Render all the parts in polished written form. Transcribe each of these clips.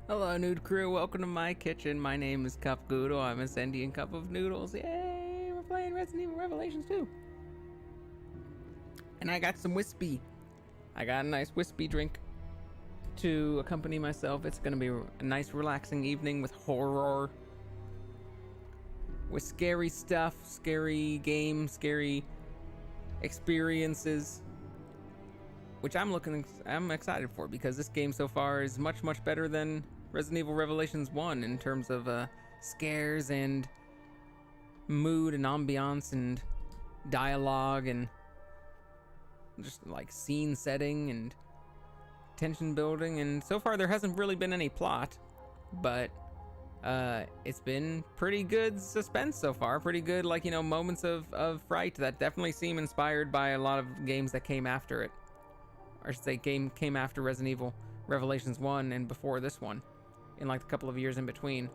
Hello, Nude Crew. Welcome to my kitchen. My name is Cup Goodle. I'm a sentient cup of noodles. Yay! We're playing Resident Evil Revelations 2. And I got some whiskey. I got a nice whiskey drink to accompany myself. It's gonna be a nice, relaxing evening with horror, with scary stuff, scary games, scary experiences, which I'm excited for, because this game so far is much, much better than Resident Evil Revelations 1 in terms of scares and mood and ambiance and dialogue and just like scene setting and tension building. And so far there hasn't really been any plot, but it's been pretty good suspense so far, pretty good, like, you know, moments of fright that definitely seem inspired by a lot of games that came after it. Or I should say came after Resident Evil Revelations 1 and before this one, in like a couple of years in between.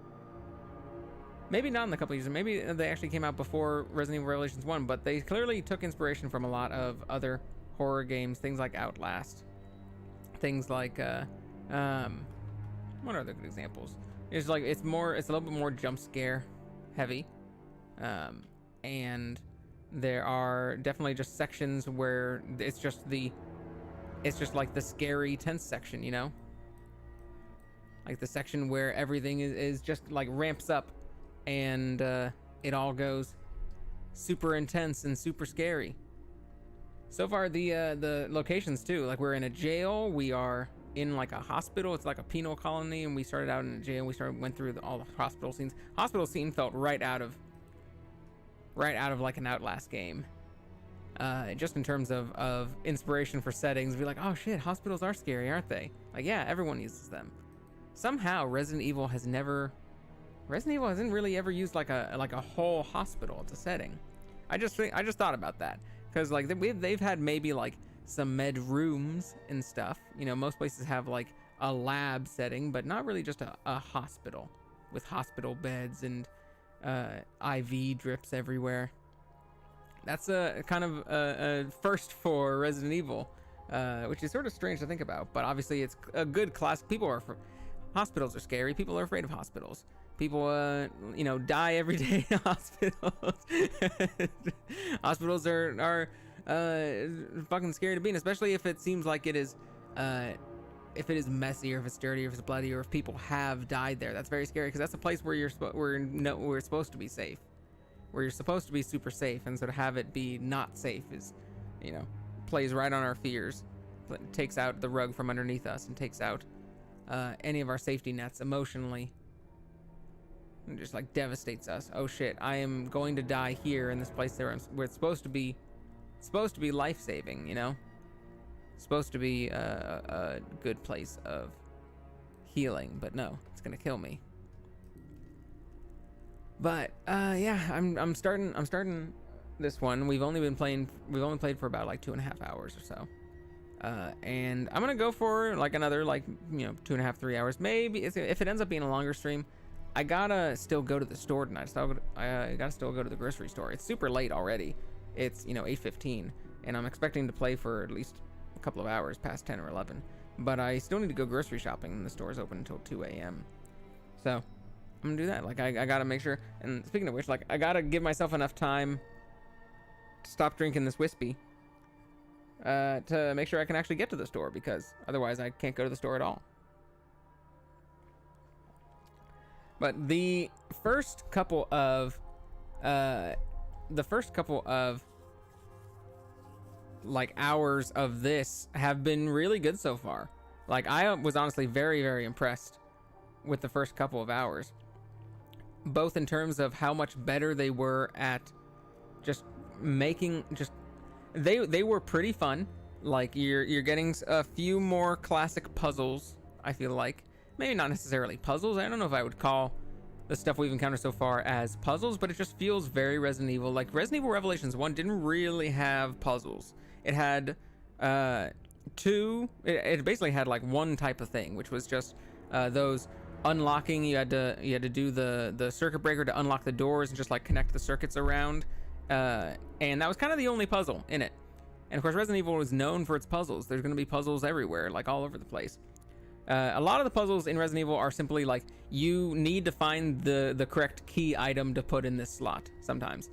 Maybe not in the couple of years, maybe they actually came out before Resident Evil Revelations 1, but they clearly took inspiration from a lot of other horror games, things like Outlast, things like, what are other good examples? It's like, it's a little bit more jump scare heavy, and there are definitely just sections where it's just like the scary tense section, you know? Like the section where everything is just like ramps up and it all goes super intense and super scary. So far the locations too, like we're in a jail, we are in like a hospital, it's like a penal colony, and we started out in a jail, went through all the hospital scenes. Hospital scene felt right out of like an Outlast game. Just in terms of inspiration for settings, be like, oh shit, hospitals are scary, aren't they? Like, yeah, everyone uses them. Somehow Resident Evil hasn't really ever used like a whole hospital as a setting. I just thought about that, because like they've had maybe like some med rooms and stuff. You know, most places have like a lab setting, but not really just a hospital with hospital beds and IV drips everywhere. That's a kind of a first for Resident Evil, which is sort of strange to think about, but obviously it's a good class. Hospitals are scary. People are afraid of hospitals. People, you know, die every day in hospitals. Hospitals are fucking scary to be in, especially if it seems like it is, if it is messy, or if it's dirty, or if it's bloody, or if people have died there. That's very scary, because that's a place where we're supposed to be safe. Where you're supposed to be super safe, and so to have it be not safe is, you know, plays right on our fears. It takes out the rug from underneath us and takes out any of our safety nets emotionally. And just like devastates us. Oh shit, I am going to die here in this place where it's supposed to be life-saving, you know? It's supposed to be a good place of healing, but no, it's gonna kill me. But yeah, I'm starting this one. We've only played for about like 2.5 hours or so, and I'm gonna go for like another, like, you know, 2.5, 3 hours. Maybe if it ends up being a longer stream, I gotta still go to the store tonight. I gotta still go to the grocery store. It's super late already. It's, you know, 8:15, and I'm expecting to play for at least a couple of hours past 10 or 11. But I still need to go grocery shopping, and the store's open until 2 a.m. So I'm gonna do that. Like, I gotta make sure. And speaking of which, like, I gotta give myself enough time to stop drinking this whiskey, to make sure I can actually get to the store, because otherwise I can't go to the store at all. But the first couple of like hours of this have been really good so far. Like, I was honestly very, very impressed with the first couple of hours, both in terms of how much better they were at just making they were pretty fun. Like, you're getting a few more classic puzzles. I feel like maybe not necessarily puzzles. I don't know if I would call the stuff we've encountered so far as puzzles, but it just feels very Resident Evil. Like, Resident Evil Revelations 1 didn't really have puzzles. It had it basically had like one type of thing, which was just those unlocking. You had to do the circuit breaker to unlock the doors and just like connect the circuits around, and that was kind of the only puzzle in it. And of course, Resident Evil was known for its puzzles. There's going to be puzzles everywhere, like all over the place. A lot of the puzzles in Resident Evil are simply like, you need to find the correct key item to put in this slot. Sometimes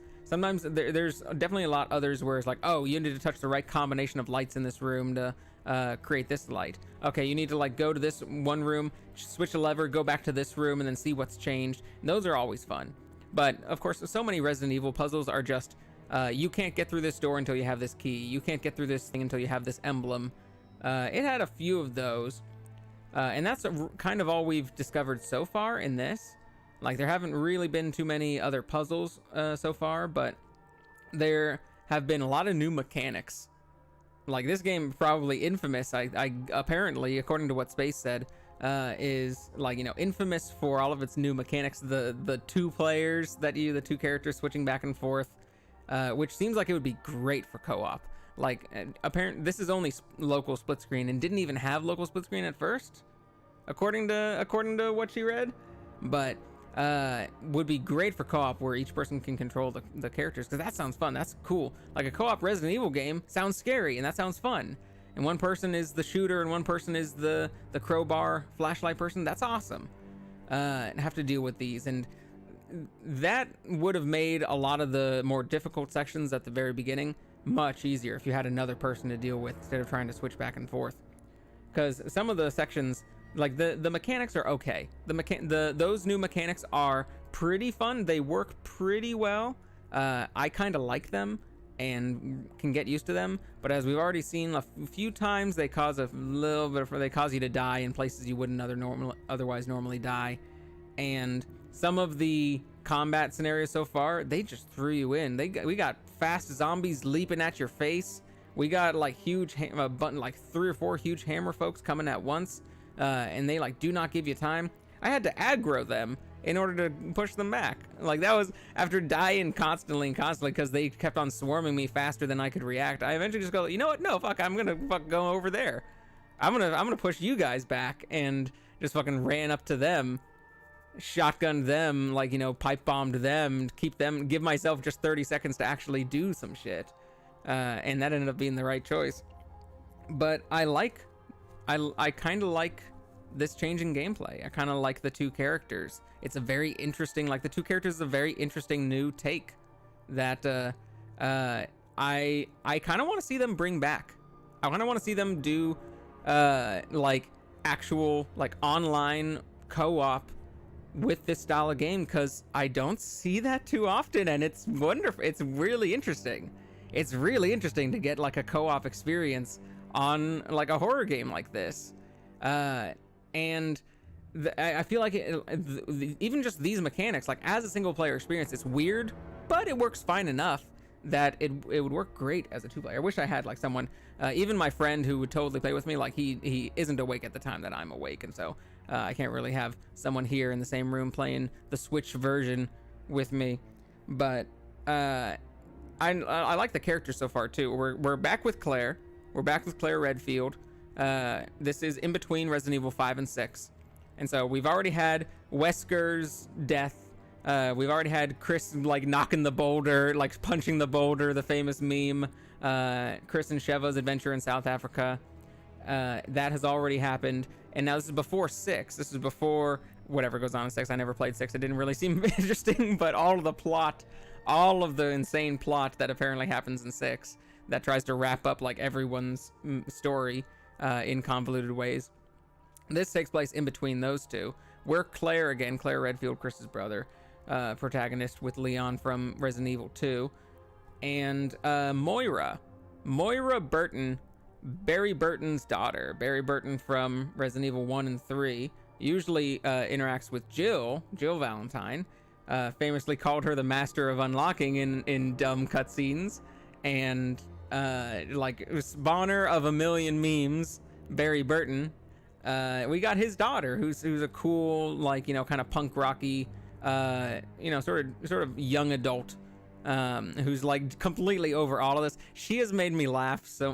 there's definitely a lot others where it's like, oh, you need to touch the right combination of lights in this room to create this light. Okay, you need to like go to this one room, switch a lever, go back to this room, and then see what's changed. And those are always fun. But of course, so many Resident Evil puzzles are just, you can't get through this door until you have this key. You can't get through this thing until you have this emblem. It had a few of those. And that's kind of all we've discovered so far in this. Like, there haven't really been too many other puzzles so far, but there have been a lot of new mechanics. Like, this game, probably infamous, I apparently, according to what Space said, is like, you know, infamous for all of its new mechanics. The two players the two characters switching back and forth, which seems like it would be great for co-op. Like, apparently this is only local split screen and didn't even have local split screen at first, according to what she read. But would be great for co-op where each person can control the characters, because that sounds fun. That's cool. Like, a co-op Resident Evil game sounds scary, and that sounds fun. And one person is the shooter and one person is the crowbar flashlight person. That's awesome. And have to deal with these, and that would have made a lot of the more difficult sections at the very beginning much easier if you had another person to deal with instead of trying to switch back and forth. Because some of the sections, like the mechanics are okay. Those new mechanics are pretty fun. They work pretty well. I kind of like them and can get used to them. But as we've already seen a few times, they cause they cause you to die in places you wouldn't otherwise normally die. And some of the combat scenarios so far, they just threw you in. We got fast zombies leaping at your face. We got like huge like 3 or 4 huge hammer folks coming at once, and they like do not give you time. I had to aggro them in order to push them back. Like, that was after dying constantly because they kept on swarming me faster than I could react. I eventually just go, you know what? No, fuck, I'm gonna go over there. I'm gonna push you guys back, and just fucking ran up to them, shotgunned them, like, you know, pipe bombed them, give myself just 30 seconds to actually do some shit. And that ended up being the right choice. But I kind of like this change in gameplay. I kind of like the two characters. It's a very interesting, like, the two characters is a very interesting new take that I kind of want to see them bring back. I kind of want to see them do like actual like online co-op with this style of game, because I don't see that too often, and it's wonderful. It's really interesting. It's really interesting to get like a co-op experience on like a horror game like this. And I feel like even just these mechanics, like as a single player experience, it's weird, but it works fine enough that it would work great as a 2-player. I wish I had like someone, even my friend who would totally play with me, like he isn't awake at the time that I'm awake, and so I can't really have someone here in the same room playing the Switch version with me. But I like the characters so far too. We're back with Claire. We're back with Claire Redfield. This is in between Resident Evil 5 and 6. And so we've already had Wesker's death. We've already had Chris like knocking the boulder, like punching the boulder, the famous meme. Chris and Sheva's adventure in South Africa. That has already happened. And now this is before 6. This is before whatever goes on in 6. I never played 6. It didn't really seem interesting, but all of the plot, all of the insane plot that apparently happens in 6 that tries to wrap up like everyone's story in convoluted ways. This takes place in between those two, We're Claire again, Claire Redfield, Chris's brother, protagonist with Leon from Resident Evil 2. And Moira Burton, Barry Burton's daughter. Barry Burton from Resident Evil 1 and 3 usually interacts with Jill Valentine. Famously called her the master of unlocking in dumb cutscenes, and like spawner of a million memes, Barry Burton. We got his daughter, who's a cool, like, you know, kind of punk rocky, you know, sort of young adult, who's like completely over all of this. She has made me laugh so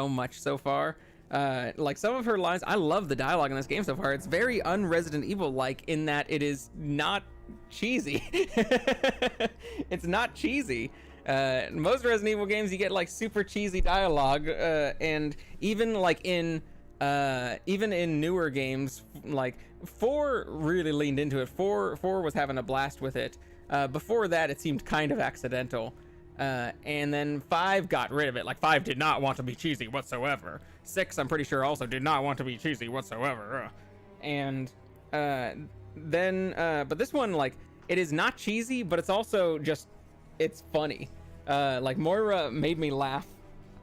much so far. Like some of her lines, I love the dialogue in this game so far. It's very un-Resident Evil like in that it is not cheesy. It's not cheesy. Most Resident Evil games you get like super cheesy dialogue, and even in newer games, like 4 really leaned into it. 4 was having a blast with it. Before that, it seemed kind of accidental. And then 5 got rid of it. Like 5 did not want to be cheesy whatsoever. 6, I'm pretty sure, also did not want to be cheesy whatsoever. And then but this one, like, it is not cheesy, but it's also just, it's funny. Like Moira made me laugh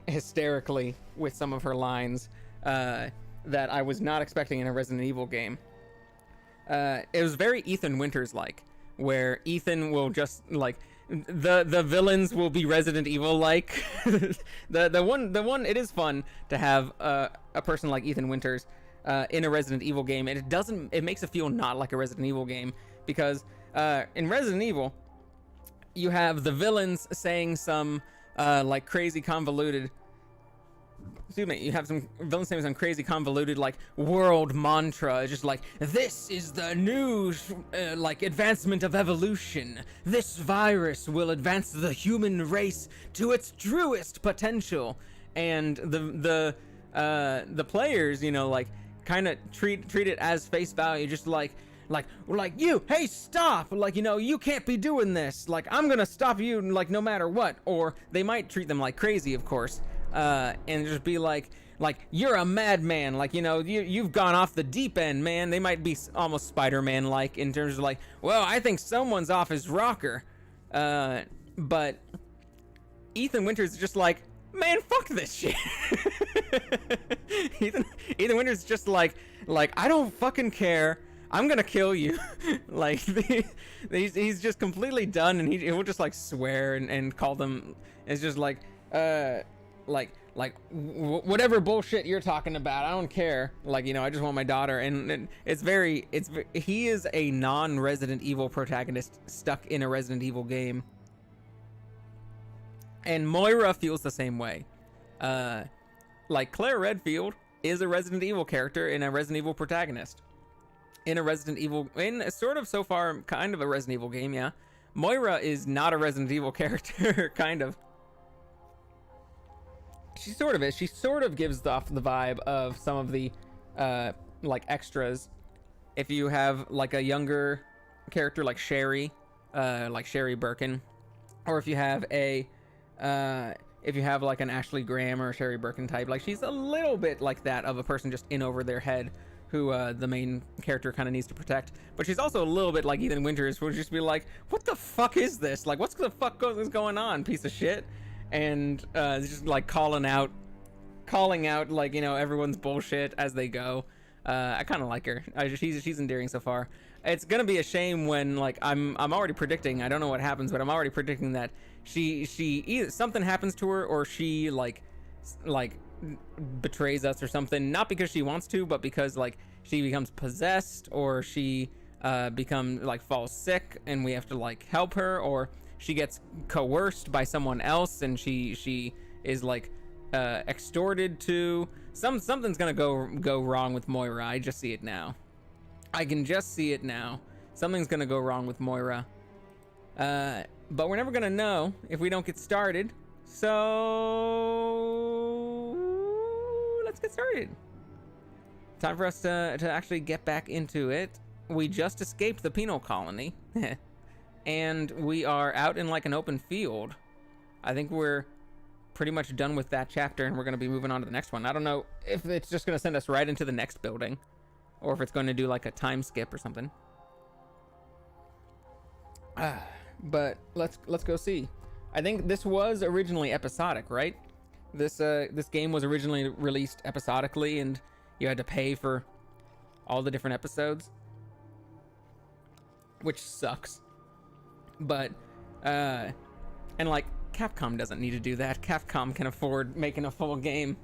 hysterically with some of her lines that I was not expecting in a Resident Evil game. It was very Ethan Winters like, where Ethan will just like, the villains will be Resident Evil like. the one it is fun to have a person like Ethan Winters in a Resident Evil game, and it makes it feel not like a Resident Evil game, because in Resident Evil you have the villains saying some like crazy convoluted, you have some villains saying some crazy convoluted like world mantra. It's just like, this is the new like advancement of evolution. This virus will advance the human race to its truest potential. And the players, you know, like kind of treat it as face value, just like you, hey, stop, like, you know, you can't be doing this, like, I'm gonna stop you, like, no matter what. Or they might treat them like crazy, of course, and just be like you're a madman, like, you know, you've gone off the deep end, man. They might be almost Spider-Man like in terms of like, well, I think someone's off his rocker, but Ethan Winters is just like, man, fuck this shit. Ethan Winters is just like I don't fucking care, I'm gonna kill you. Like, he's just completely done, and he will just like swear and call them. It's just like whatever bullshit you're talking about, I don't care. Like, you know, I just want my daughter. And he is a non-Resident Evil protagonist stuck in a Resident Evil game. And Moira feels the same way. Like Claire Redfield is a Resident Evil character and a Resident Evil protagonist. In sort of so far kind of a Resident Evil game, yeah. Moira is not a Resident Evil character, kind of. She sort of is. She sort of gives off the vibe of some of the like extras. If you have like a younger character like Sherry Birkin, or if you have like an Ashley Graham or a Sherry Birkin type, like she's a little bit like that, of a person just in over their head who the main character kind of needs to protect. But she's also a little bit like Ethan Winters, who would just be like, what the fuck is this? Like, what's the fuck is going on, piece of shit? And just like calling out like, you know, everyone's bullshit as they go. I kind of like her. She's endearing so far. It's gonna be a shame when, like, I'm already predicting, I don't know what happens, but I'm already predicting that she either something happens to her, or she like betrays us or something, not because she wants to, but because like she becomes possessed, or she falls sick and we have to like help her, or she gets coerced by someone else and she is like extorted to. Something's gonna go wrong with Moira. I just see it now. I can just see it now. Something's gonna go wrong with Moira. But we're never gonna know if we don't get started. So let's get started. Time for us to actually get back into it. We just escaped the penal colony. And we are out in like an open field. I think we're pretty much done with that chapter, and we're going to be moving on to the next one. I don't know if it's just going to send us right into the next building, or if it's going to do like a time skip or something. But let's go see. I think this was originally episodic, right? This game was originally released episodically, and you had to pay for all the different episodes, which sucks. But and like Capcom doesn't need to do that. Capcom can afford making a full game.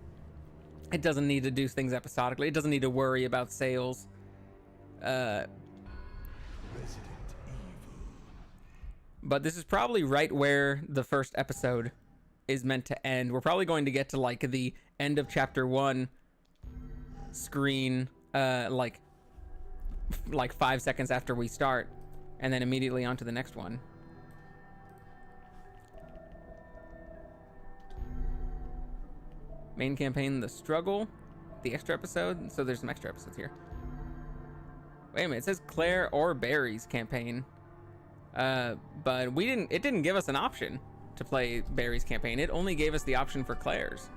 It doesn't need to do things episodically. It doesn't need to worry about sales. But this is probably right where the first episode is meant to end. We're probably going to get to like the end of chapter 1 screen, like 5 seconds after we start, and then immediately on to the next one. Main campaign, The Struggle, the extra episode. So there's some extra episodes here. Wait a minute, it says Claire or Barry's campaign. But it didn't give us an option to play Barry's campaign. It only gave us the option for Claire's.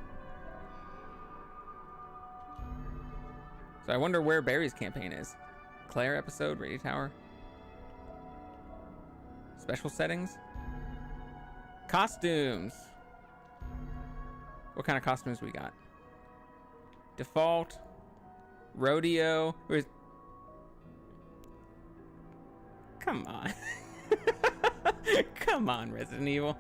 So I wonder where Barry's campaign is. Claire episode, Radio Tower. Special settings. Costumes. What kind of costumes we got? Default. Rodeo. Come on. Come on, Resident Evil.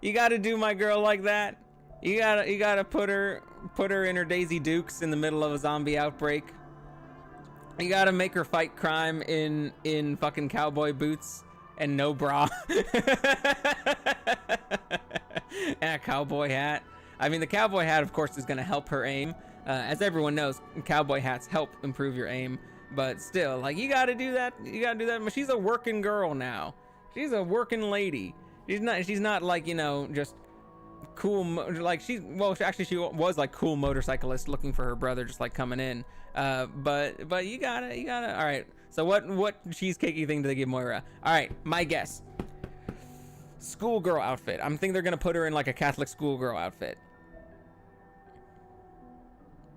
You gotta do my girl like that. You gotta put her in her Daisy Dukes in the middle of a zombie outbreak. You gotta make her fight crime in fucking cowboy boots and no bra. And a cowboy hat. I mean, the cowboy hat, of course, is gonna help her aim. As everyone knows, cowboy hats help improve your aim. But still, like, you gotta do that. You gotta do that. But she's a working girl now. She's a working lady. She's not like, you know, just cool. Like she was like cool motorcyclist looking for her brother, just like coming in. But you gotta. All right. So what cheesecakey thing do they give Moira? All right, my guess. Schoolgirl outfit. I'm thinking they're gonna put her in like a Catholic schoolgirl outfit.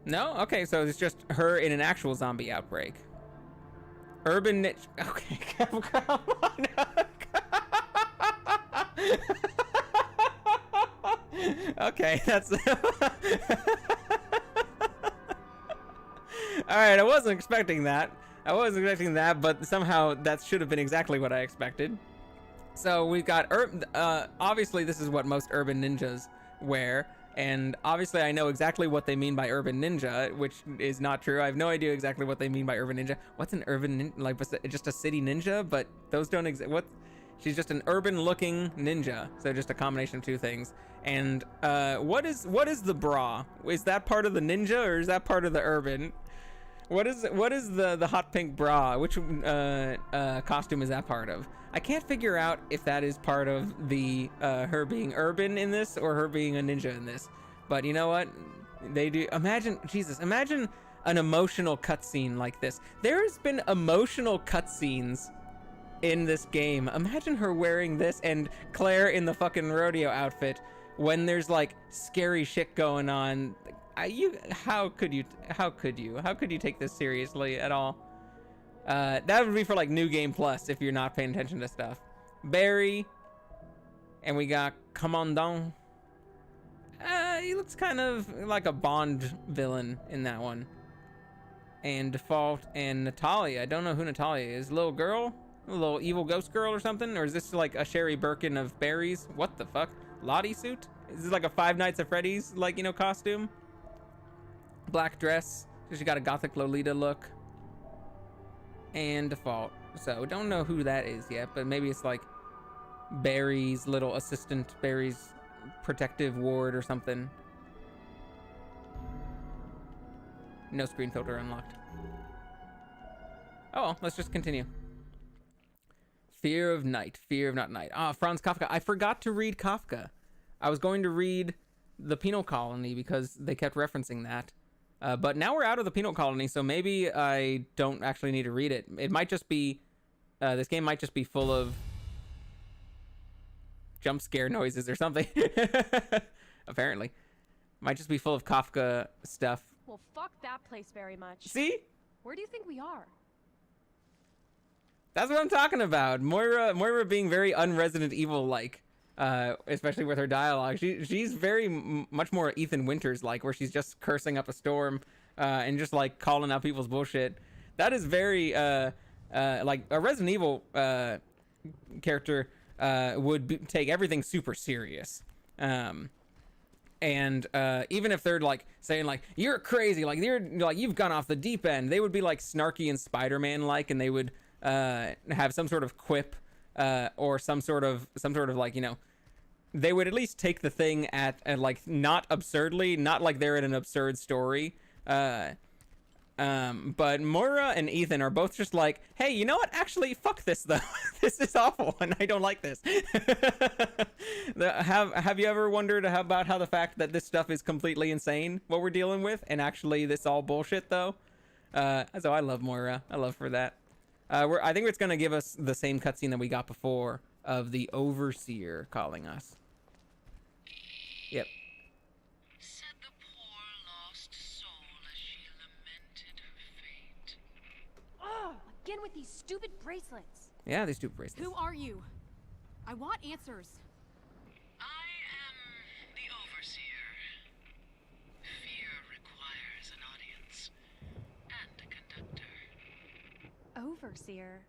No? Okay, so it's just her in an actual zombie outbreak. Urban niche. Okay, come on. Okay, that's... Alright, I wasn't expecting that. But somehow that should have been exactly what I expected. So we've got... obviously, this is what most urban ninjas wear. And obviously I know exactly what they mean by urban ninja, which is not true. I have no idea exactly what they mean by urban ninja. What's an urban ninja? Like just a city ninja? But those don't exist. What? She's just an urban looking ninja. So just a combination of two things. And what is the bra? Is that part of the ninja or is that part of the urban? What is the hot pink bra? Which costume is that part of? I can't figure out if that is part of the her being urban in this or her being a ninja in this. But you know what? They do. Imagine an emotional cutscene like this. There's been emotional cutscenes in this game. Imagine her wearing this and Claire in the fucking rodeo outfit when there's like scary shit going on. How could you take this seriously at all? That would be for like New Game Plus if you're not paying attention to stuff. Barry, and we got Commandant. He looks kind of like a Bond villain in that one. And Default and Natalia. I don't know who Natalia is. Little girl, a little evil ghost girl or something, or is this like a Sherry Birkin of Barry's? What the fuck? Lottie suit? Is this like a Five Nights at Freddy's costume? Black dress. She got a gothic Lolita look. And Default. So don't know who that is yet, but maybe it's like Barry's little assistant, Barry's protective ward or something. No screen filter unlocked. Oh, well, let's just continue. Fear of Night. Fear of Not Night. Franz Kafka. I forgot to read Kafka. I was going to read The Penal Colony because they kept referencing that. But now we're out of the penal colony, so maybe I don't actually need to read it. It might just be... this game might just be full of jump scare noises or something. Apparently. Might just be full of Kafka stuff. Well, fuck that place very much. See? Where do you think we are? That's what I'm talking about. Moira being very un-Resident Evil-like, especially with her dialogue. She's very much more Ethan Winters-like, where she's just cursing up a storm and just like calling out people's bullshit. That is very like a Resident Evil character would take everything super serious. And even if they're like saying like you're crazy, like you've gone off the deep end, they would be like snarky and Spider-Man like, and they would have some sort of quip or some sort of like, you know, they would at least take the thing at like not absurdly, not like they're in an absurd story. But Moira and Ethan are both just like, hey, you know what? Actually, fuck this though. This is awful, and I don't like this. Have you ever wondered about how the fact that this stuff is completely insane, what we're dealing with, and actually this all bullshit though? So I love Moira. I love her that. I think it's gonna give us the same cutscene that we got before of the Overseer calling us. Yep. Again with these stupid bracelets. Yeah, these stupid bracelets. Who are you? I want answers. I am the Overseer. Fear requires an audience and a conductor. Overseer.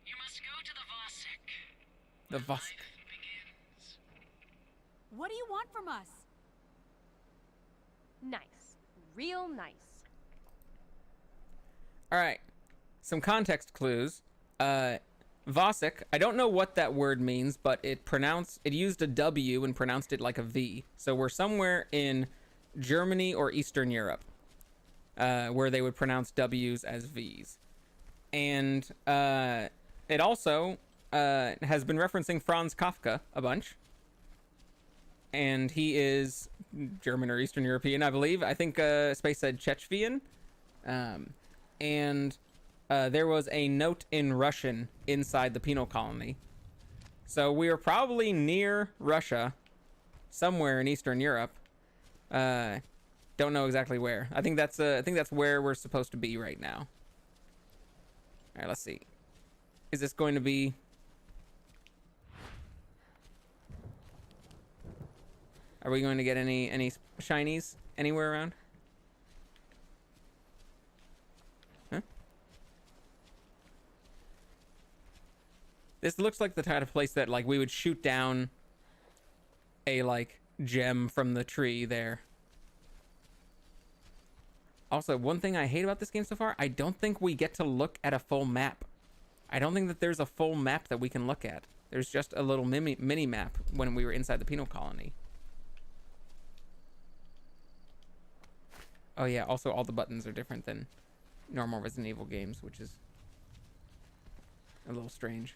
You must go to the Vosek. The Vosek. Life begins. What do you want from us? Nice. Real nice. All right, some context clues. Vosek, I don't know what that word means, but it used a W and pronounced it like a V. So we're somewhere in Germany or Eastern Europe, where they would pronounce W's as V's. And it also has been referencing Franz Kafka a bunch. And he is German or Eastern European, I believe. I think Space said Chechvian. And there was a note in Russian inside the penal colony. So we are probably near Russia, somewhere in Eastern Europe. Don't know exactly where. I think that's where we're supposed to be right now. All right, let's see. Is this going to be? Are we going to get any shinies anywhere around? This looks like the type of place that like we would shoot down a like gem from the tree there. Also, one thing I hate about this game so far, I don't think we get to look at a full map. I don't think that there's a full map that we can look at. There's just a little mini map when we were inside the penal colony. Oh yeah, also all the buttons are different than normal Resident Evil games, which is a little strange.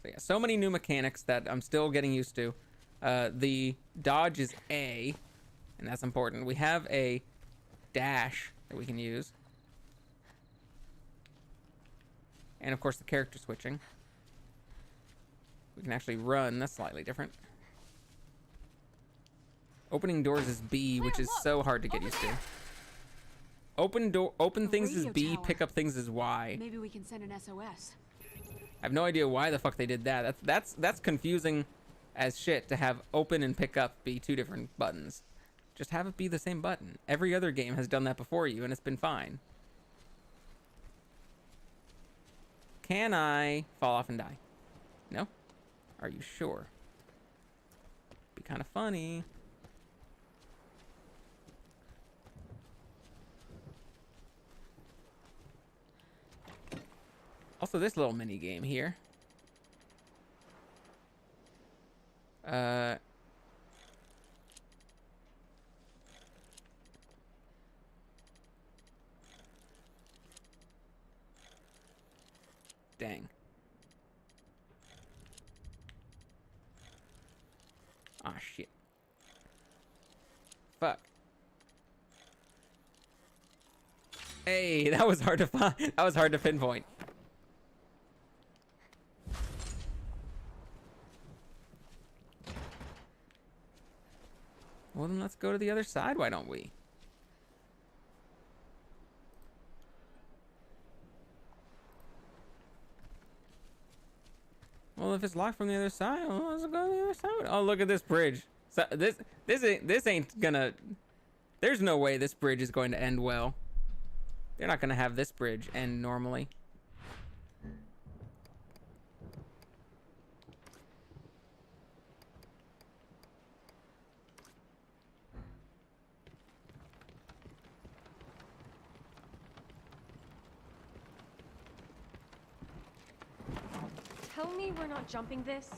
So yeah, so many new mechanics that I'm still getting used to. The dodge is A, and that's important. We have a dash that we can use. And of course the character switching. We can actually run, that's slightly different. Opening doors is B, which is so hard to get used to. Open things is B, pick up things is Y. Maybe we can send an SOS. I have no idea why the fuck they did that. That's confusing as shit to have open and pick up be two different buttons. Just have it be the same button. Every other game has done that before you, and it's been fine. Can I fall off and die? No? Are you sure? Be kind of funny. Also, this little mini game here. Dang. Ah, shit. Fuck. Hey, that was hard to find. That was hard to pinpoint. Well, then let's go to the other side, why don't we? Well, if it's locked from the other side, well, let's go to the other side. Oh, look at this bridge. So this ain't gonna... There's no way this bridge is going to end well. They're not gonna have this bridge end normally. Tell me we're not jumping this.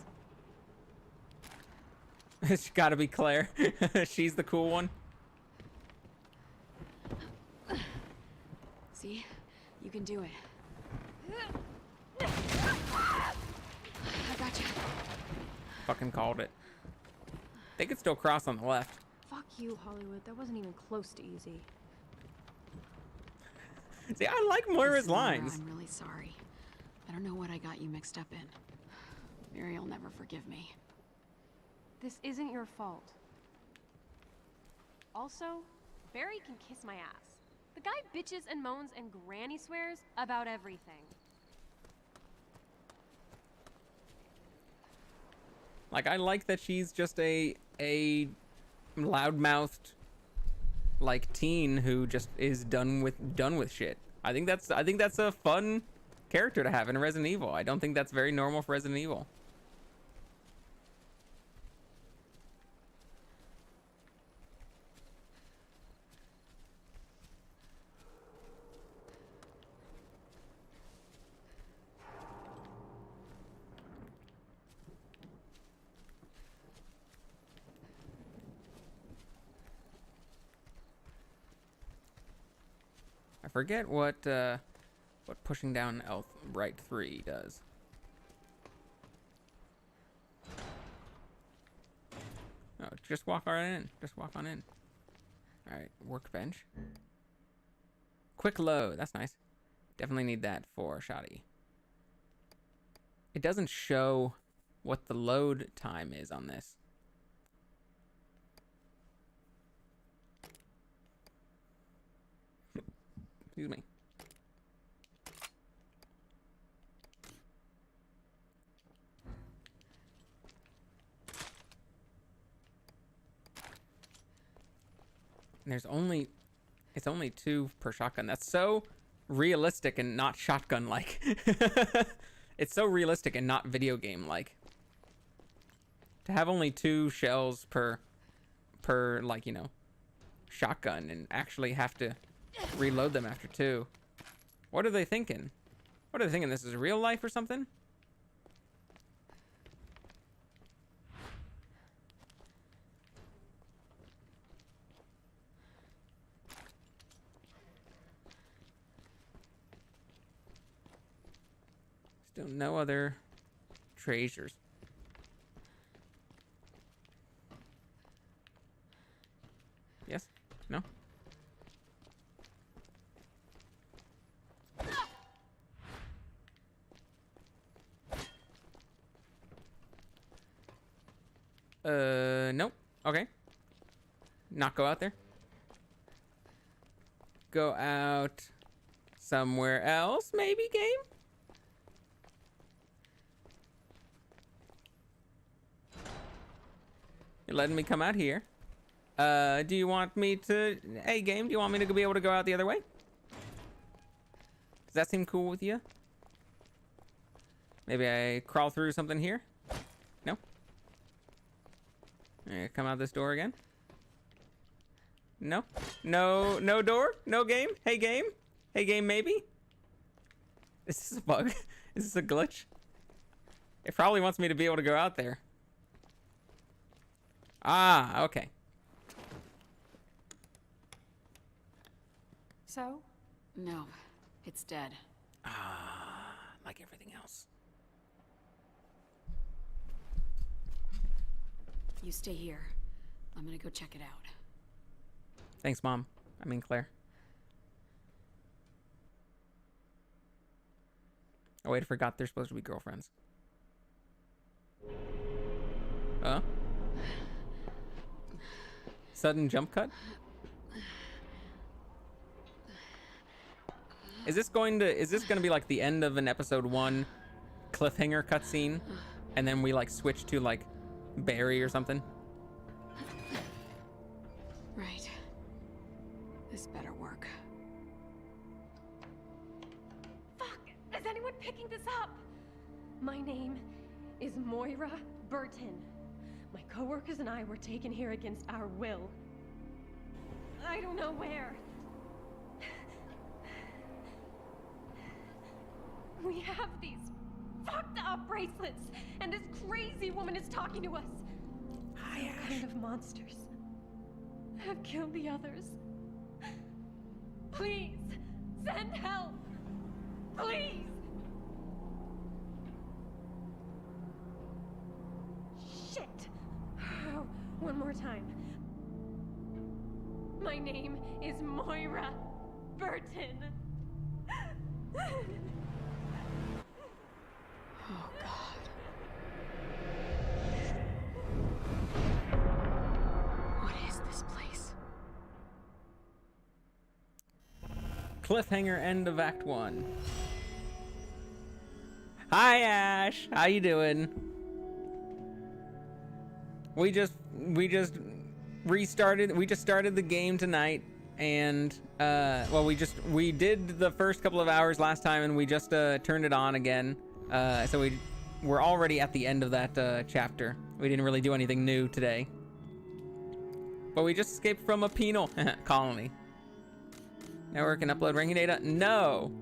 It's gotta be Claire. She's the cool one. See? You can do it. I gotcha. Fucking called it. They could still cross on the left. Fuck you, Hollywood. That wasn't even close to easy. See, I like Moira's Listen, Laura, lines. I'm really sorry. I don't know what I got you mixed up in. Mary'll never forgive me. This isn't your fault. Also, Barry can kiss my ass. The guy bitches and moans and granny swears about everything. Like, I like that she's just a loudmouthed like teen who just is done with shit. I think that's a fun character to have in Resident Evil. I don't think that's very normal for Resident Evil. I forget what pushing down L right 3 does. Oh, just walk right in. Just walk on in. All right, workbench. Quick load. That's nice. Definitely need that for Shoddy. It doesn't show what the load time is on this. Excuse me. And it's only 2 per shotgun. That's so realistic and not shotgun-like. It's so realistic and not video game-like. To have only 2 shells per like, you know, shotgun and actually have to reload them after 2. What are they thinking? What are they thinking? This is real life or something? Still no other treasures. Yes? No? Nope. Okay. Not go out there. Go out somewhere else, maybe, game? You're letting me come out here. Do you want me to... Hey, game, do you want me to be able to go out the other way? Does that seem cool with you? Maybe I crawl through something here? No? Come out this door again? No? No door? No game? Hey, game? Hey, game, maybe? Is this a bug? Is this a glitch? It probably wants me to be able to go out there. Ah, okay. So? No, it's dead. Ah, like everything else. You stay here. I'm gonna go check it out. Thanks, Mom. I mean, Claire. Oh, wait, I forgot they're supposed to be girlfriends. Sudden jump cut? Is this gonna be like the end of an episode 1 cliffhanger cutscene, and then we like switch to like Barry or something? Right. This better work. Fuck! Is anyone picking this up? My name is Moira Burton. My coworkers and I were taken here against our will. I don't know where. We have these fucked up bracelets, and this crazy woman is talking to us. Some kind of monsters have killed the others. Please, send help. Please. Shit. Oh, one more time. My name is Moira Burton. Oh, God. What is this place? Cliffhanger end of Act 1. Hi, Ash. How you doing? We just restarted. We just started the game tonight, and well, we did the first couple of hours last time, and we just turned it on again. So we're already at the end of that chapter. We didn't really do anything new today, but we just escaped from a penal colony. Network and upload ranking data. No.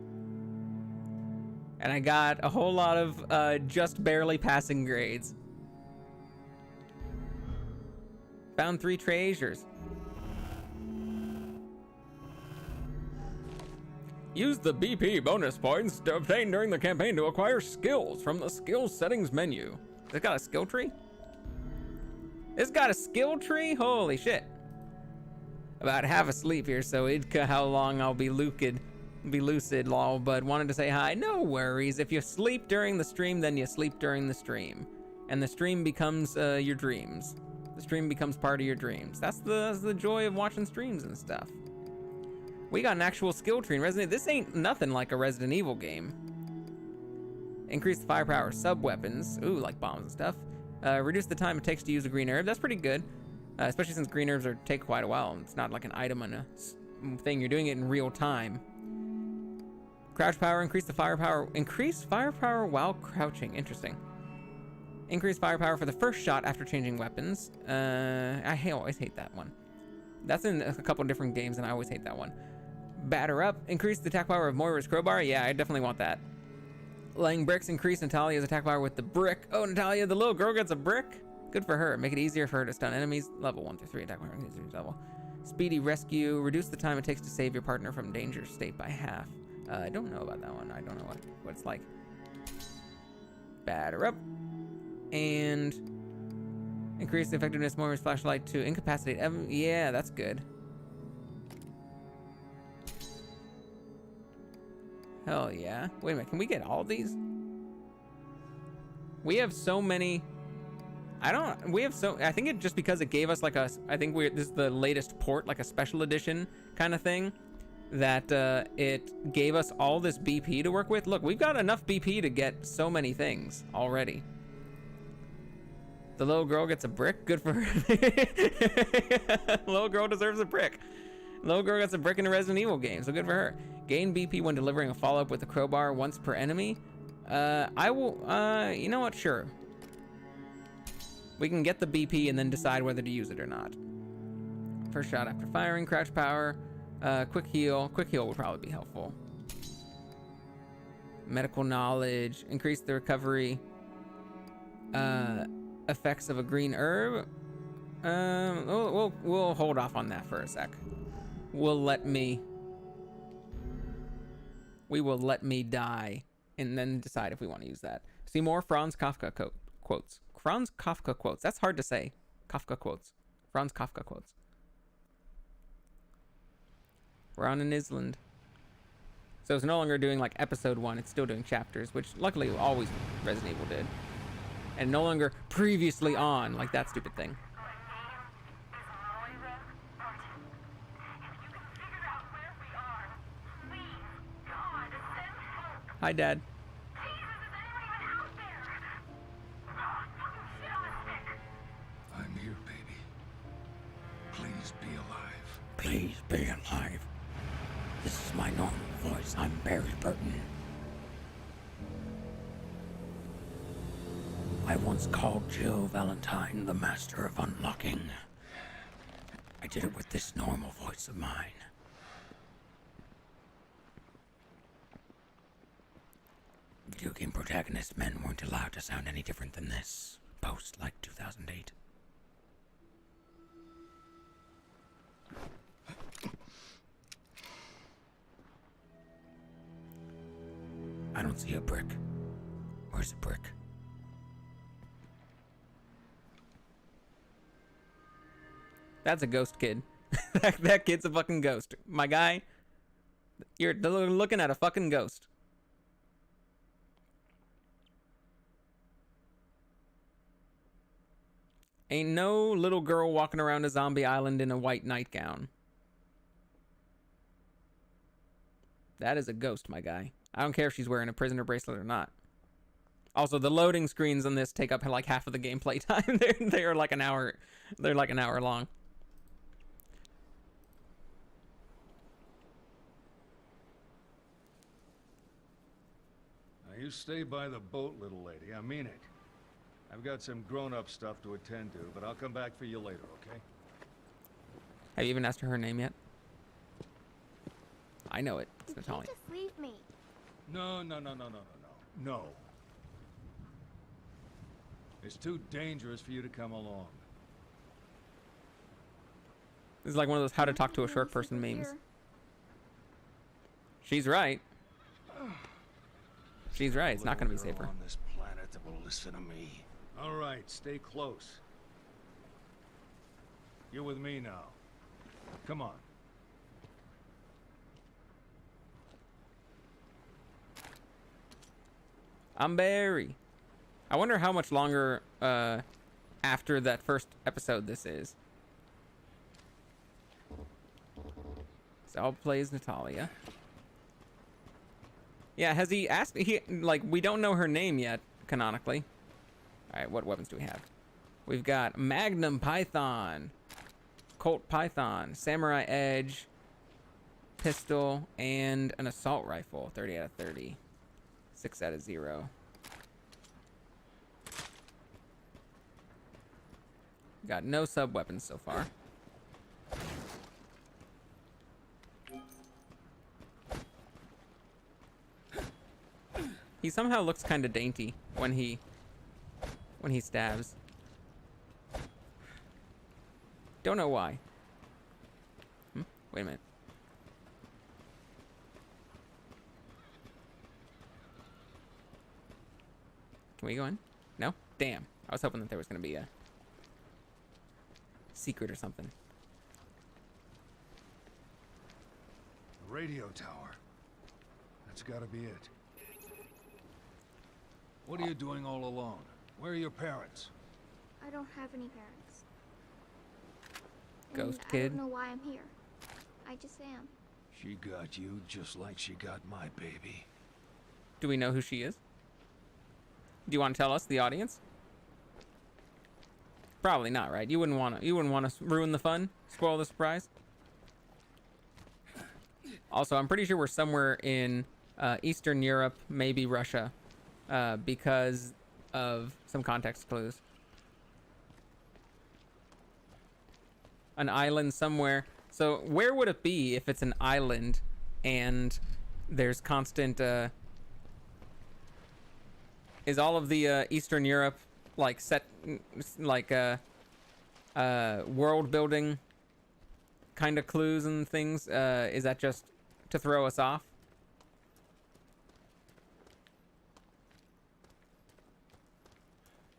And I got a whole lot of just barely passing grades. Found 3 treasures. Use the BP bonus points to obtain during the campaign to acquire skills from the skills settings menu. It's got a skill tree? It's got a skill tree? Holy shit. About half asleep here, so how long I'll be lucid, lol, but wanted to say hi. No worries. If you sleep during the stream, then you sleep during the stream. And the stream becomes your dreams. The stream becomes part of your dreams. That's the joy of watching streams and stuff. We got an actual skill tree in Resident Evil. This ain't nothing like a Resident Evil game. Increase the firepower of sub-weapons. Ooh, like bombs and stuff. Reduce the time it takes to use a green herb. That's pretty good. Especially since green herbs take quite a while. It's not like an item on a thing. You're doing it in real time. Crouch power, increase the firepower. Increase firepower while crouching. Interesting. Increase firepower for the first shot after changing weapons. I always hate that one. That's in a couple different games, and I always hate that one. Batter up. Increase the attack power of Moira's crowbar. Yeah, I definitely want that. Laying bricks. Increase Natalia's attack power with the brick. Oh, Natalia, the little girl gets a brick. Good for her. Make it easier for her to stun enemies. Level 1 through 3 attack power increase level. Speedy rescue. Reduce the time it takes to save your partner from danger state by half. I don't know about that one. I don't know what it's like. Batter up. And increase the effectiveness of Moira's flashlight to incapacitate. Yeah, that's good. Hell yeah. Wait a minute. Can we get all these? We have so many. I think it just because it gave us like this is the latest port, like a special edition kind of thing, that it gave us all this BP to work with. Look, we've got enough BP to get so many things already. The little girl gets a brick. Good for her. Little girl deserves a brick. Little girl gets a brick in a Resident Evil game, so good for her. Gain BP when delivering a follow-up with the crowbar once per enemy. I will, you know what? Sure. We can get the BP and then decide whether to use it or not. First shot after firing, crouch power, quick heal. Quick heal would probably be helpful. Medical knowledge, increase the recovery. Effects of a green herb. We'll hold off on that for a sec. We will let me die and then decide if we want to use that. See more Franz Kafka quotes. Franz Kafka quotes. That's hard to say. Kafka quotes. Franz Kafka quotes. We're on an island. So it's no longer doing like episode 1. It's still doing chapters, which luckily always Resident Evil did. And no longer previously on, like that stupid thing. Hi, Dad. I'm here, baby. Please be alive. Please be alive. This is my normal voice. I'm Barry Burton. I once called Jill Valentine the master of unlocking. I did it with this normal voice of mine. Video game protagonist men weren't allowed to sound any different than this. Post like 2008. I don't see a brick. Where's the brick? That's a ghost kid. That kid's a fucking ghost. My guy, you're looking at a fucking ghost. Ain't no little girl walking around a zombie island in a white nightgown. That is a ghost, my guy. I don't care if she's wearing a prisoner bracelet or not. Also, the loading screens on this take up like half of the gameplay time. They're like an hour. They're like an hour long. Now you stay by the boat, little lady. I mean it. I've got some grown-up stuff to attend to, but I'll come back for you later, okay? Have you even asked her name yet? I know it. It's You can't Natalia. just leave me. No. No. It's too dangerous for you to come along. This is like one of those how to talk to a short person memes. She's right. She's right. It's not going to be safer. On this planet that will listen to me. All right, stay close. You're with me now. Come on. I'm Barry. I wonder how much longer after that first episode this is. So plays Natalia. Yeah, has he asked? Like, we don't know her name yet, canonically. All right, what weapons do we have? We've got Magnum Python, Colt Python, Samurai Edge, pistol, and an assault rifle. 30 out of 30. 6 out of 0. Got no sub weapons so far. He somehow looks kind of dainty when he stabs. Don't know why. Wait a minute. Can we go in? No? Damn. I was hoping that there was going to be a secret or something. The radio tower. That's gotta be it. What are you doing all alone? Where are your parents? I don't have any parents. Ghost And kid. I don't know why I'm here. I just am. She got you just like she got my baby. Do we know who she is? Do you want to tell us, the audience? Probably not, right? You wouldn't want to ruin the fun, spoil the surprise. Also, I'm pretty sure we're somewhere in Eastern Europe, maybe Russia, because of some context clues. An island somewhere. So where would it be if it's an island and there's constant is all of the Eastern Europe like set like world building kind of clues and things? Is that just to throw us off?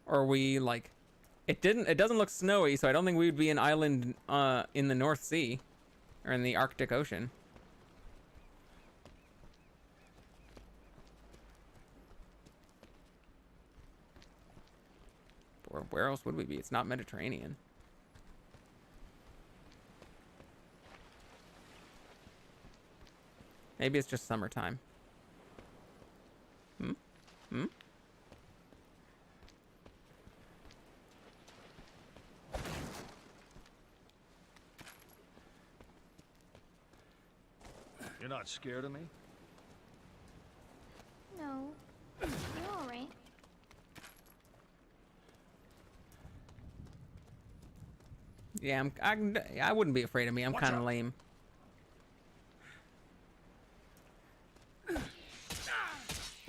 Or are we like it doesn't look snowy, so I don't think we would be an island in the North Sea or in the Arctic Ocean. Or where else would we be? It's not Mediterranean. Maybe it's just summertime. You're not scared of me? No. You're alright. Yeah, I wouldn't be afraid of me. I'm Watch kind of out. lame.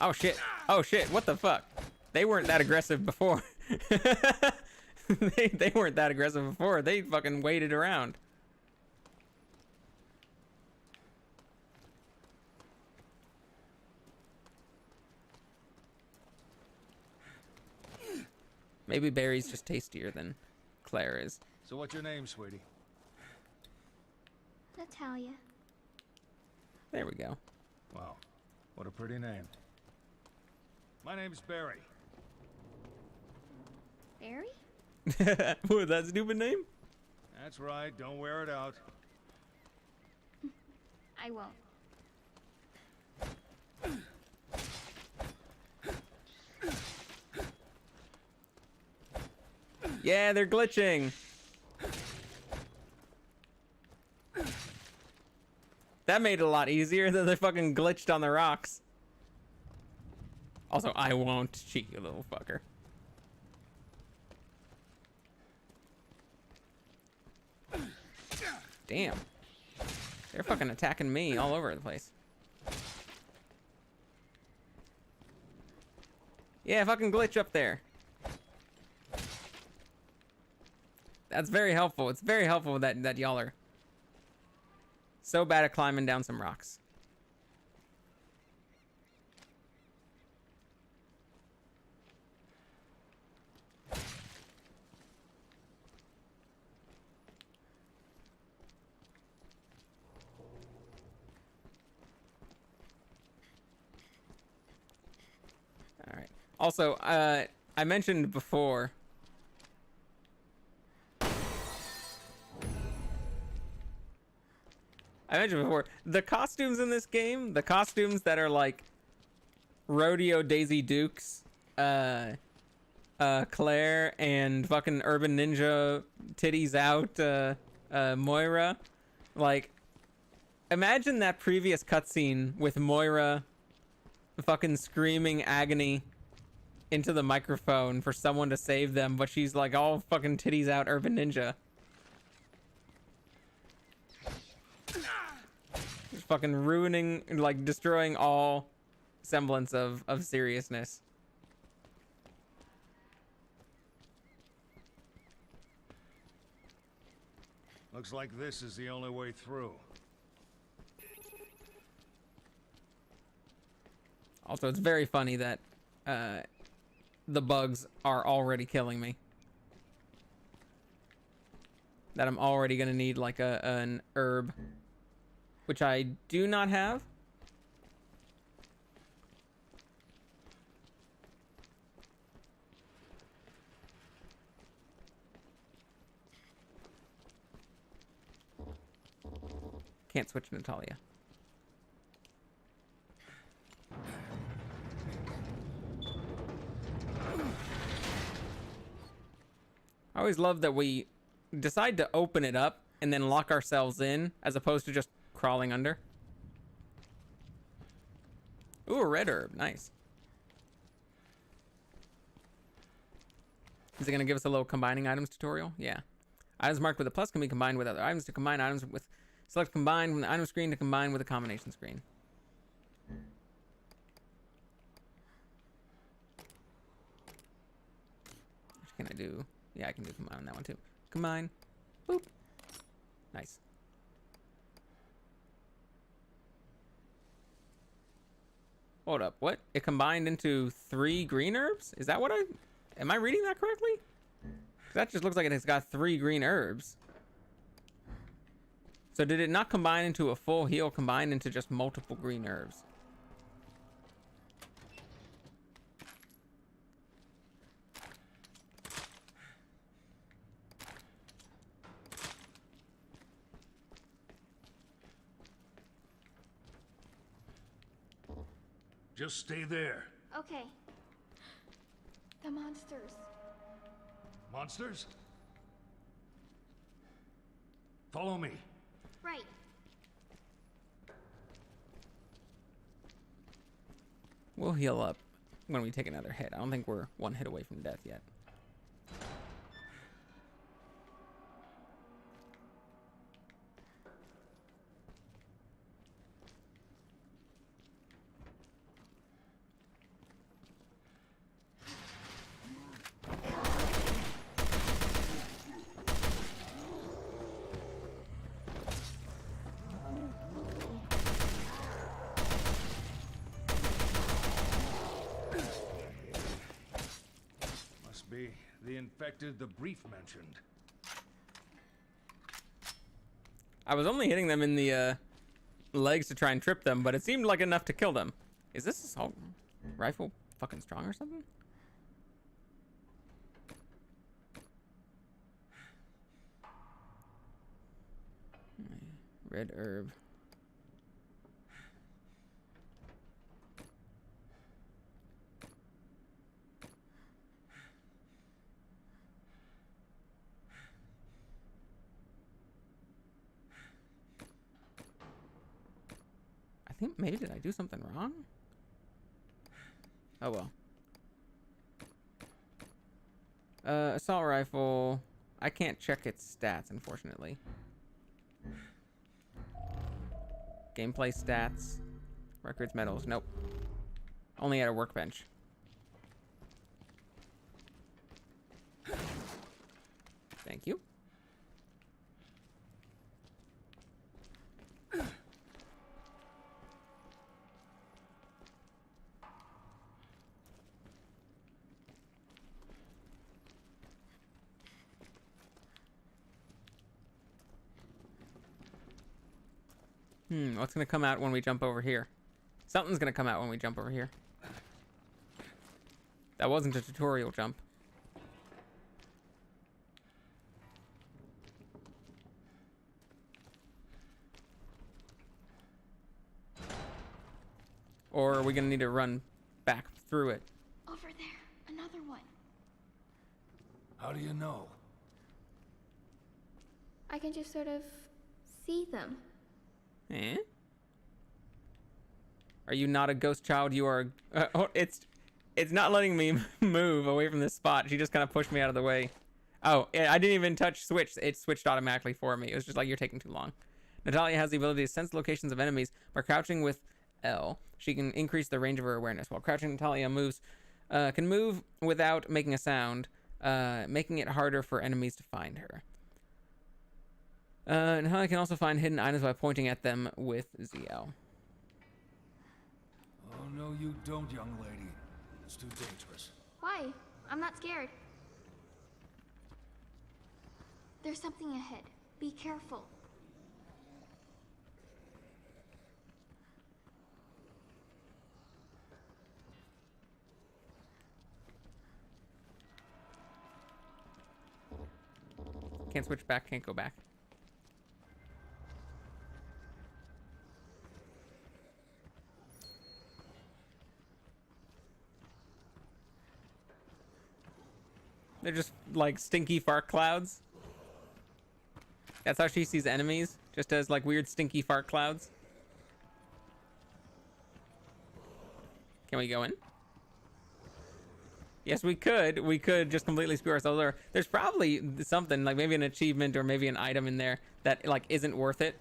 Oh shit. Oh shit. What the fuck? They weren't that aggressive before. they weren't that aggressive before. They fucking waited around. Maybe Barry's just tastier than Claire is. So what's your name, sweetie? Natalia. There we go. Wow, what a pretty name. My name's Barry. Barry? What, that stupid name? That's right, don't wear it out. I won't. Yeah, they're glitching. That made it a lot easier than they fucking glitched on the rocks. Also, I won't, cheeky little fucker. Damn. They're fucking attacking me all over the place. Yeah, fucking glitch up there. That's very helpful. It's very helpful that y'all are so bad at climbing down some rocks. All right. Also, I mentioned before. The costumes in this game, the costumes that are like Rodeo Daisy Dukes, Claire, and fucking Urban Ninja Titties Out, Moira. Like, imagine that previous cutscene with Moira fucking screaming agony into the microphone for someone to save them, but she's like all fucking titties out Urban Ninja. Just fucking ruining, like destroying all semblance of seriousness. Looks like this is the only way through. Also, it's very funny that the bugs are already killing me. That I'm already gonna need like an herb, which I do not have. Can't switch Natalia. I always love that we decide to open it up and then lock ourselves in as opposed to just crawling under. Ooh, a red herb. Nice. Is it going to give us a little combining items tutorial? Yeah. Items marked with a plus can be combined with other items to combine items with... Select combine from the item screen to combine with a combination screen. What can I do? Yeah, I can do combine on that one too. Combine. Boop. Nice. Hold up. What? It combined into 3 green herbs? Is that what I... Am I reading that correctly? That just looks like it has got 3 green herbs. So did it not combine into a full heal, combine into just multiple green herbs? Just stay there. Okay. The monsters. Monsters? Follow me. Right. We'll heal up when we take another hit. I don't think we're one hit away from death yet. Be the infected the brief mentioned. I was only hitting them in the legs to try and trip them, but it seemed like enough to kill them. Is this assault rifle fucking strong or something? Red herb. I think maybe did I do something wrong? Oh well. Assault rifle. I can't check its stats, unfortunately. Gameplay stats. Records, medals. Nope. Only at a workbench. Thank you. What's gonna come out when we jump over here? Something's gonna come out when we jump over here. That wasn't a tutorial jump. Or are we gonna need to run back through it? Over there, another one. How do you know? I can just sort of see them. Eh? Are you not a ghost child? You are. It's not letting me move away from this spot. She just kind of pushed me out of the way. Oh, I didn't even touch switch. It switched automatically for me. It was just like, you're taking too long. Natalia has the ability to sense locations of enemies by crouching with L. She can increase the range of her awareness. While crouching, Natalia can move without making a sound, making it harder for enemies to find her. Natalia can also find hidden items by pointing at them with ZL. Oh, no, you don't, young lady. It's too dangerous. Why? I'm not scared. There's something ahead. Be careful. Can't switch back, can't go back. They're just like stinky fart clouds. That's how she sees enemies, just as like weird stinky fart clouds. Can we go in? Yes, we could. We could just completely screw ourselves over. There's probably something, like maybe an achievement or maybe an item in there that like isn't worth it.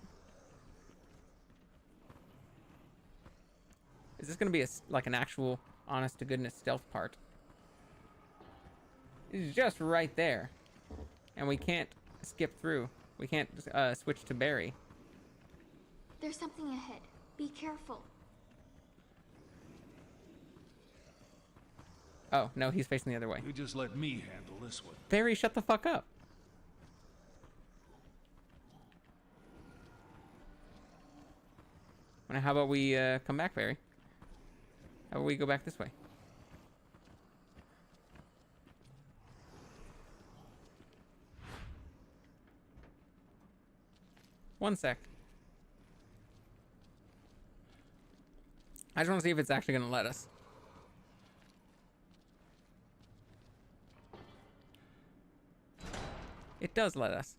Is this gonna be like an actual honest to goodness stealth part? It's just right there. And we can't skip through. We can't switch to Barry. There's something ahead. Be careful. Oh, no, he's facing the other way. You just let me handle this one. Barry, shut the fuck up. Well, how about we come back, Barry? How about we go back this way? One sec. I just want to see if it's actually going to let us. It does let us.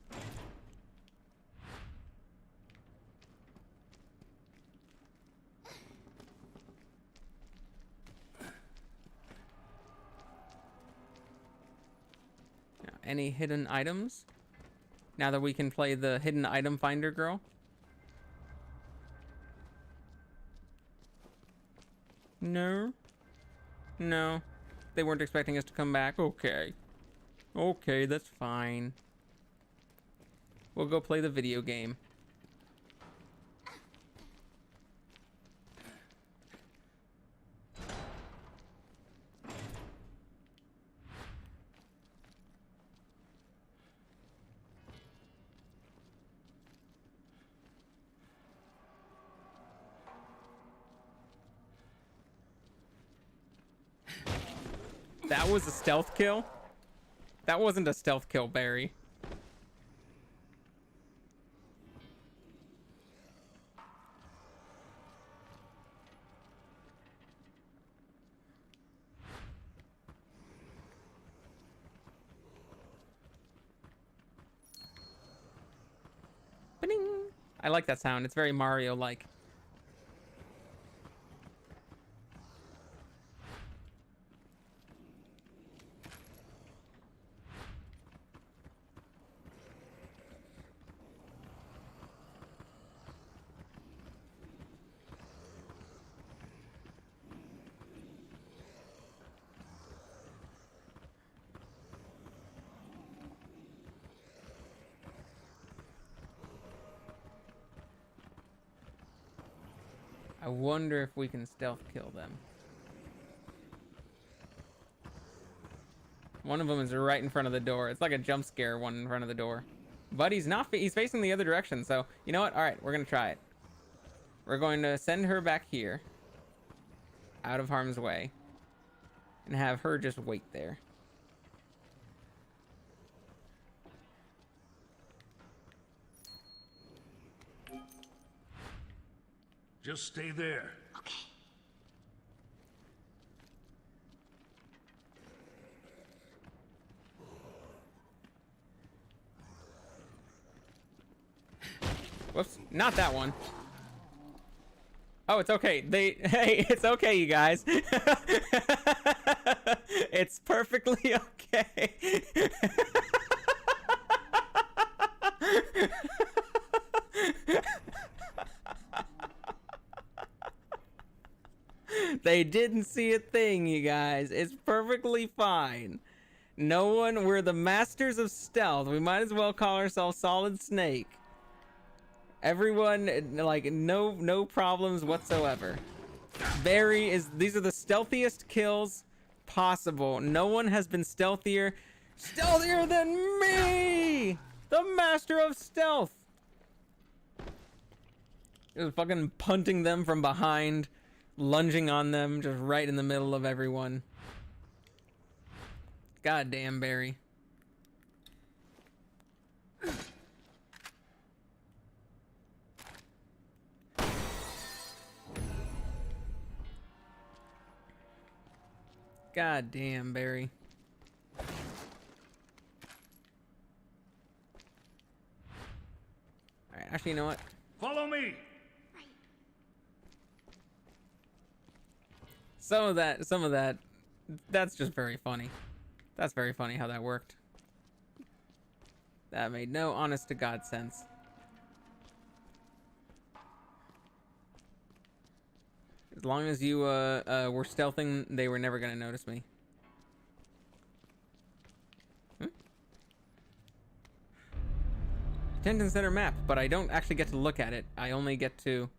Any hidden items? Now that we can play the hidden item finder girl. No. No. They weren't expecting us to come back. Okay. Okay, that's fine. We'll go play the video game. That was a stealth kill? That wasn't a stealth kill, Barry. Ba-ding! I like that sound. It's very Mario-like. I wonder if we can stealth kill them. One of them is right in front of the door. It's like a jump scare one in front of the door. But he's not, he's facing the other direction. So, you know what? All right, we're going to try it. We're going to send her back here. Out of harm's way. And have her just wait there. Just stay there. Okay. Whoops, not that one. Oh, it's okay. Hey, it's okay, you guys. It's perfectly okay. They didn't see a thing, you guys. It's perfectly fine. No one, we're the masters of stealth. We might as well call ourselves Solid Snake. Everyone, like, no problems whatsoever. These are the stealthiest kills possible. No one has been stealthier than me! The master of stealth! Just fucking punting them from behind. Lunging on them, just right in the middle of everyone. God damn, Barry. God damn, Barry. Alright, actually, you know what? Follow me! Some of that, that's just very funny. That's very funny how that worked. That made no honest to God sense. As long as you were stealthing, they were never gonna notice me. Detention Center map, but I don't actually get to look at it. I only get to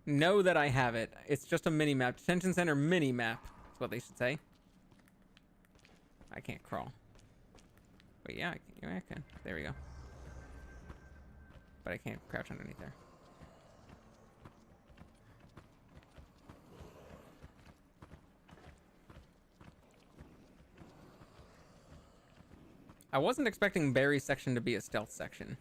know that I have it. It's just a mini map. Detention Center mini map is what they should say. I can't crawl. Wait, yeah, I can. There we go. But I can't crouch underneath there. I wasn't expecting Barry's section to be a stealth section.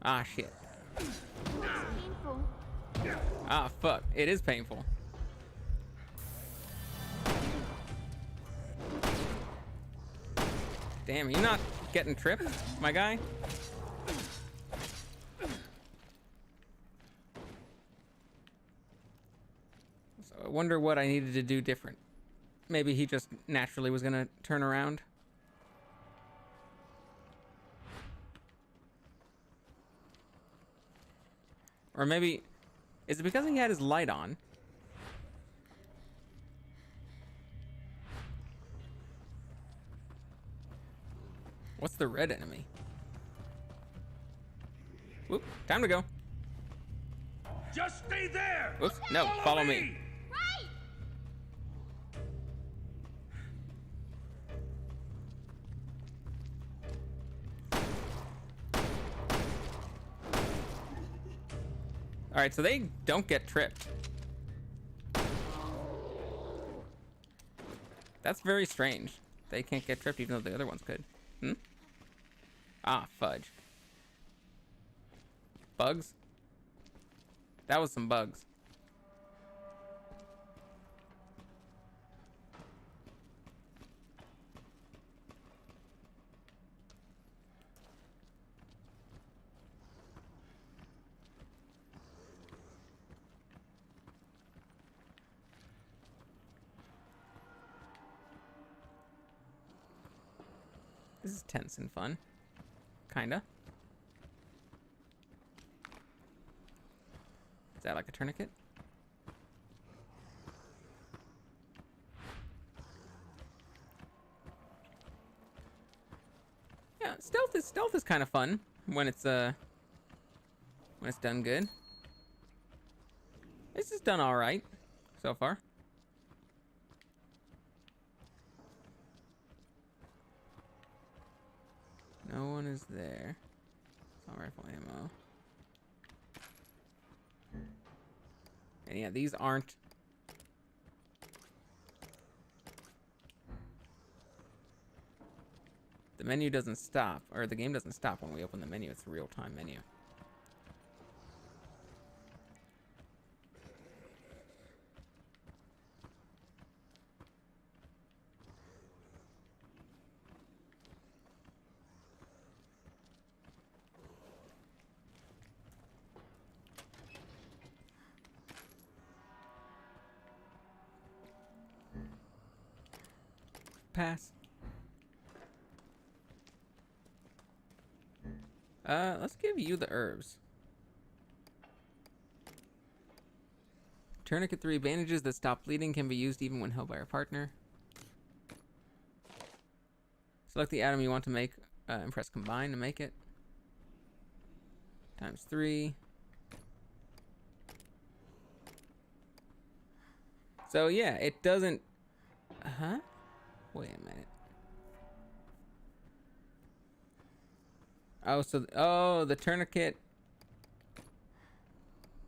Ah, shit. Painful. Ah, fuck. It is painful. Damn, you not getting tripped, my guy? So I wonder what I needed to do different. Maybe he just naturally was gonna turn around. Or maybe, is it because he had his light on? What's the red enemy? Whoop, time to go. Just stay there! Oops, no, follow me. Right! All right, so they don't get tripped. That's very strange. They can't get tripped even though the other ones could. Hmm? Ah, fudge. Bugs? That was some bugs. This is tense and fun. Kinda. Is that like a tourniquet? Yeah, stealth is kind of fun when it's done good. This is done all right so far. No one is there. Assault rifle ammo. And yeah, these aren't. The menu doesn't stop, or the game doesn't stop when we open the menu. It's a real-time menu. Pass. Let's give you the herbs. Tourniquet 3 bandages that stop bleeding can be used even when held by your partner. Select the item you want to make and press combine to make it. Times 3. So yeah, it doesn't... Huh? Wait a minute. Oh, so the tourniquet.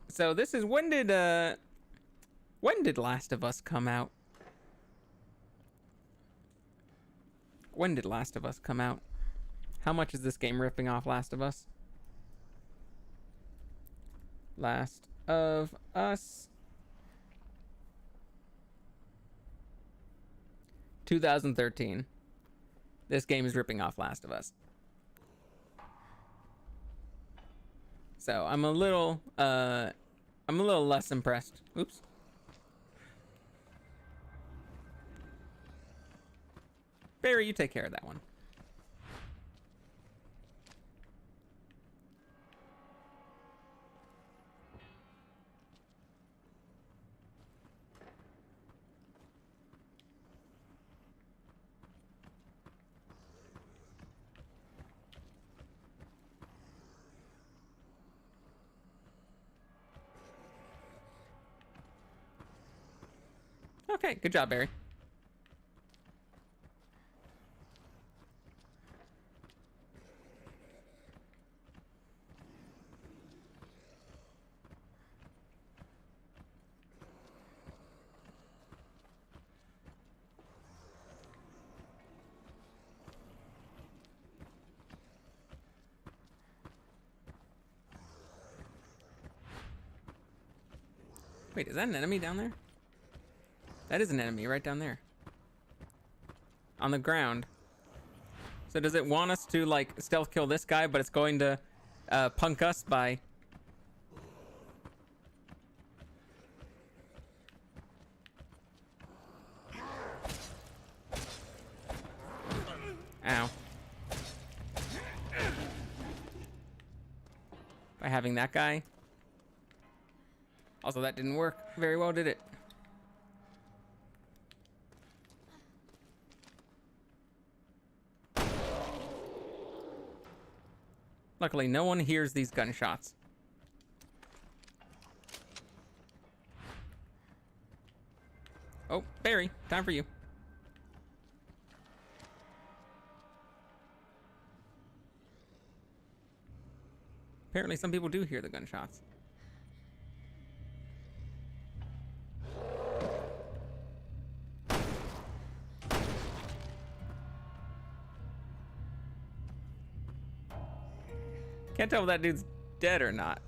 So this is when did Last of Us come out? When did Last of Us come out? How much is this game ripping off Last of Us? Last of Us 2013. This game is ripping off Last of Us. So I'm a little less impressed. Oops. Barry, you take care of that one. Okay, good job, Barry. Wait, is that an enemy down there? That is an enemy right down there. On the ground. So does it want us to like stealth kill this guy, but it's going to punk us by... Ow. By having that guy. Also, that didn't work very well, did it? Luckily, no one hears these gunshots. Oh, Barry, time for you. Apparently, some people do hear the gunshots. Can't tell if that dude's dead or not.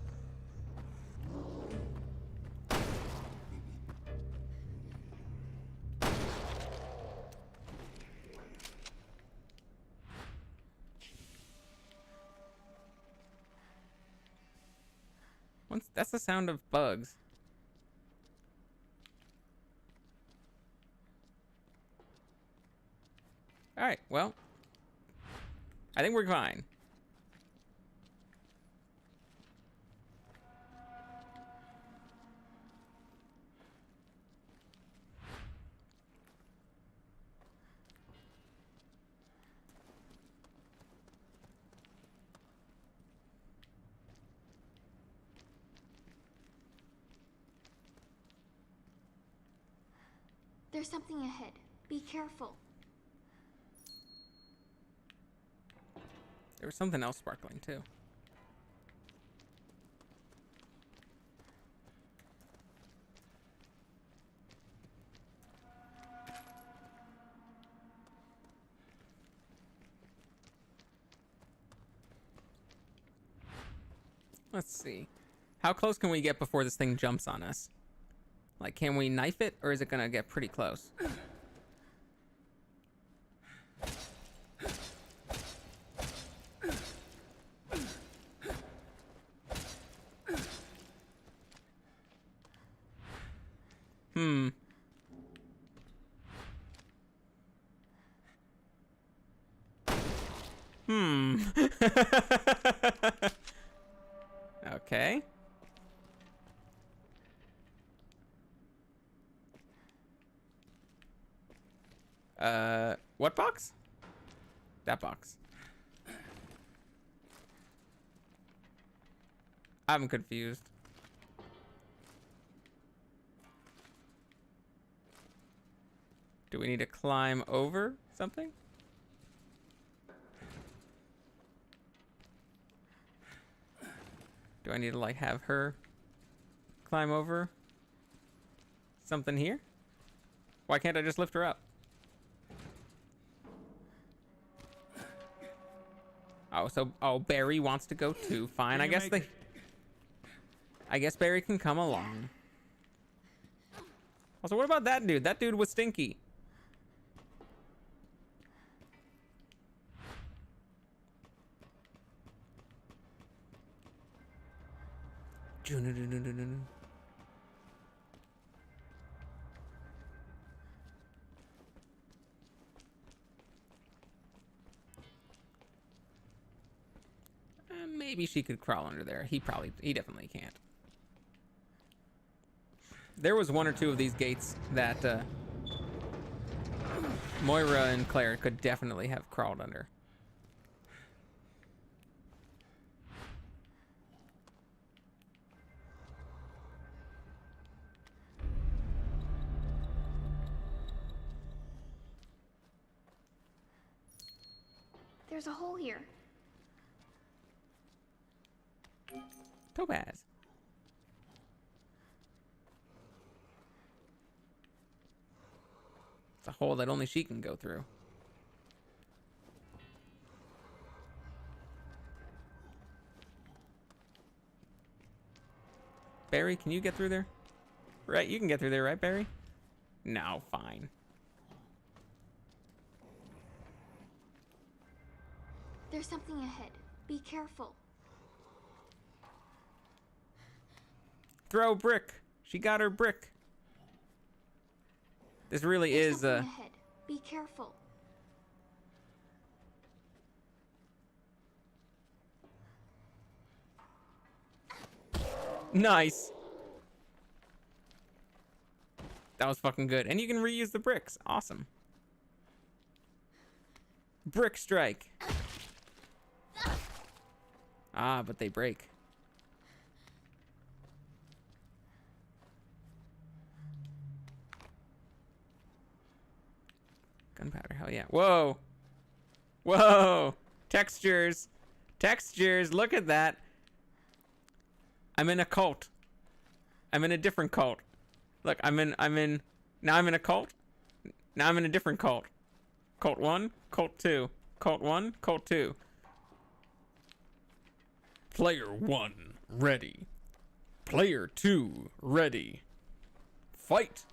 That's the sound of bugs. All right, well, I think we're fine. There's something ahead. Be careful. There was something else sparkling too. Let's see. How close can we get before this thing jumps on us? Like, can we knife it, or is it gonna get pretty close? Hmm. Okay. What box? That box. I'm confused. Do we need to climb over something? Do I need to like have her climb over something here? Why can't I just lift her up? Oh, so Barry wants to go too. Fine, I guess I guess Barry can come along. Also, what about that dude? That dude was stinky. Maybe she could crawl under there. He definitely can't. There was one or two of these gates that Moira and Claire could definitely have crawled under. There's a hole here. Topaz. It's a hole that only she can go through. Barry, can you get through there? Right, you can get through there, right, Barry? No, fine. There's something ahead. Be careful. Throw brick. She got her brick. This really There's is something ahead. Be careful. Nice. That was fucking good. And you can reuse the bricks. Awesome. Brick strike. Ah, but they break. Gunpowder, hell yeah. Whoa. Whoa. Textures. Textures. Look at that. I'm in a cult. I'm in a different cult. Look, now I'm in a cult. Now I'm in a different cult. Cult 1, cult 2. Cult 1, cult 2. Player 1, ready. Player 2, ready. Fight.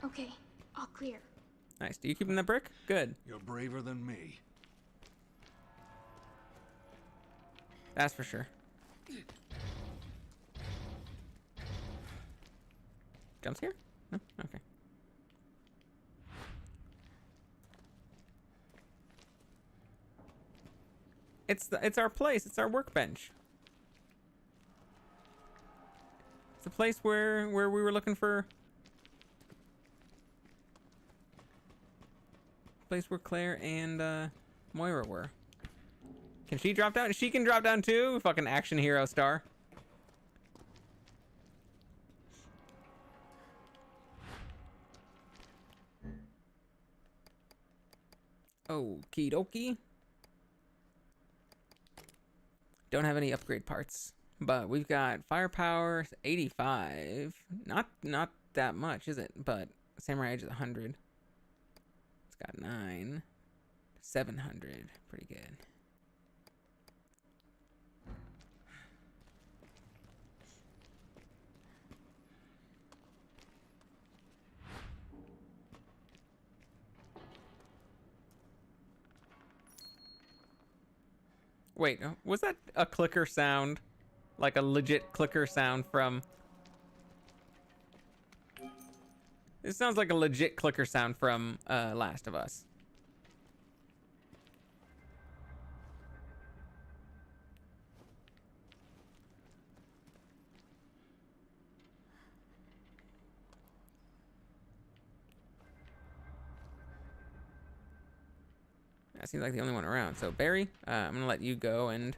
Okay, all clear. Nice. Do you keep in the brick? Good. You're braver than me. That's for sure. Jump scare? No? Okay. It's our place. It's our workbench. It's the place where we were looking for. Place where Claire and Moira were. Can she drop down? She can drop down too. Fucking action hero star. Okie dokie. Don't have any upgrade parts, but we've got firepower 85. Not that much, is it? But samurai edge is 100. It's got 9. 700. Pretty good. Wait, was that a clicker sound? Like a legit clicker sound from... It sounds like a legit clicker sound from Last of Us. That seems like the only one around. So Barry, I'm gonna let you go and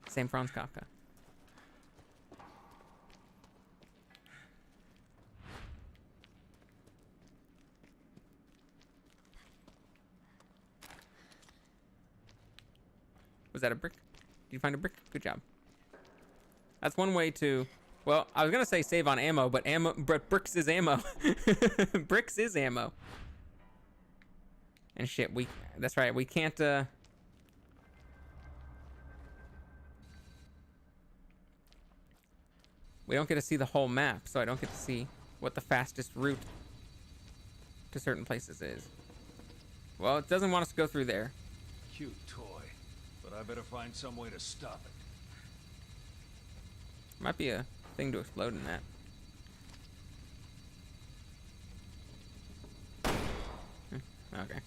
same Franz Kafka. Was that a brick? Did you find a brick? Good job. That's one way to... Well, I was going to say save on ammo, but bricks is ammo. Bricks is ammo. And shit, that's right, we can't... We don't get to see the whole map, so I don't get to see what the fastest route to certain places is. Well, it doesn't want us to go through there. Cute toy, but I better find some way to stop it. Might be a thing to explode in that. Okay.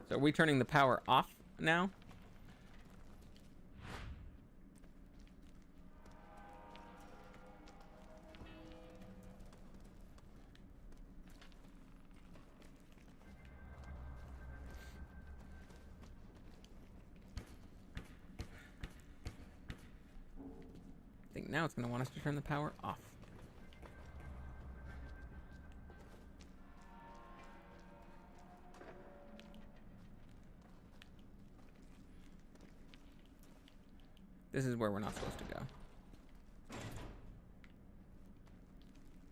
So are we turning the power off now? I think now it's going to want us to turn the power off. This is where we're not supposed to go.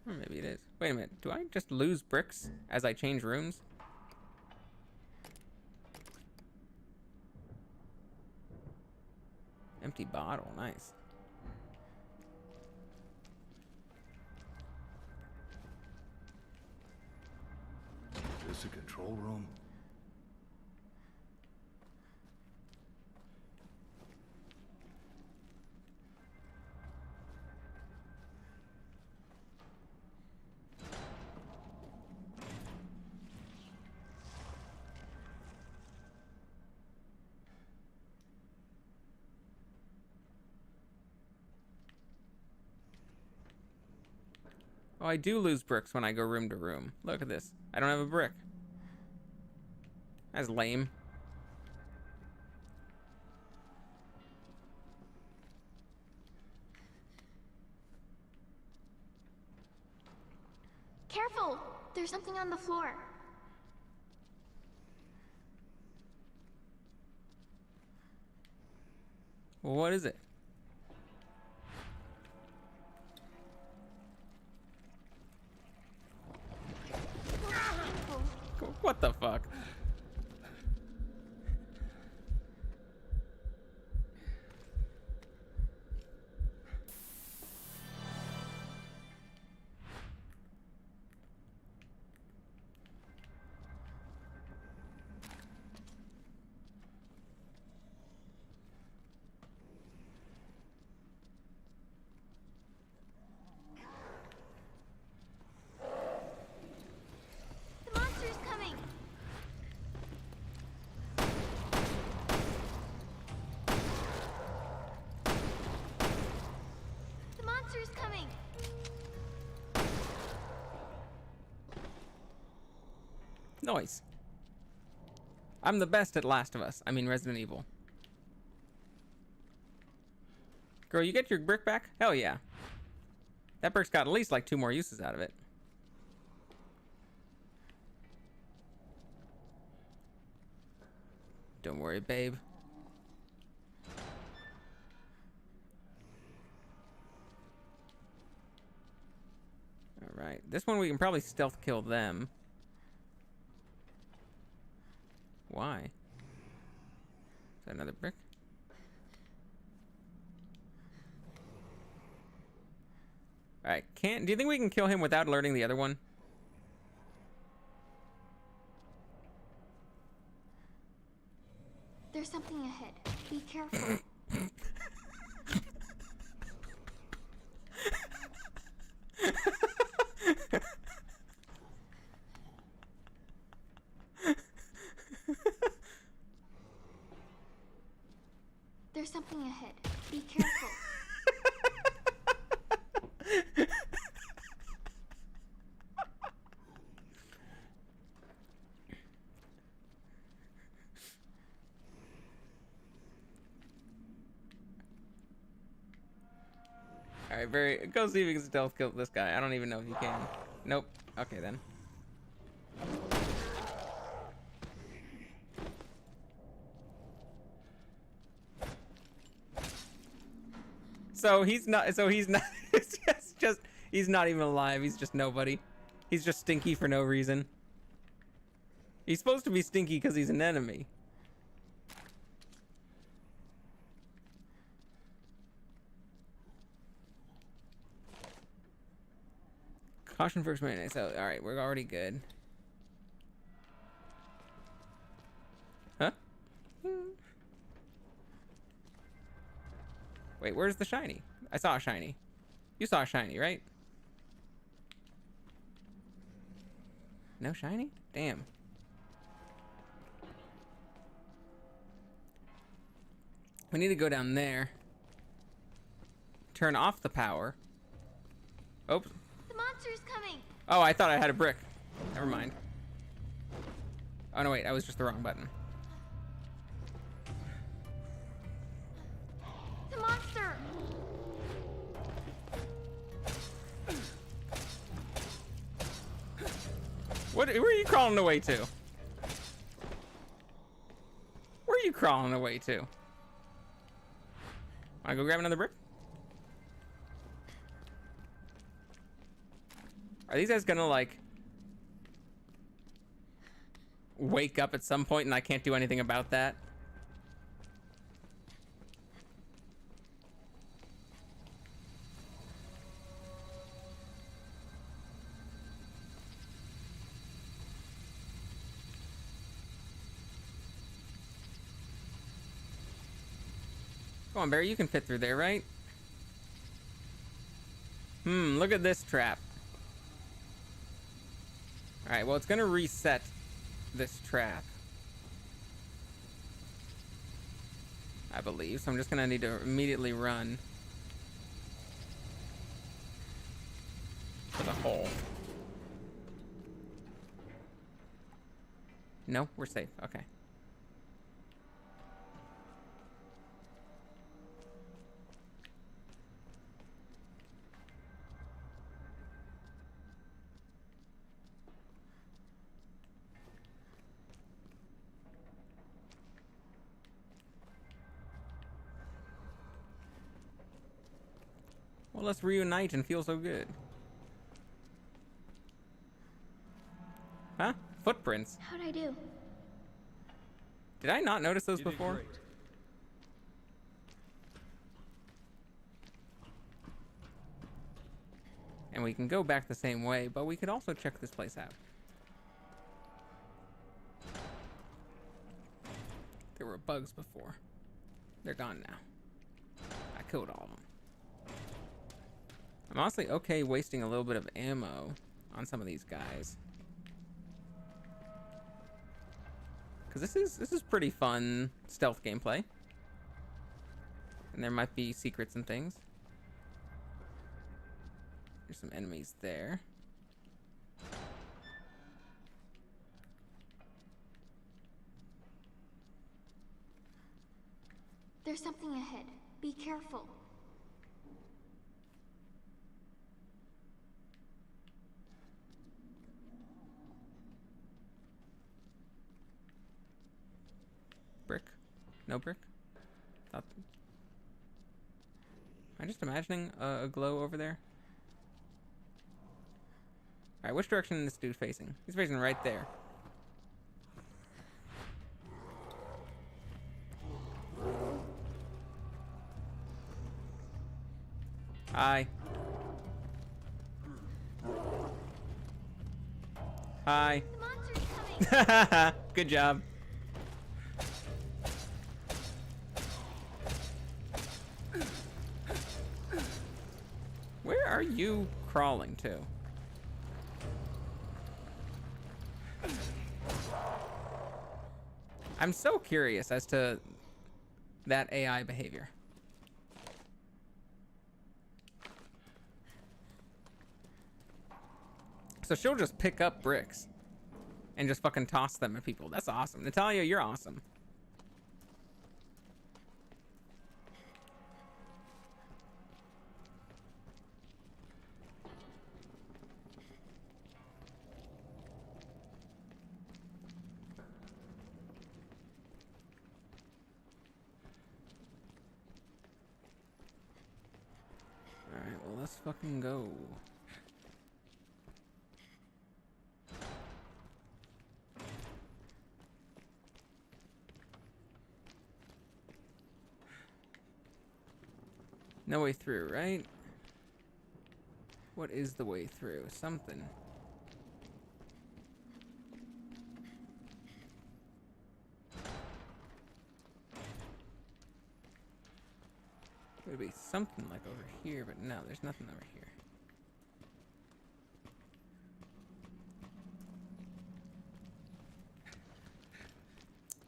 Or maybe it is. Wait a minute. Do I just lose bricks as I change rooms? Empty bottle. Nice. Is this a control room? Oh, I do lose bricks when I go room to room. Look at this. I don't have a brick. That's lame. Careful! There's something on the floor. Well, what is it? What the fuck? The monster's coming! The monster's coming! Noise. I'm the best at Last of Us. I mean Resident Evil. Girl, you get your brick back? Hell yeah. That brick's got at least like 2 more uses out of it. Don't worry, babe. Alright. This one we can probably stealth kill them. Why? Is that another brick? Alright, do you think we can kill him without alerting the other one? There's something ahead. Be careful. There's something ahead. Be careful. Alright, go see if you can stealth kill this guy. I don't even know if you can. Nope. Okay then. He's not it's just he's not even alive. He's just nobody. He's just stinky for no reason. He's supposed to be stinky because he's an enemy. Caution first mayonnaise. So, alright, we're already good. Huh? Wait, where's the shiny? I saw a shiny. You saw a shiny, right? No shiny? Damn. We need to go down there. Turn off the power. Oops. The monster's coming! Oh, I thought I had a brick. Never mind. Oh, no, wait. I was just the wrong button. The monster! Where are you crawling away to? Where are you crawling away to? Wanna go grab another brick? Are these guys gonna, like, wake up at some point and I can't do anything about that? Come on, Barry, you can fit through there, right? Look at this trap. Alright, well, it's gonna reset this trap, I believe, so I'm just gonna need to immediately run for the hole. No, we're safe. Okay. Well, let's reunite and feel so good. Huh? Footprints. How'd I do? Did I not notice those You did before? great. And we can go back the same way, but we could also check this place out. There were bugs before. They're gone now. I killed all of them. I'm honestly okay wasting a little bit of ammo on some of these guys. Cause this is pretty fun stealth gameplay. And there might be secrets and things. There's some enemies there. There's something ahead. Be careful. Brick? No brick? Thought... Am I just imagining a glow over there? Alright, which direction is this dude facing? He's facing right there. Hi. Hi. The monster's coming! Good job. Where are you crawling to? I'm so curious as to that AI behavior. So she'll just pick up bricks and just fucking toss them at people. That's awesome. Natalia, you're awesome. Alright, well, let's fucking go. No way through, right? What is the way through? Something. It would be something like over here, but no, there's nothing over here.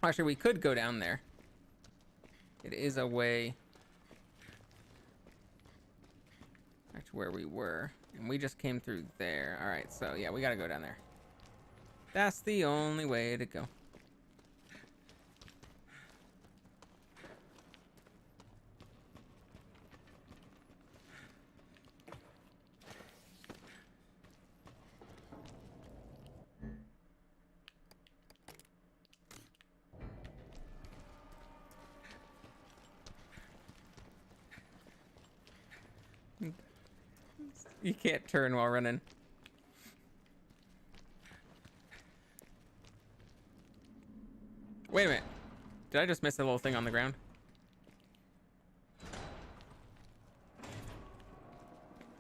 Actually, we could go down there. It is a way back to where we were, and we just came through there. All right, so yeah, we gotta go down there. That's the only way to go. You can't turn while running. Wait a minute. Did I just miss a little thing on the ground?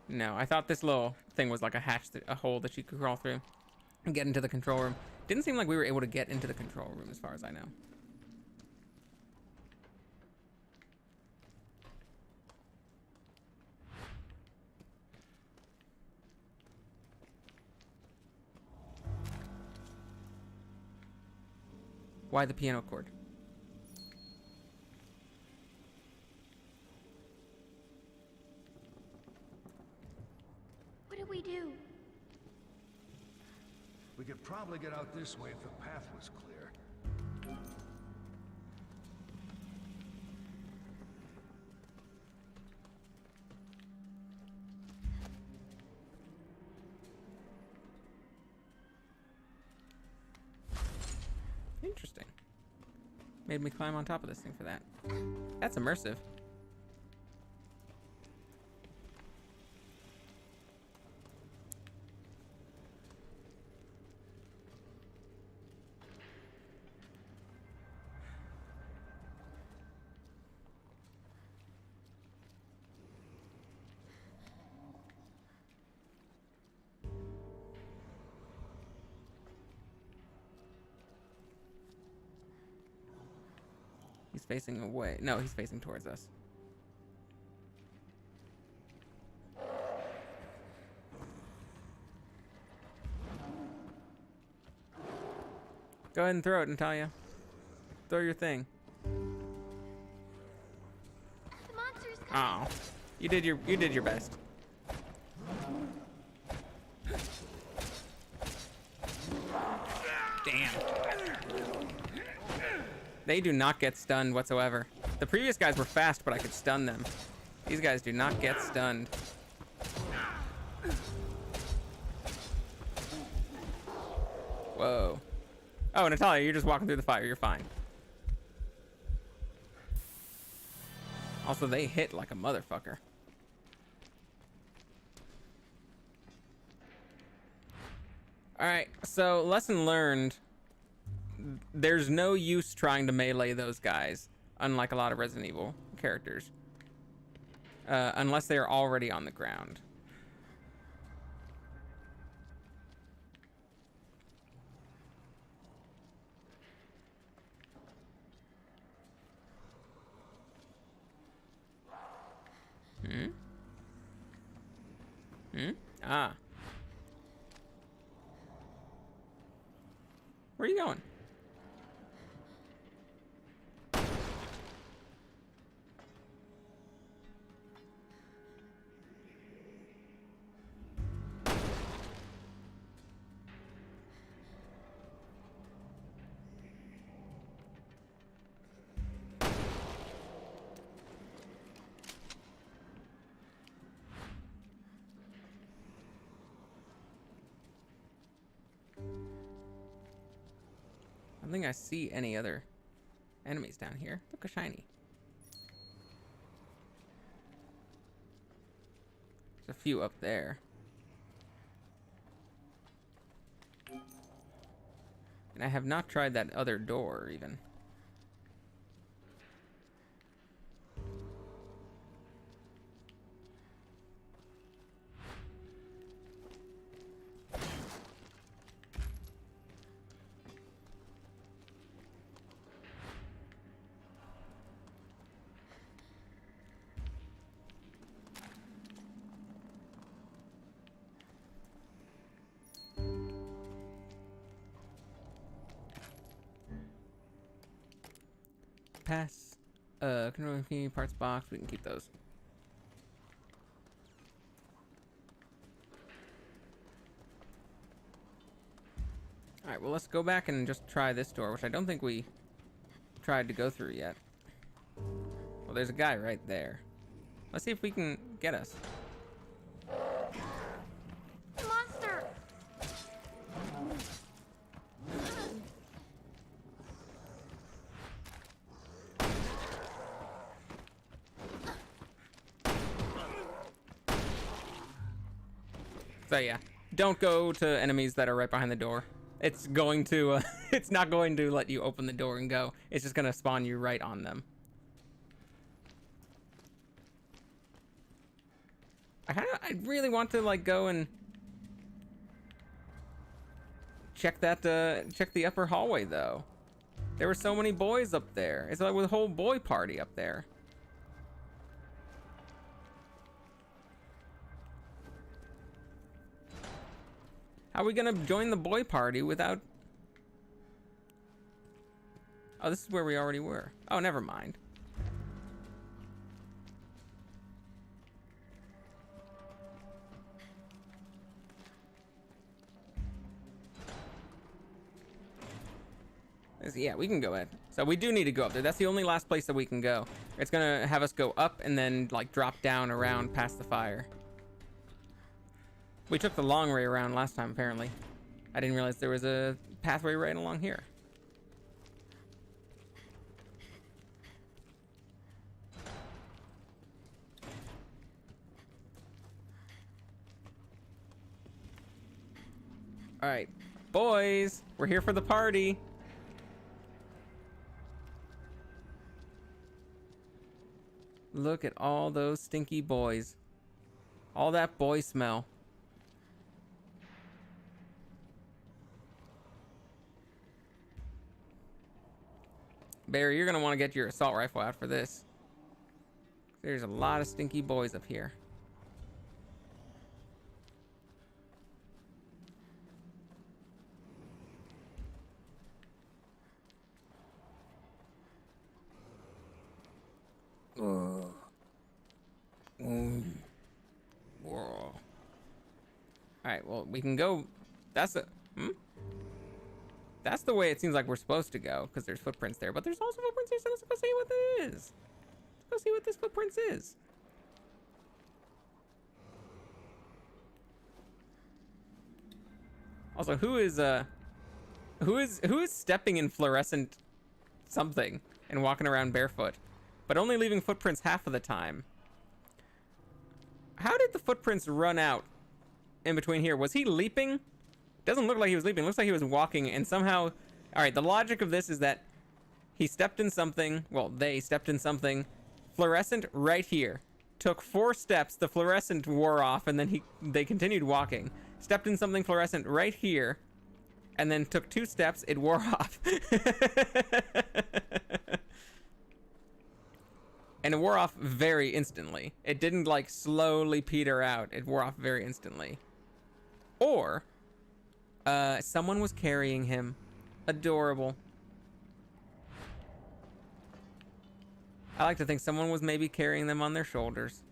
No, I thought this little thing was like a hatch, a hole that you could crawl through and get into the control room. Didn't seem like we were able to get into the control room as far as I know. Why the piano chord? What do we do? We could probably get out this way if the path was clear. Interesting. Made me climb on top of this thing for that. That's immersive. He's facing away. No, he's facing towards us. Go ahead and throw it, Natalia. Throw your thing. The monster's coming. Oh, you did your best. Damn. They do not get stunned whatsoever. The previous guys were fast, but I could stun them. These guys do not get stunned. Whoa. Oh, Natalia, you're just walking through the fire. You're fine. Also, they hit like a motherfucker. Alright, so lesson learned. There's no use trying to melee those guys, unlike a lot of Resident Evil characters. Unless they are already on the ground. Ah. Where are you going? I don't think I see any other enemies down here. Look how shiny. There's a few up there. And I have not tried that other door even. Pass. Control key, parts box. We can keep those. Alright, well, let's go back and just try this door, which I don't think we tried to go through yet. Well, there's a guy right there. Let's see if we can get us. Monster! So yeah, don't go to enemies that are right behind the door. It's going to, it's not going to let you open the door and go. It's just gonna spawn you right on them. I really want to like go and check that, check the upper hallway though. There were so many boys up there. It's like a whole boy party up there. How are we gonna join the boy party without... Oh, this is where we already were. Oh, never mind. Yeah, we can go ahead. So we do need to go up there. That's the only last place that we can go. It's gonna have us go up and then like drop down around past the fire. We took the long way around last time, apparently. I didn't realize there was a pathway right along here. All right, boys, we're here for the party. Look at all those stinky boys. All that boy smell. Barry, you're gonna want to get your assault rifle out for this. There's a lot of stinky boys up here. Alright, well, we can go... That's the... That's the way it seems like we're supposed to go, because there's footprints there. But there's also footprints here, so let's go see what it is. Let's go see what this footprints is. Also, who is stepping in fluorescent something and walking around barefoot, but only leaving footprints half of the time? How did the footprints run out in between here? Was he leaping? Doesn't look like he was leaping. Looks like he was walking, and somehow... Alright, the logic of this is that he stepped in something. Well, they stepped in something fluorescent right here. Took 4 steps, the fluorescent wore off, and then they continued walking. Stepped in something fluorescent right here, and then took 2 steps, it wore off. And it wore off very instantly. It didn't like slowly peter out. It wore off very instantly. Or someone was carrying him. Adorable. I like to think someone was maybe carrying them on their shoulders.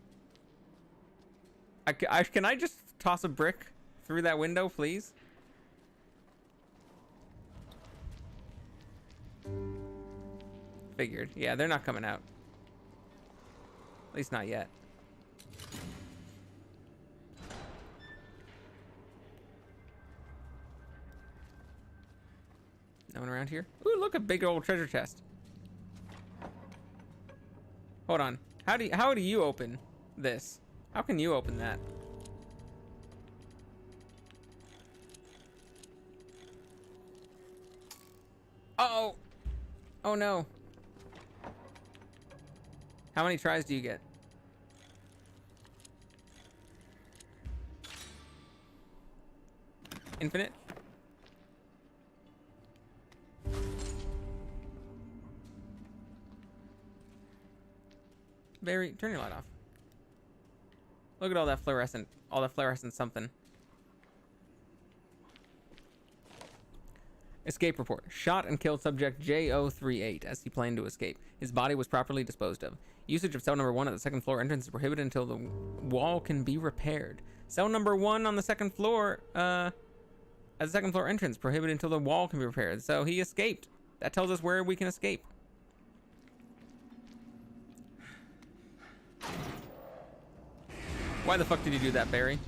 Can I just toss a brick through that window, please? Figured. Yeah, they're not coming out. At least not yet. No one around here? Ooh, look, a big old treasure chest. Hold on. How do you open this? How can you open that? Uh-oh. Oh no. How many tries do you get? Infinite? Barry, turn your light off. Look at all that fluorescent something. Escape report. Shot and killed subject J038 as he planned to escape. His body was properly disposed of. Usage of cell number 1 at the second floor entrance is prohibited until the wall can be repaired. Cell number 1 on the second floor, at the second floor entrance, prohibited until the wall can be repaired. So he escaped. That tells us where we can escape. Why the fuck did you do that, Barry?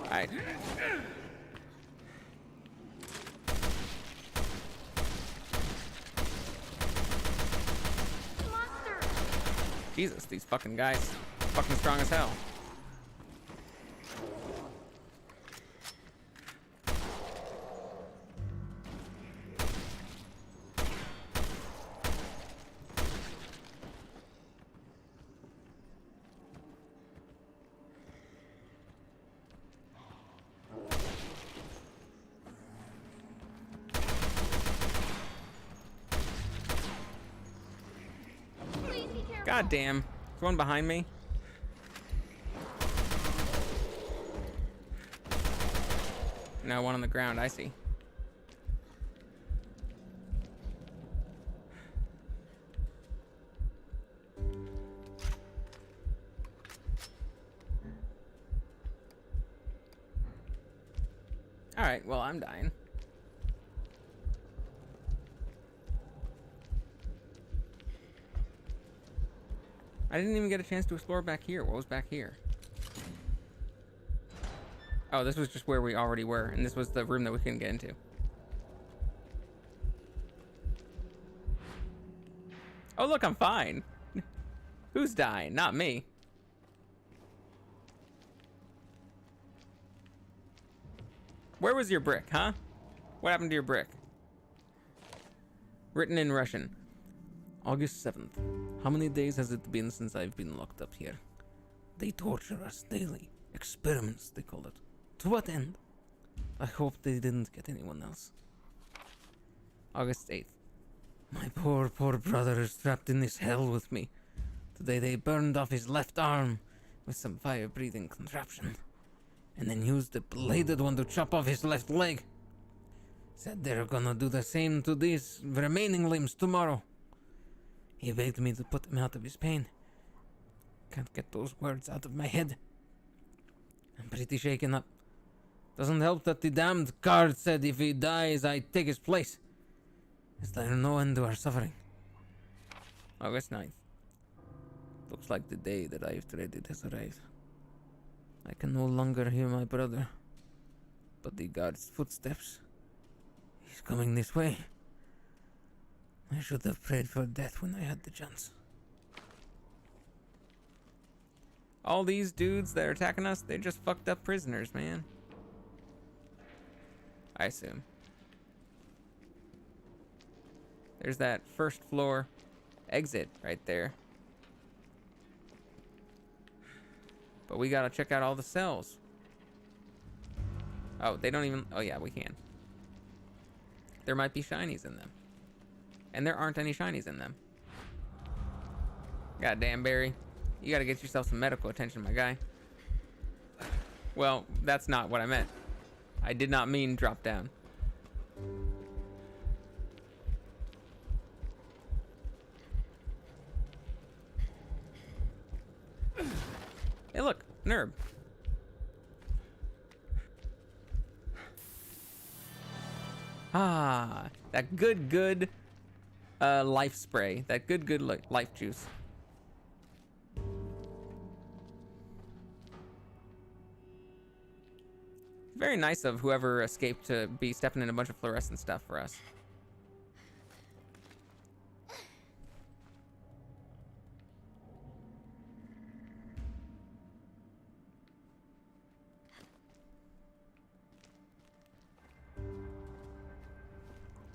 Alright. Monster! Jesus, these fucking guys. Fucking strong as hell. God damn. There's one behind me. No, one on the ground. I see. Alright, well, I'm dying. I didn't even get a chance to explore back here. What was back here? Oh, this was just where we already were, and this was the room that we couldn't get into. Oh, look, I'm fine. Who's dying? Not me. Where was your brick, huh? What happened to your brick? Written in Russian. August 7th. How many days has it been since I've been locked up here? They torture us daily. Experiments, they call it. To what end? I hope they didn't get anyone else. August 8th. My poor brother is trapped in this hell with me. Today they burned off his left arm with some fire-breathing contraption, and then used the bladed one to chop off his left leg. Said they're gonna do the same to these remaining limbs tomorrow. He begged me to put him out of his pain. Can't get those words out of my head. I'm pretty shaken up. Doesn't help that the damned guard said if he dies, I take his place. Is there no end to our suffering? August 9th. Looks like the day that I've dreaded has arrived. I can no longer hear my brother, but the guard's footsteps. He's coming this way. I should have prayed for death when I had the chance. All these dudes that are attacking us, they're just fucked up prisoners, man. I assume. There's that first floor exit right there. But we gotta check out all the cells. Oh, they don't even... Oh, yeah, we can. There might be shinies in them. And there aren't any shinies in them. Goddamn, Barry. You gotta get yourself some medical attention, my guy. Well, that's not what I meant. I did not mean drop down. Hey, look, Nerb. Ah, that good life spray. That good life juice. Very nice of whoever escaped to be stepping in a bunch of fluorescent stuff for us.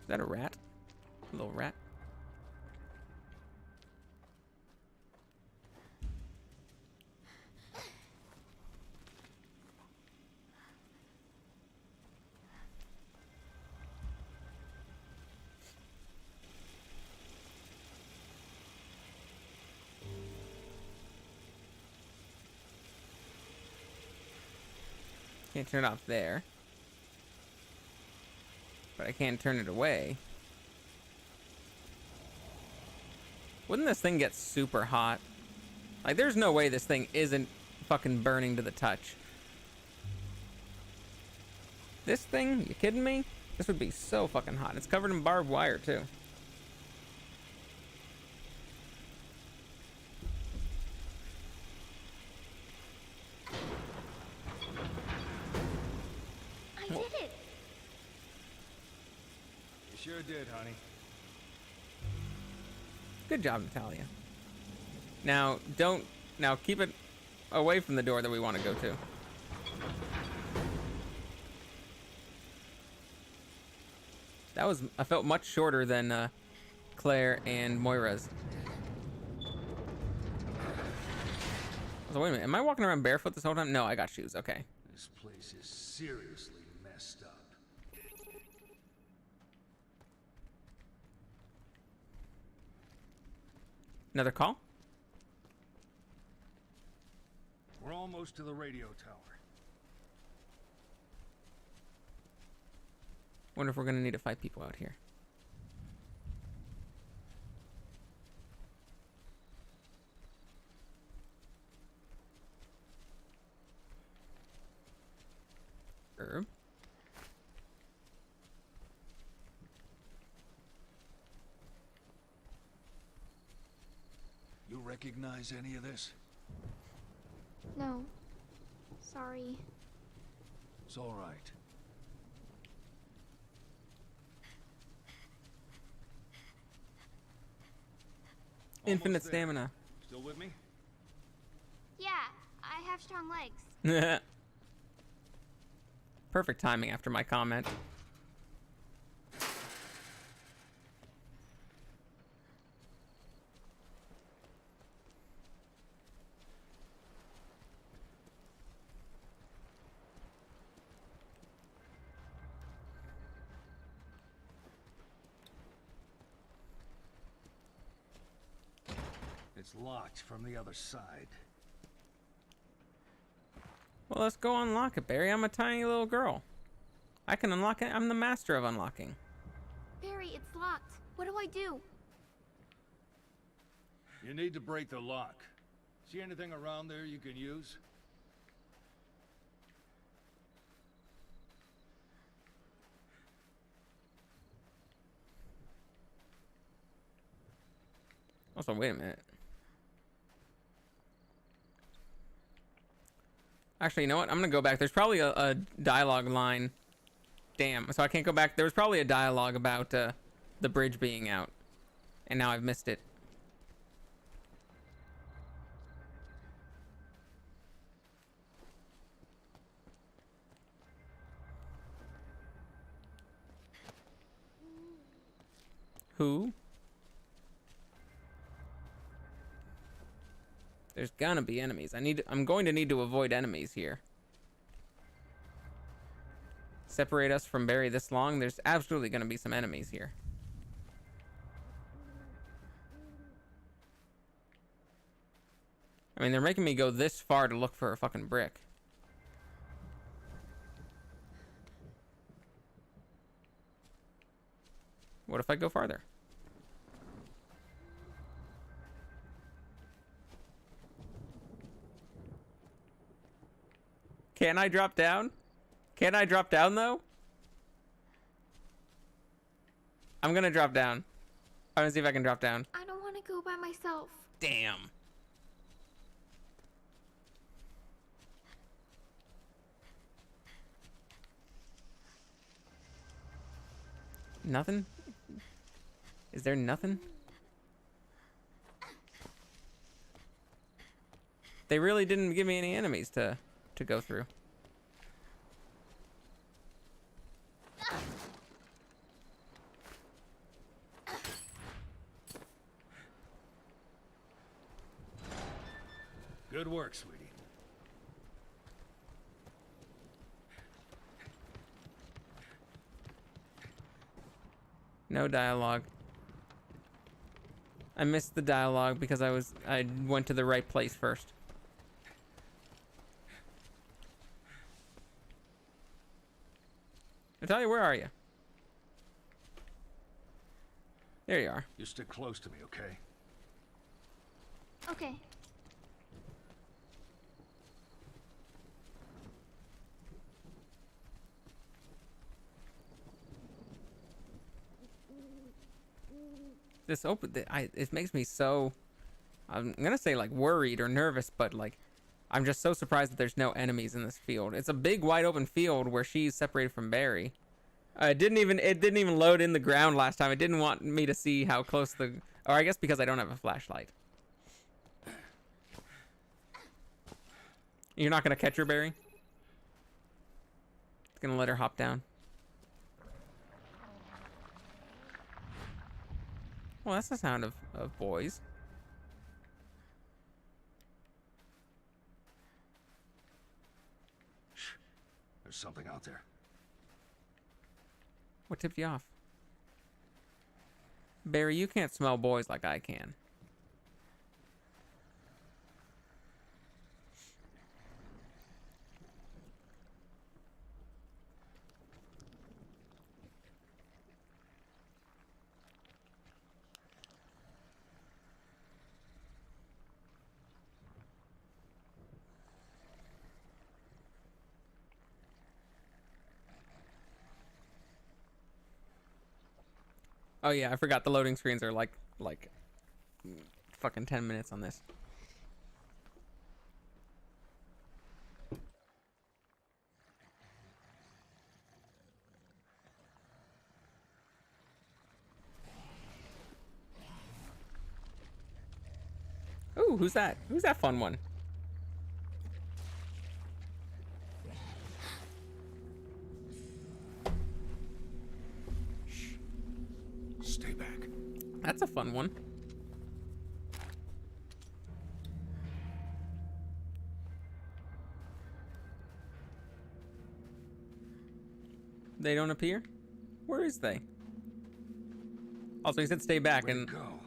Is that a rat? A little rat? Can't turn it off there. But I can turn it away. Wouldn't this thing get super hot? Like, there's no way this thing isn't fucking burning to the touch. This thing? You kidding me? This would be so fucking hot. It's covered in barbed wire, too. I did it! You sure did, honey. Good job, Natalia. Now, don't... Now, keep it away from the door that we want to go to. That was... I felt much shorter than Claire and Moira's. So wait a minute. Am I walking around barefoot this whole time? No, I got shoes. Okay. This place is seriously messed up. Another call? We're almost to the radio tower. Wonder if we're gonna need to fight people out here. Herb. You recognize any of this? No. Sorry. It's all right. Infinite Almost there. stamina. Still with me? Yeah, I have strong legs. Perfect timing after my comment. It's locked from the other side. Well, let's go unlock it, Barry. I'm a tiny little girl. I can unlock it. I'm the master of unlocking. Barry, it's locked. What do I do? You need to break the lock. See anything around there you can use? Also, wait a minute. Actually, you know what? I'm gonna go back. There's probably a dialogue line. Damn. So I can't go back. There was probably a dialogue about the bridge being out. And now I've missed it. Who? There's gonna be enemies. I'm going to need to avoid enemies here. Separate us from Barry this long. There's absolutely gonna be some enemies here. I mean, they're making me go this far to look for a fucking brick. What if I go farther? Can I drop down? Can I drop down, though? I'm gonna drop down. I'm gonna see if I can drop down. I don't want to go by myself. Damn. Nothing? Is there nothing? They really didn't give me any enemies to go through. Good work, sweetie. No dialogue. I missed the dialogue because I went to the right place first. Natalia, where are you? There you are. You stick close to me, okay? Okay. This it makes me so, I'm gonna say like worried or nervous, but like I'm just so surprised that there's no enemies in this field. It's a big wide open field where she's separated from Barry. It didn't even load in the ground last time. It didn't want me to see how close or I guess because I don't have a flashlight. You're not gonna catch her, Barry? Gonna let her hop down. Well, that's the sound of boys. Shh. There's something out there. What tipped you off? Barry, you can't smell boys like I can. Oh yeah, I forgot the loading screens are like fucking 10 minutes on this. Ooh, who's that? Who's that fun one? Stay back. That's a fun one. They don't appear? Where is they? Also, he said stay back Where'd and... it go?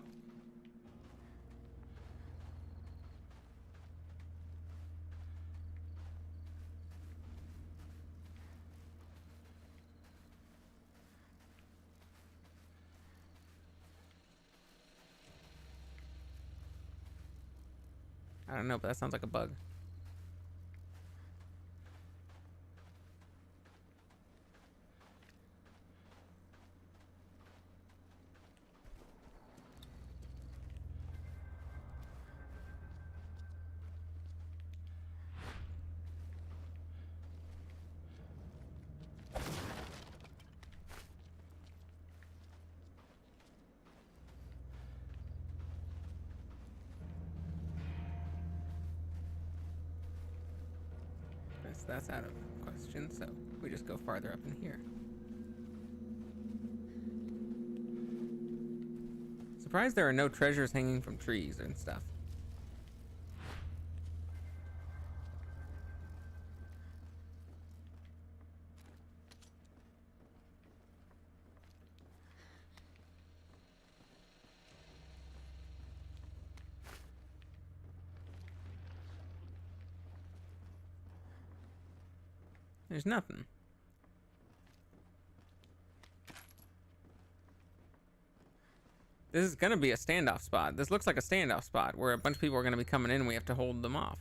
I don't know, but that sounds like a bug. That's out of question, so we just go farther up in here. Surprised there are no treasures hanging from trees and stuff. There's nothing. This is gonna be a standoff spot. This looks like a standoff spot where a bunch of people are gonna be coming in and we have to hold them off.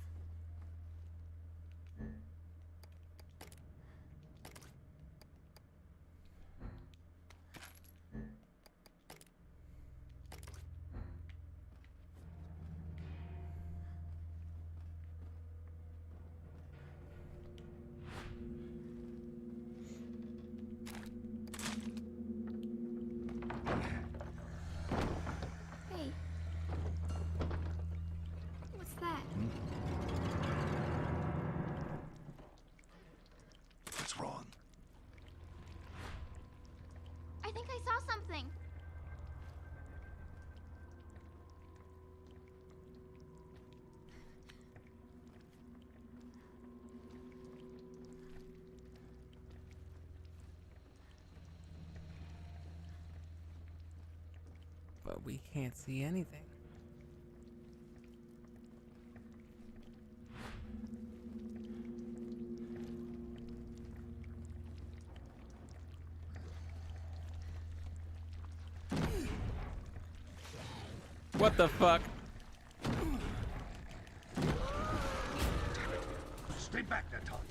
Hey. What's that? What's wrong? I think I saw something. But we can't see anything. What the fuck? Stay back, Natalia.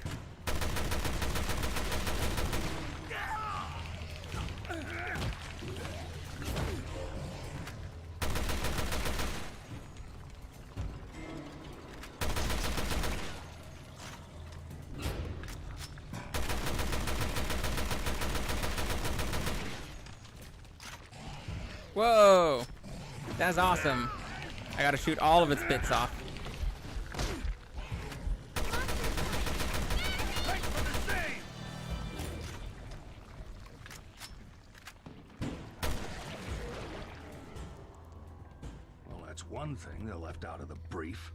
Whoa! That's awesome. I gotta shoot all of its bits off. Monster! one thing they left out of the brief.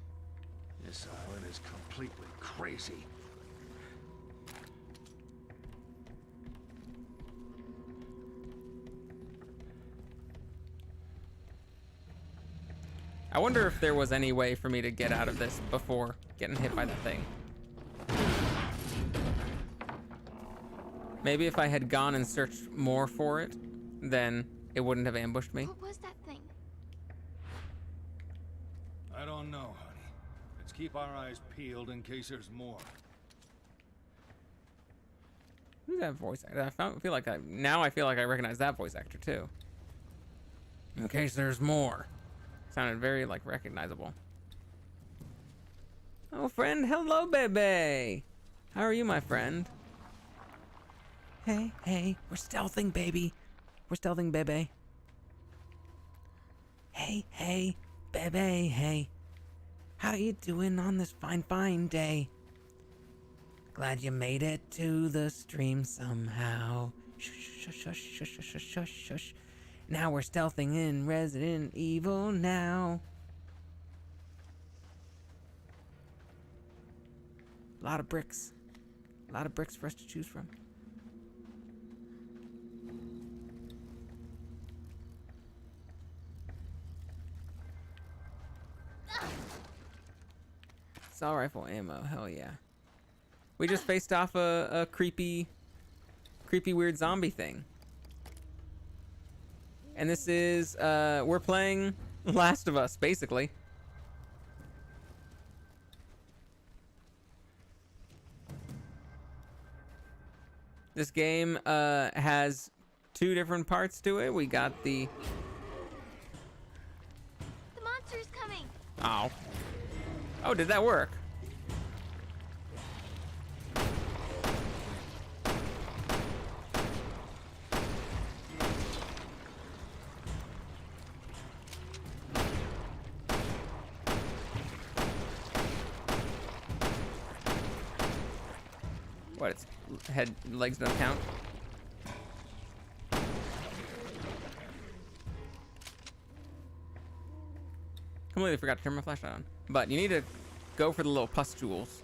This island is completely crazy. I wonder if there was any way for me to get out of this before getting hit by the thing. Maybe if I had gone and searched more for it, then it wouldn't have ambushed me. What was that thing? I don't know, honey. Let's keep our eyes peeled in case there's more. Who's that voice actor? I feel like I feel like I recognize that voice actor too. In case there's more. Sounded very like recognizable. Oh, friend, hello, baby. How are you, my friend? Hey, hey, we're stealthing, baby. We're stealthing, baby. Hey, hey, baby, hey. How you doing on this fine, fine day? Glad you made it to the stream somehow. Shush, shush, shush, shush, shush, shush, shush, shush. Now we're stealthing in Resident Evil now. A lot of bricks. A lot of bricks for us to choose from. Assault rifle ammo, hell yeah. We just faced off a creepy weird zombie thing. And this is, we're playing Last of Us, basically. This game has two different parts to it. We got the... The monster's coming. Oh. Oh, did that work? What, its head, legs don't count? Completely forgot to turn my flashlight on. But you need to go for the little pustules.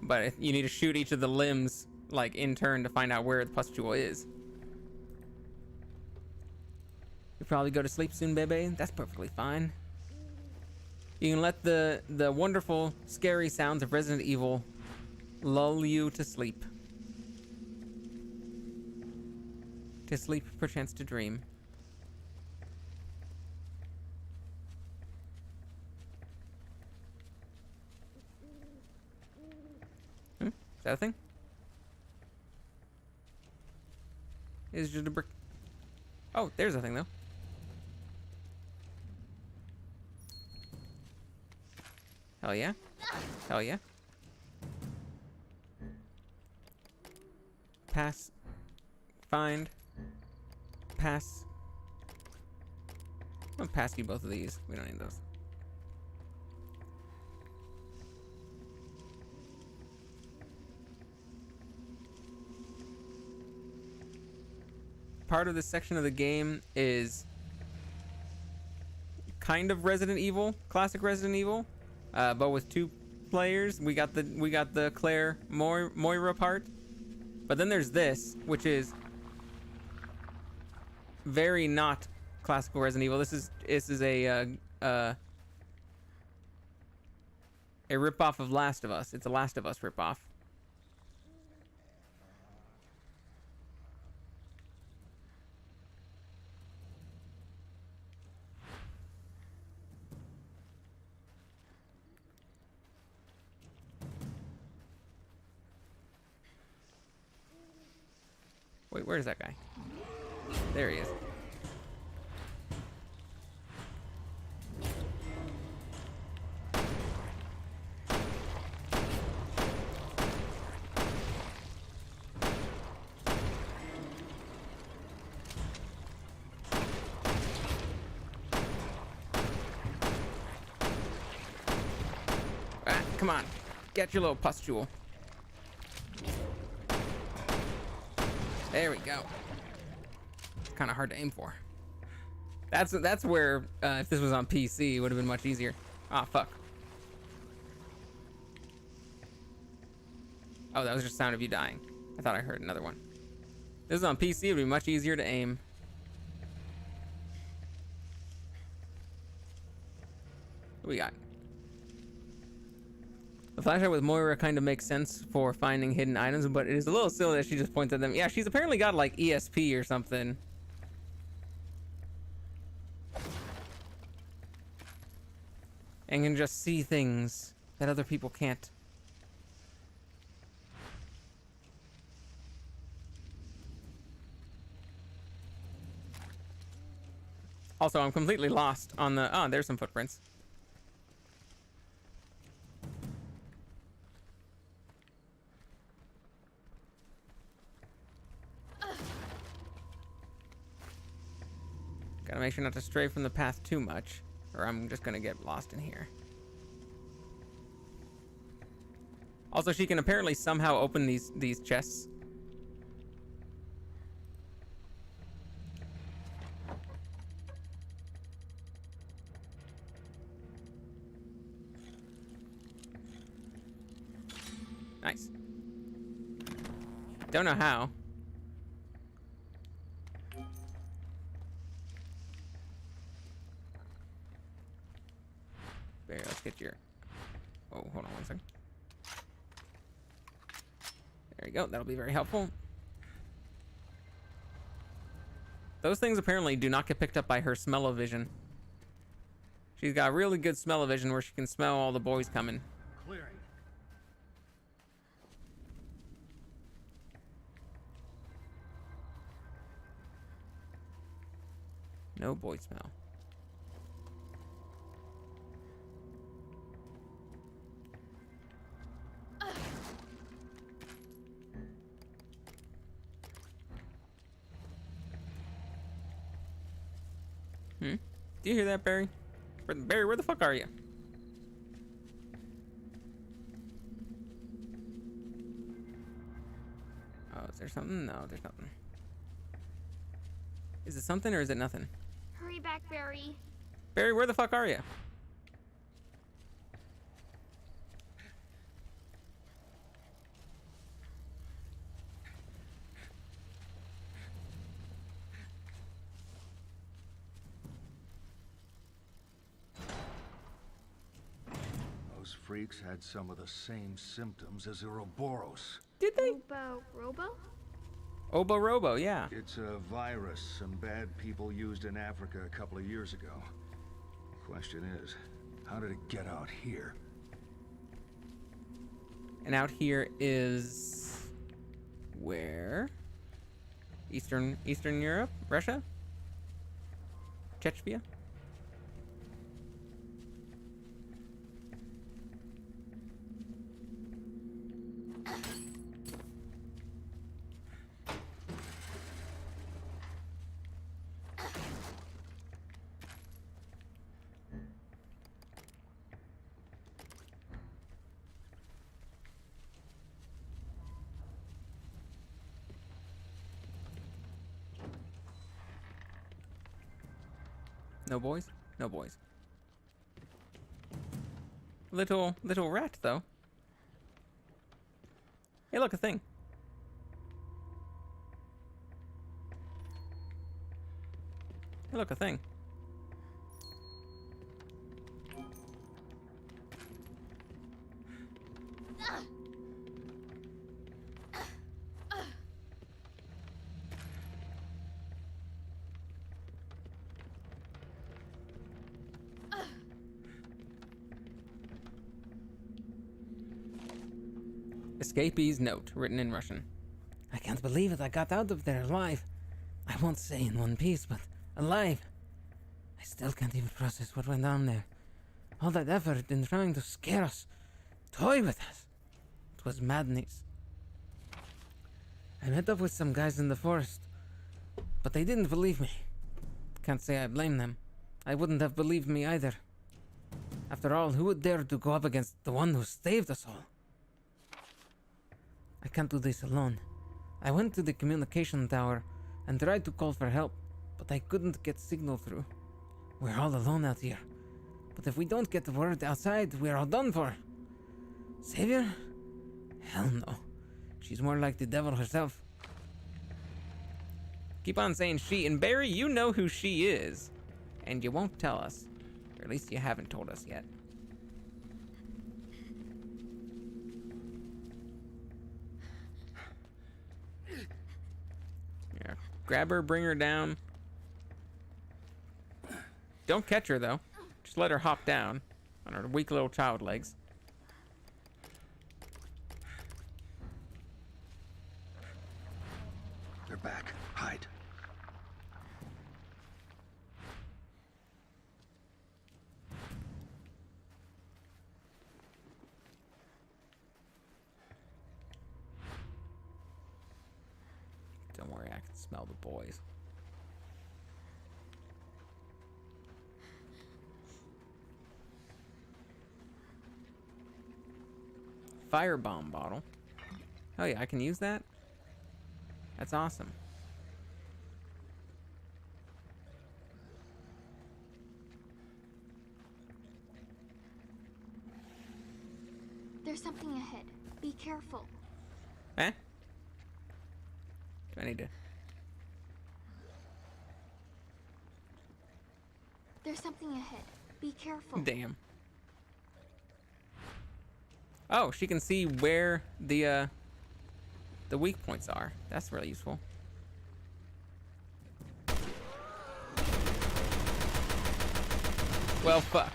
But you need to shoot each of the limbs, like, in turn to find out where the pustule is. You'll probably go to sleep soon, baby. That's perfectly fine. You can let the wonderful, scary sounds of Resident Evil lull you to sleep. To sleep, perchance to dream. Is that a thing? It's just a brick. Oh, there's a thing though. Hell yeah. Hell yeah. Pass. Find. Pass. I'll pass you both of these. We don't need those. Part of this section of the game is kind of Resident Evil, classic Resident Evil, but with two players. We got the Claire Moira part, but then there's this, which is very not classical Resident Evil. This is a ripoff of Last of Us. It's a Last of Us ripoff. Wait, where's that guy? There he is. Ah, come on. Get your little pustule. There we go. It's kind of hard to aim for. That's where if this was on PC, it would have been much easier. Ah, fuck. Oh, that was just sound of you dying. I thought I heard another one. If this is on PC, it would be much easier to aim. What we got? The flashlight with Moira kind of makes sense for finding hidden items, but it is a little silly that she just points at them. Yeah, she's apparently got like ESP or something. And can just see things that other people can't. Also, I'm completely lost on the... Oh, there's some footprints. Gotta make sure not to stray from the path too much, or I'm just gonna get lost in here. Also, she can apparently somehow open these chests. Nice. Don't know how. There, let's get your... Oh, hold on one second. There you go. That'll be very helpful. Those things apparently do not get picked up by her smell-o-vision. She's got really good smell-o-vision where she can smell all the boys coming. Clearing. No boy smell. Do you hear that, Barry? Barry, where the fuck are you? Oh, is there something? No, there's nothing. Is it something or is it nothing? Hurry back, Barry. Barry, where the fuck are you? Those freaks had some of the same symptoms as Ouroboros. Did they? Robo? Obo Robo, yeah. It's a virus some bad people used in Africa a couple of years ago. Question is, how did it get out here? And out here is where? Eastern Europe? Russia? Chechnya? No boys? No boys. Little rat, though. Hey, look, a thing. Hey, look, a thing. Escapee's note, written in Russian. I can't believe it. I got out of there alive. I won't say in one piece, but alive. I still can't even process what went on there. All that effort in trying to scare us, toy with us. It was madness. I met up with some guys in the forest, but they didn't believe me. Can't say I blame them. I wouldn't have believed me either. After all, who would dare to go up against the one who saved us all? I can't do this alone. I went to the communication tower and tried to call for help, but I couldn't get signal through. We're all alone out here. But if we don't get the word outside, we're all done for. Savior? Hell no. She's more like the devil herself. Keep on saying she. And Barry, you know who she is. And you won't tell us. Or at least you haven't told us yet. Yeah. Grab her, bring her down. Don't catch her, though. Just let her hop down on her weak little child legs. They're back. Hide. Don't worry, I can smell the boys. Firebomb bottle. Oh yeah, I can use that? That's awesome. There's something ahead. Be careful. Eh? Do I need to... There's something ahead. Be careful. Damn. Oh, she can see where the weak points are. That's really useful. Well, fuck.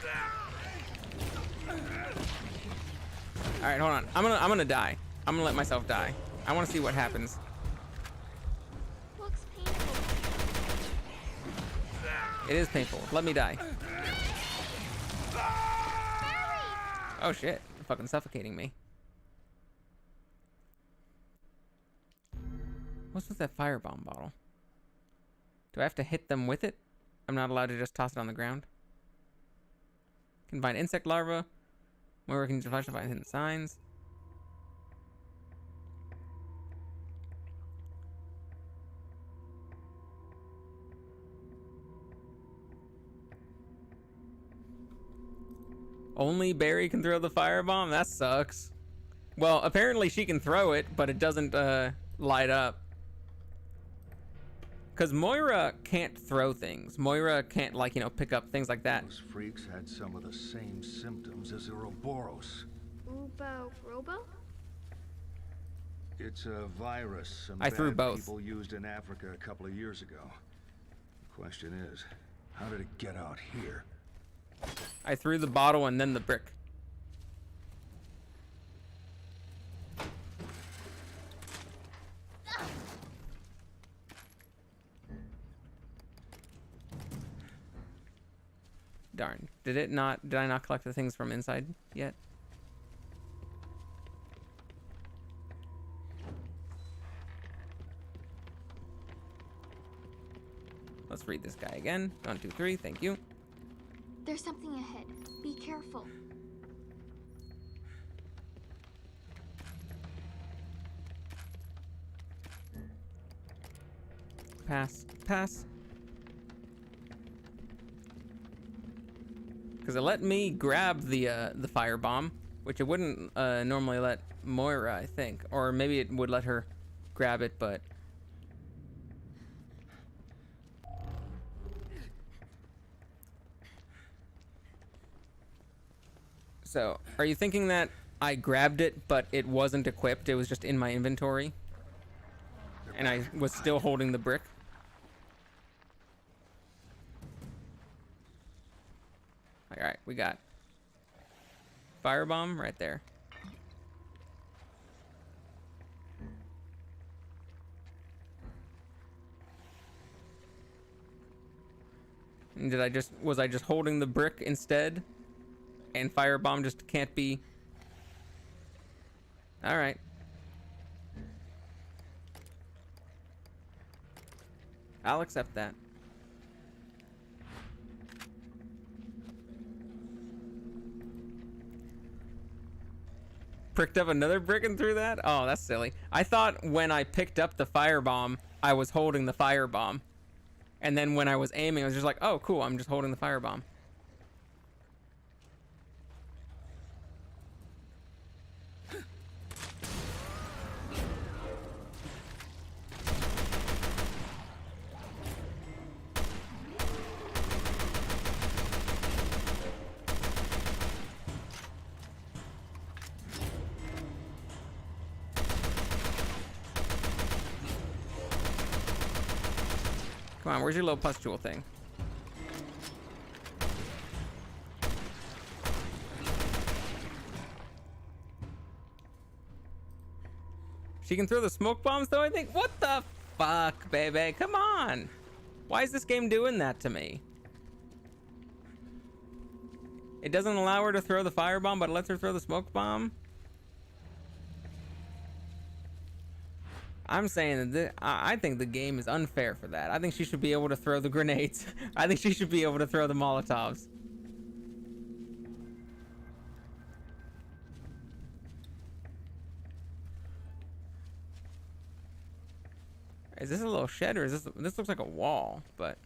All right, hold on. I'm gonna die. I'm gonna let myself die. I want to see what happens. Looks painful. It is painful. Let me die. Oh shit! You're fucking suffocating me. What's with that firebomb bottle? Do I have to hit them with it? I'm not allowed to just toss it on the ground. Can find insect larvae. More can find hidden signs. Only Barry can throw the firebomb? That sucks. Well, apparently she can throw it, but it doesn't light up. Because Moira can't throw things. Moira can't, like, you know, pick up things like that. Those freaks had some of the same symptoms as Ouroboros. Robo? It's a virus some I threw bad both. people used in Africa a couple of years ago. Question is, how did it get out here? I threw the bottle and then the brick. Darn. Did I not collect the things from inside yet? Let's read this guy again. 1, 2, 3, thank you. There's something ahead. Be careful. Pass. Pass. Because it let me grab the firebomb, which it wouldn't normally let Moira, I think. Or maybe it would let her grab it, but... So, are you thinking that I grabbed it, but it wasn't equipped? It was just in my inventory? And I was still holding the brick? Alright, we got firebomb right there. And was I just holding the brick instead? And firebomb just can't be... Alright. I'll accept that. Pricked up another brick and threw that? Oh, that's silly. I thought when I picked up the firebomb, I was holding the firebomb. And then when I was aiming, I was just like, oh, cool, I'm just holding the firebomb. Come on, where's your little pustule thing? She can throw the smoke bombs though, I think? What the fuck, baby? Come on! Why is this game doing that to me? It doesn't allow her to throw the firebomb, but it lets her throw the smoke bomb? I'm saying that I think the game is unfair for that. I think she should be able to throw the grenades. I think she should be able to throw the Molotovs. Is this a little shed or is this looks like a wall, but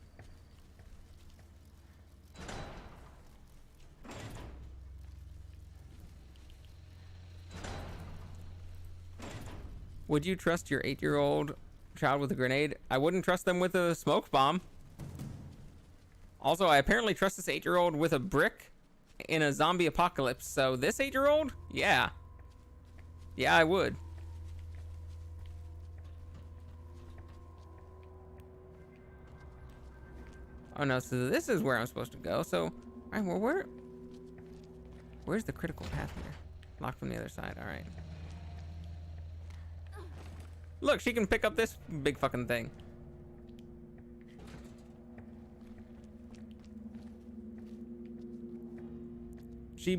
would you trust your 8-year-old child with a grenade? I wouldn't trust them with a smoke bomb. Also, I apparently trust this 8-year-old with a brick in a zombie apocalypse. So this 8-year-old? Yeah. Yeah, I would. Oh no, so this is where I'm supposed to go. So, alright, well, where's the critical path here? Locked from the other side, alright. Look, she can pick up this big fucking thing. She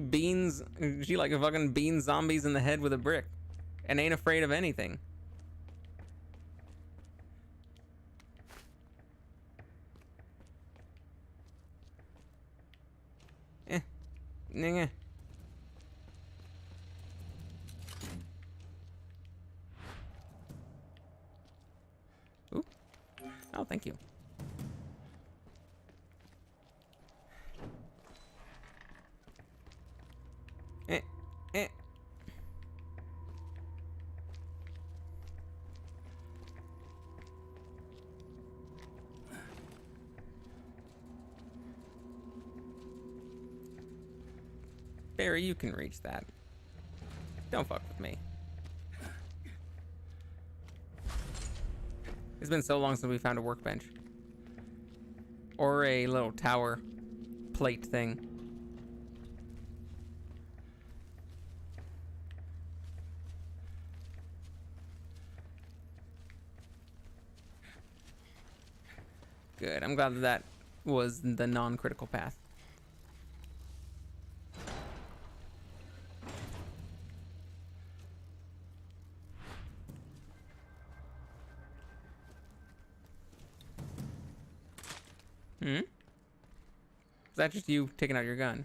like fucking beans zombies in the head with a brick. And ain't afraid of anything. Nigga. Ooh. Oh, thank you. Eh. Barry, you can reach that. Don't fuck with me. It's been so long since we found a workbench. Or a little tower plate thing. Good, I'm glad that was the non-critical path. Is that just you taking out your gun?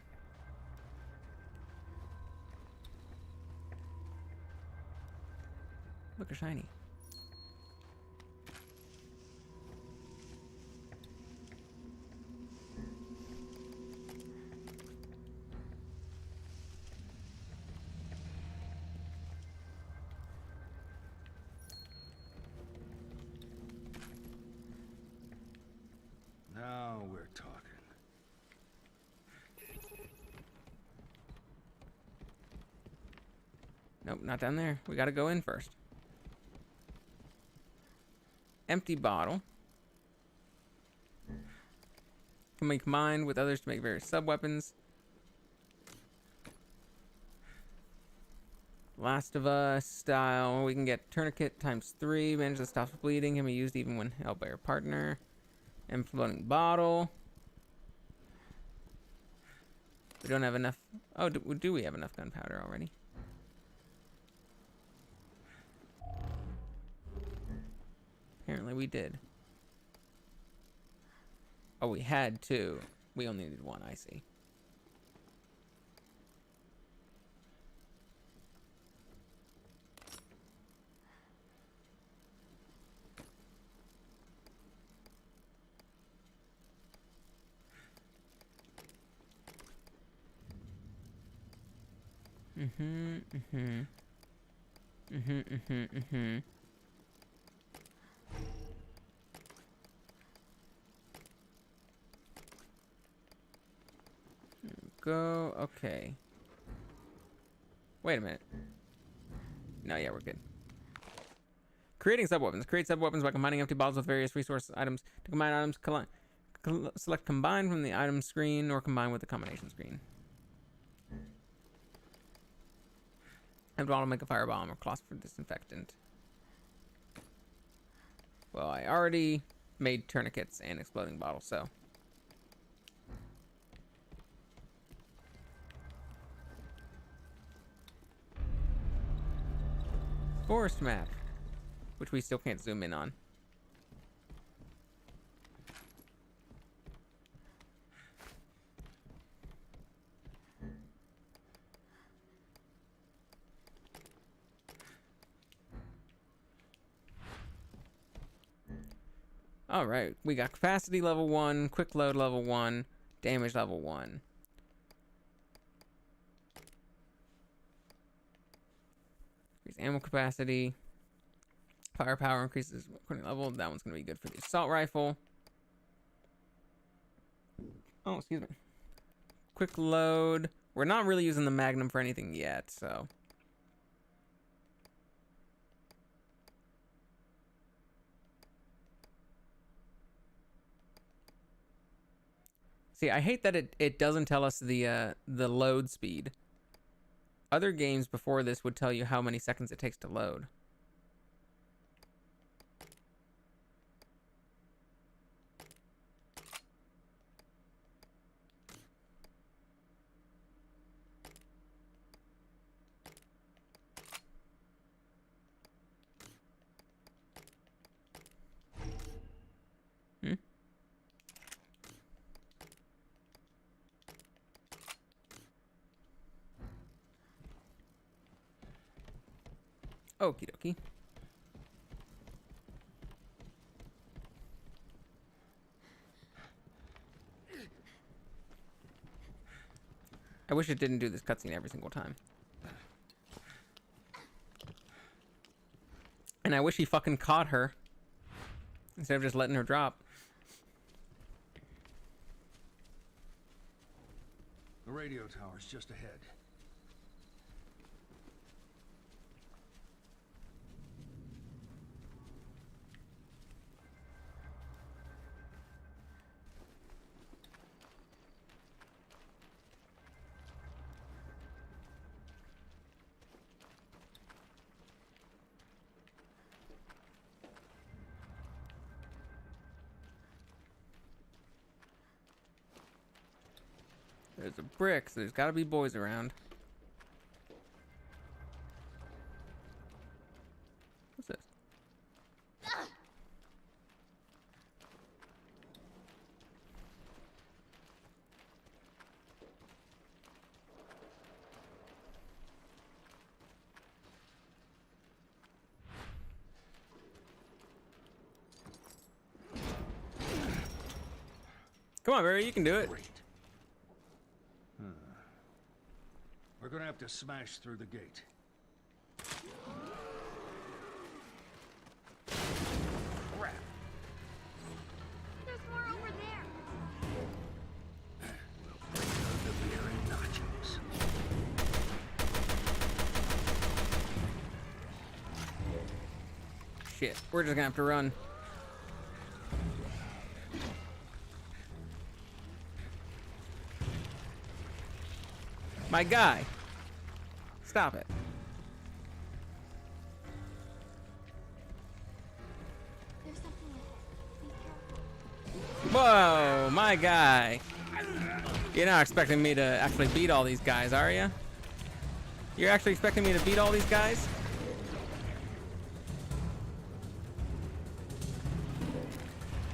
Look, a shiny. Now we're talking. Nope, not down there. We gotta go in first. Empty bottle. Can be combined with others to make various sub-weapons. Last of Us style. We can get tourniquet ×3. Manage to stop bleeding. Can be used even when held by your partner. Floating bottle. We don't have enough. Oh, do we have enough gunpowder already? Apparently we did. Oh, we had 2. We only needed 1, I see. Go. Okay. Wait a minute. No, yeah, we're good. Creating sub-weapons. Create sub-weapons by combining empty bottles with various resource items. To combine items, select combine from the item screen or combine with the combination screen. Empty bottle, make a firebomb or cloth for disinfectant. Well, I already made tourniquets and exploding bottles, so. Forest map, which we still can't zoom in on. All right, we got capacity level 1, quick load level 1, damage level 1. Increase ammo capacity. Firepower increases according to level. That one's going to be good for the assault rifle. Oh, excuse me. Quick load. We're not really using the Magnum for anything yet, so. See, I hate that it doesn't tell us the load speed. Other games before this would tell you how many seconds it takes to load. Okie dokie. I wish it didn't do this cutscene every single time. And I wish he fucking caught her instead of just letting her drop. The radio tower's just ahead. There's a brick, so there's gotta be boys around. What's this? Come on, Barry, you can do it. Great. We're gonna have to smash through the gate. Crap. There's more over there. We'll bring out the beer and nachos. Shit, we're just gonna have to run. My guy. Stop it. There's something ahead. Be careful. Whoa, my guy. You're not expecting me to actually beat all these guys, are you? You're actually expecting me to beat all these guys?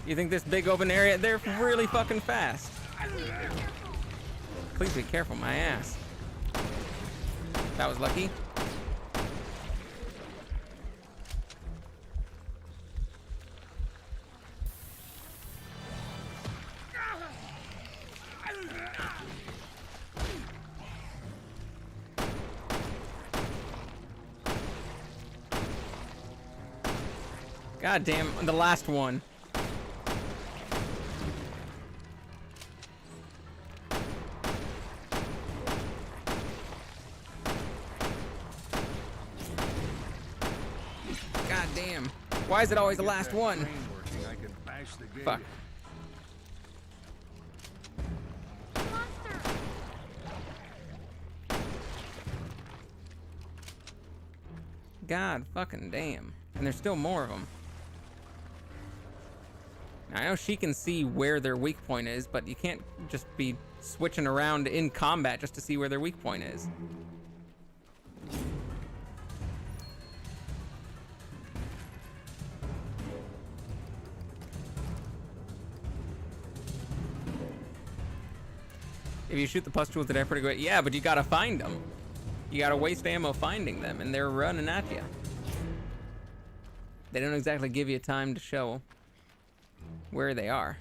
You think this big open area? They're really fucking fast. Please be careful, my ass. That was lucky. God damn, the last one. God damn. Why is it always the last one? Fuck. God fucking damn. And there's still more of them. Now, I know she can see where their weak point is, but you can't just be switching around in combat just to see where their weak point is. If you shoot the pustules, they're pretty great. Yeah, but you gotta find them. You gotta waste ammo finding them, and they're running at you. They don't exactly give you time to show where they are.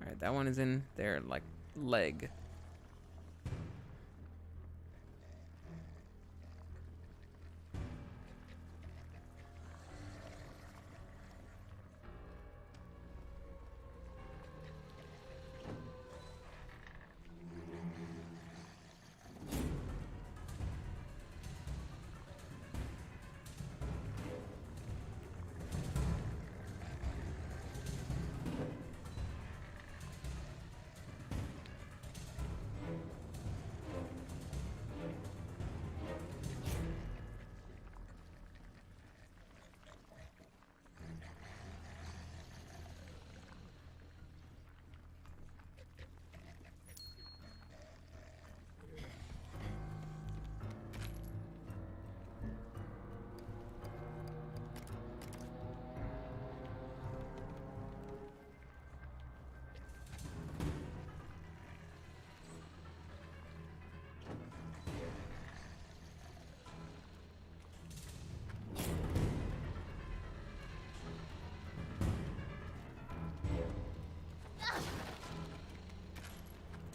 Alright, that one is in their, like, leg.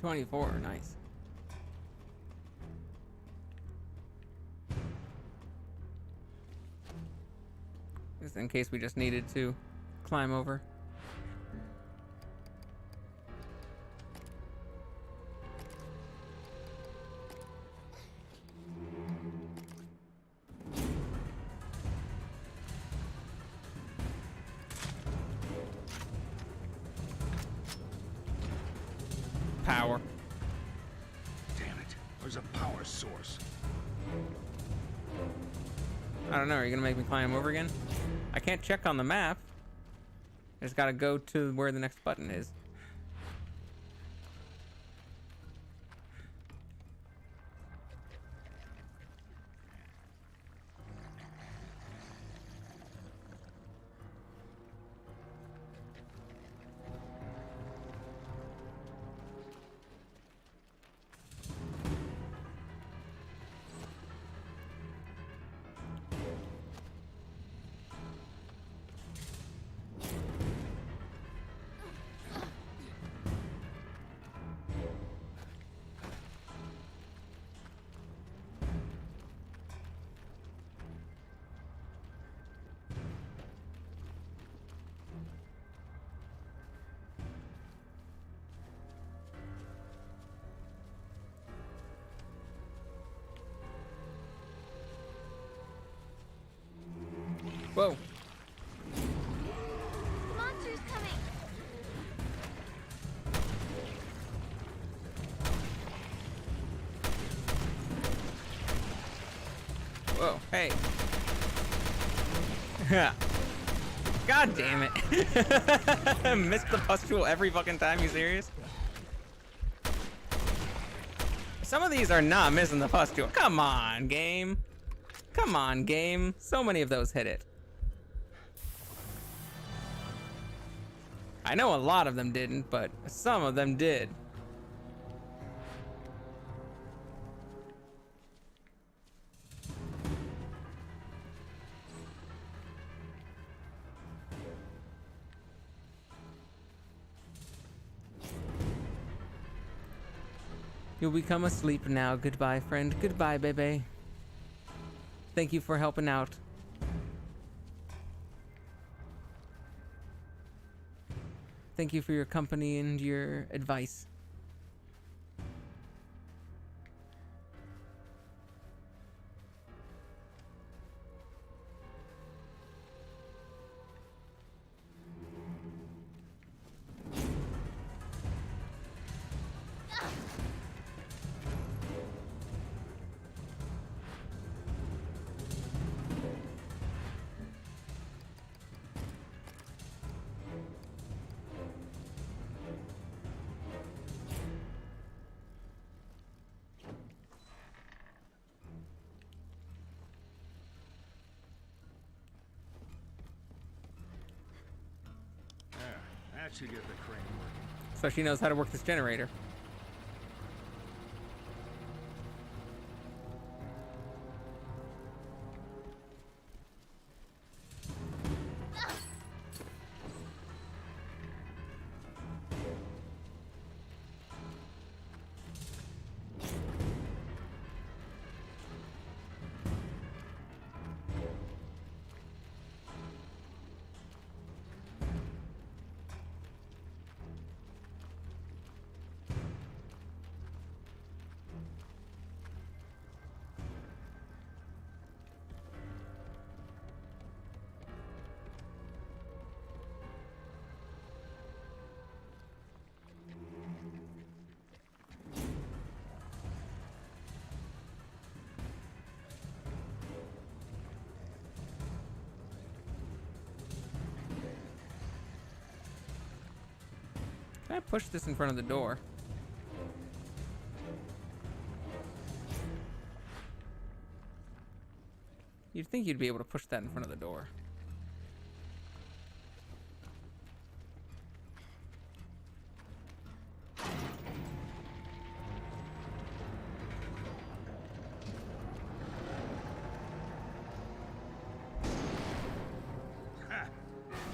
$24, nice. Just in case we just needed to climb over. Power. Damn it. There's a power source. I don't know. Are you gonna make me climb over again? I can't check on the map. I just gotta go to where the next button is. Whoa. Monster's coming. Whoa, hey. God damn it. Missed the pustule every fucking time, you serious? Some of these are not missing the pustule. Come on, game. Come on, game. So many of those hit it. I know a lot of them didn't, but some of them did. You'll become asleep now. Goodbye, friend. Goodbye, baby. Thank you for helping out. Thank you for your company and your advice. That should get the crane working. So she knows how to work this generator. Can I push this in front of the door? You'd think you'd be able to push that in front of the door.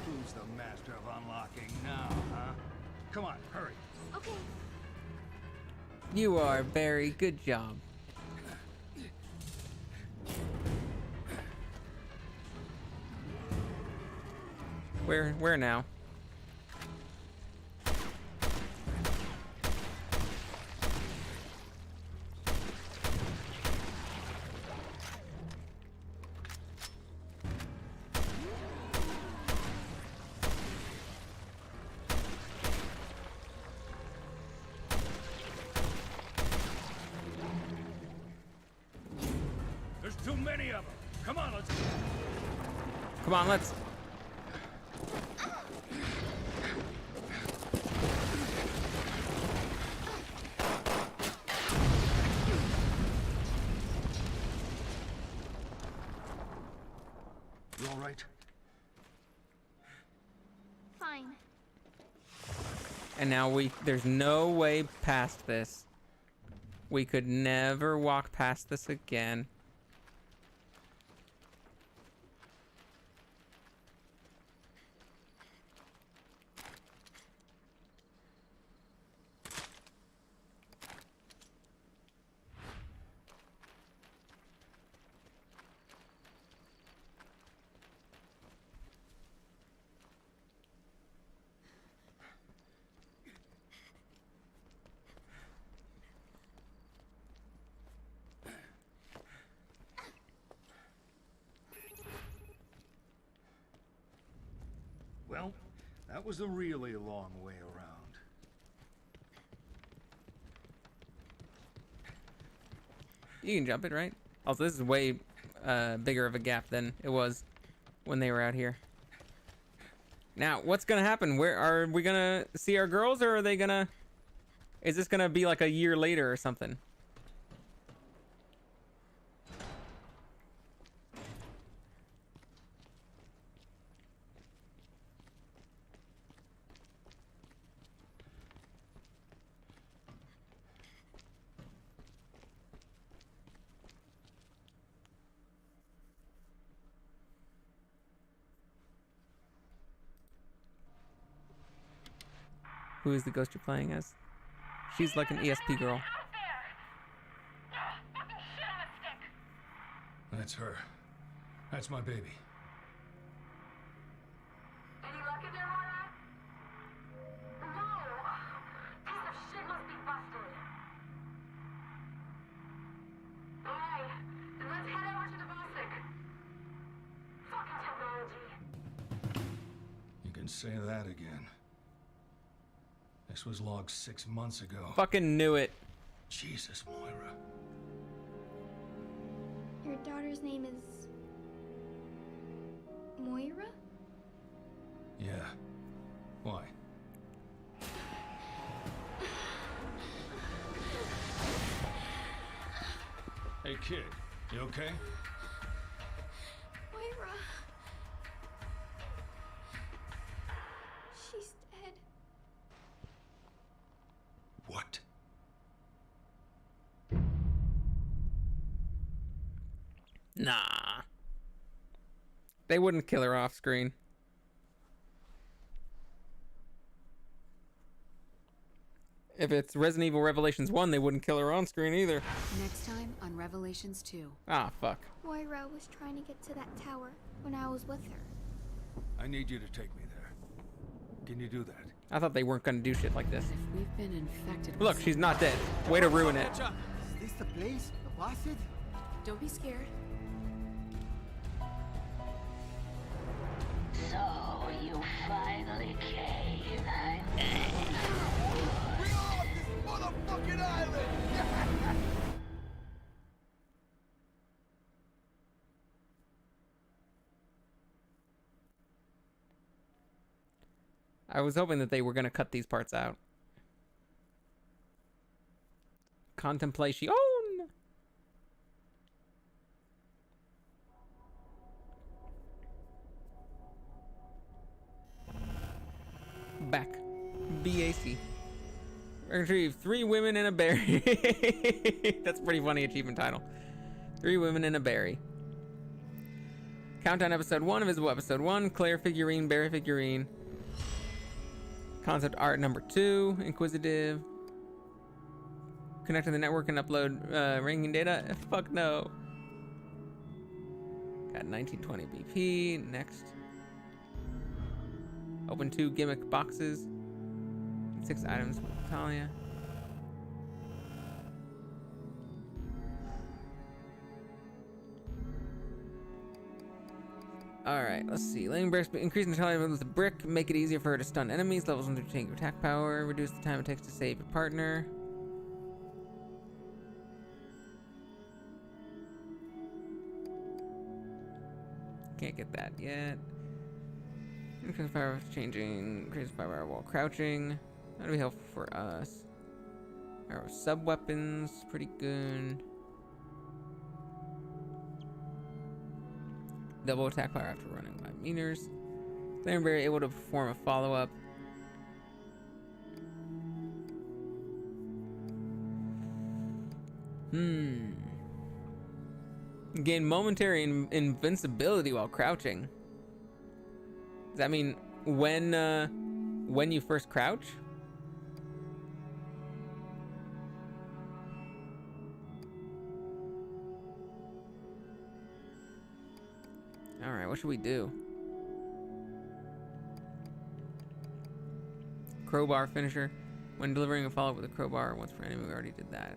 Who's the master of unlocking now, huh? Come on, hurry. Okay. You are, Barry. Good job. Where now? There's too many of them. Come on, let's. Come on, let's. You all right? Fine. And now there's no way past this. We could never walk past this again. Well, that was a really long way around. You can jump it, right? Also, this is way bigger of a gap than it was when they were out here. Now, what's gonna happen? Where are we gonna see our girls, or are they gonna... Is this gonna be like a year later or something? Who is the ghost you're playing as? She's like an ESP girl. That's her. That's my baby. Any luck in there, Moira? No! Piece of shit must be busted. Alright, then let's head over to the Vosik. Fucking technology. You can say that again. This was logged 6 months ago. Fucking knew it. Jesus, Moira. Your daughter's name is Moira? Yeah. Why? Hey, kid. You okay? Moira. She's dead. What? Nah. They wouldn't kill her off screen. If it's Resident Evil Revelations 1, they wouldn't kill her on screen either. Next time on Revelations 2. Ah, fuck. Moira was trying to get to that tower when I was with her. I need you to take me there. Can you do that? I thought they weren't gonna do shit like this. If we've been infected with Look, she's not dead. Way to ruin it. Is this the place? The Bassett? Don't be scared. So you finally came. We are off this motherfucking island! I was hoping that they were gonna cut these parts out. Contemplation. Back. BAC. Retrieve 3 women and a berry. That's a pretty funny achievement title. 3 women and a berry. Countdown episode 1, Invisible episode 1, Claire figurine, berry figurine. Concept art number 2, Inquisitive. Connect to the network and upload ranking data. Fuck no. Got 1920 BP. Next. Open 2 gimmick boxes. 6 items with Talia. Alright, let's see. Laying bricks, increase Natalia with a brick, make it easier for her to stun enemies. Levels 1 to change your attack power. Reduce the time it takes to save your partner. Can't get that yet. Increase power changing. Increase power while crouching. That'll be helpful for us. Our sub weapons, pretty good. Double attack power after running 5 meters. Clanberry able to perform a follow-up. Gain momentary invincibility while crouching. Does that mean when you first crouch? Alright, what should we do? Crowbar finisher. When delivering a follow-up with a crowbar, once per enemy, we already did that.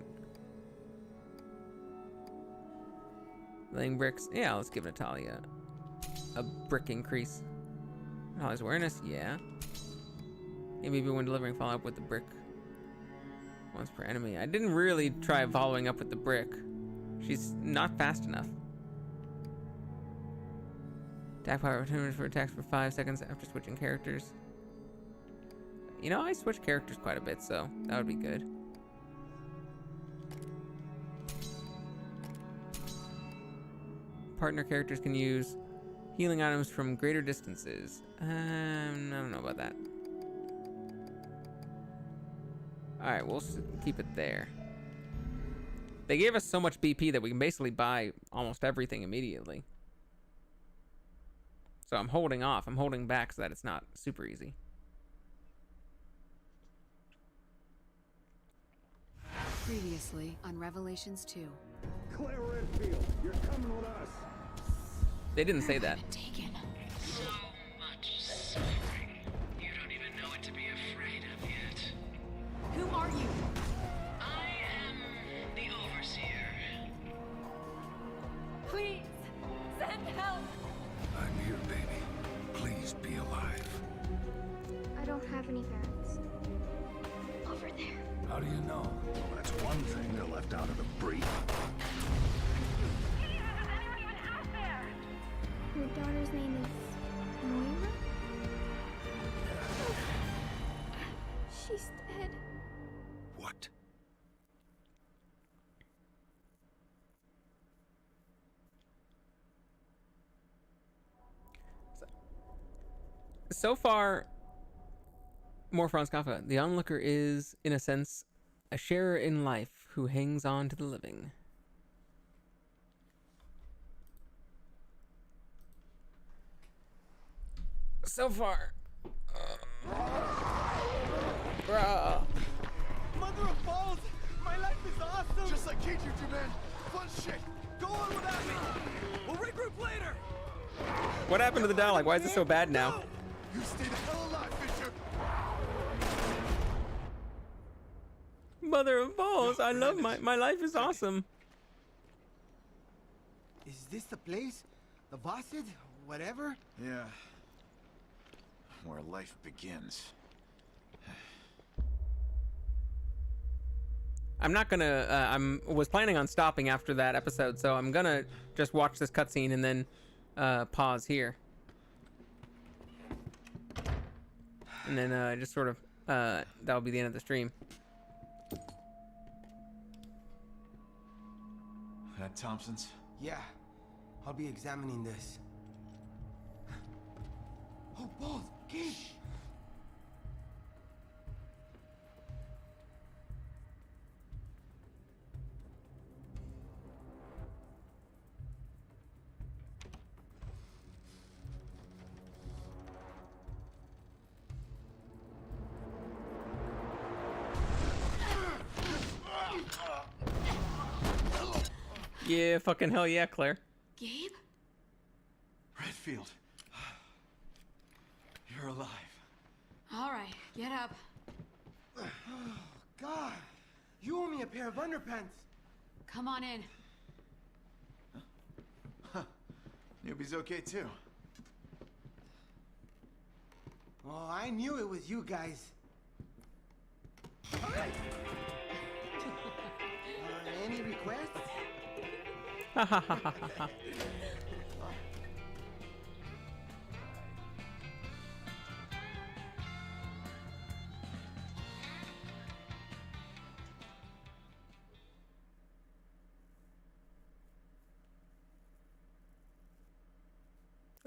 Laying bricks. Yeah, let's give Natalia a brick increase. Natalia's awareness, yeah. Maybe when delivering follow-up with the brick. Once per enemy. I didn't really try following up with the brick. She's not fast enough. Attack power returns for attacks for 5 seconds after switching characters. You know, I switch characters quite a bit, so that would be good. Partner characters can use healing items from greater distances. I don't know about that. Alright, we'll keep it there. They gave us so much BP that we can basically buy almost everything immediately. So I'm holding off. I'm holding back so that it's not super easy. Previously on Revelations 2. Claire Redfield, you're coming with us. They didn't say that. Taken. So much suffering. You don't even know what to be afraid of yet. Who are you? I am the Overseer. Please, send help. I'm here, baby. Please be alive. I don't have any parents. Over there. How do you know? Well, that's one thing they left out of the brief. Jesus, is anyone even out there? Your daughter's name is Moira? She's dead. What? So far, more Franz Kafka. The onlooker is, in a sense, a sharer in life who hangs on to the living. So far. Bruh. Mother of balls! My life is awesome! Just like KG2, man. Fun shit. Go on without me. We'll regroup later. What happened to the dialogue? Why is it so bad now? You stay the hell alive, Fisher. Mother of balls, I love my life is awesome. Is this the place? The Bossid? Whatever? Yeah. Where life begins. I'm not gonna, was planning on stopping after that episode, so I'm gonna just watch this cutscene and then pause here. And then just sort of, that'll be the end of the stream. At Thompson's? Yeah. I'll be examining this. Oh, balls! Key! Yeah, fucking hell yeah, Claire. Gabe? Redfield. You're alive. All right, get up. God! You owe me a pair of underpants! Come on in. Newbie's okay too. Oh, I knew it was you guys. Any requests?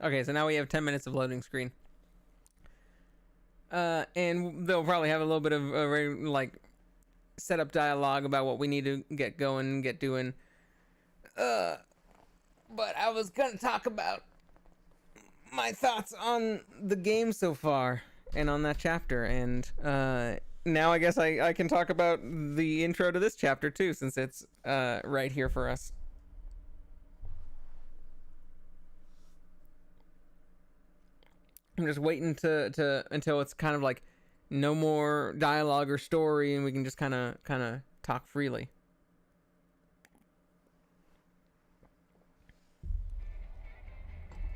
Okay, so now we have 10 minutes of loading screen. And they'll probably have a little bit of like setup dialogue about what we need to get going, get doing. But I was gonna talk about my thoughts on the game so far and on that chapter, and now I guess I can talk about the intro to this chapter too, since it's right here for us. I'm just waiting to until it's kind of like no more dialogue or story, and we can just kind of talk freely.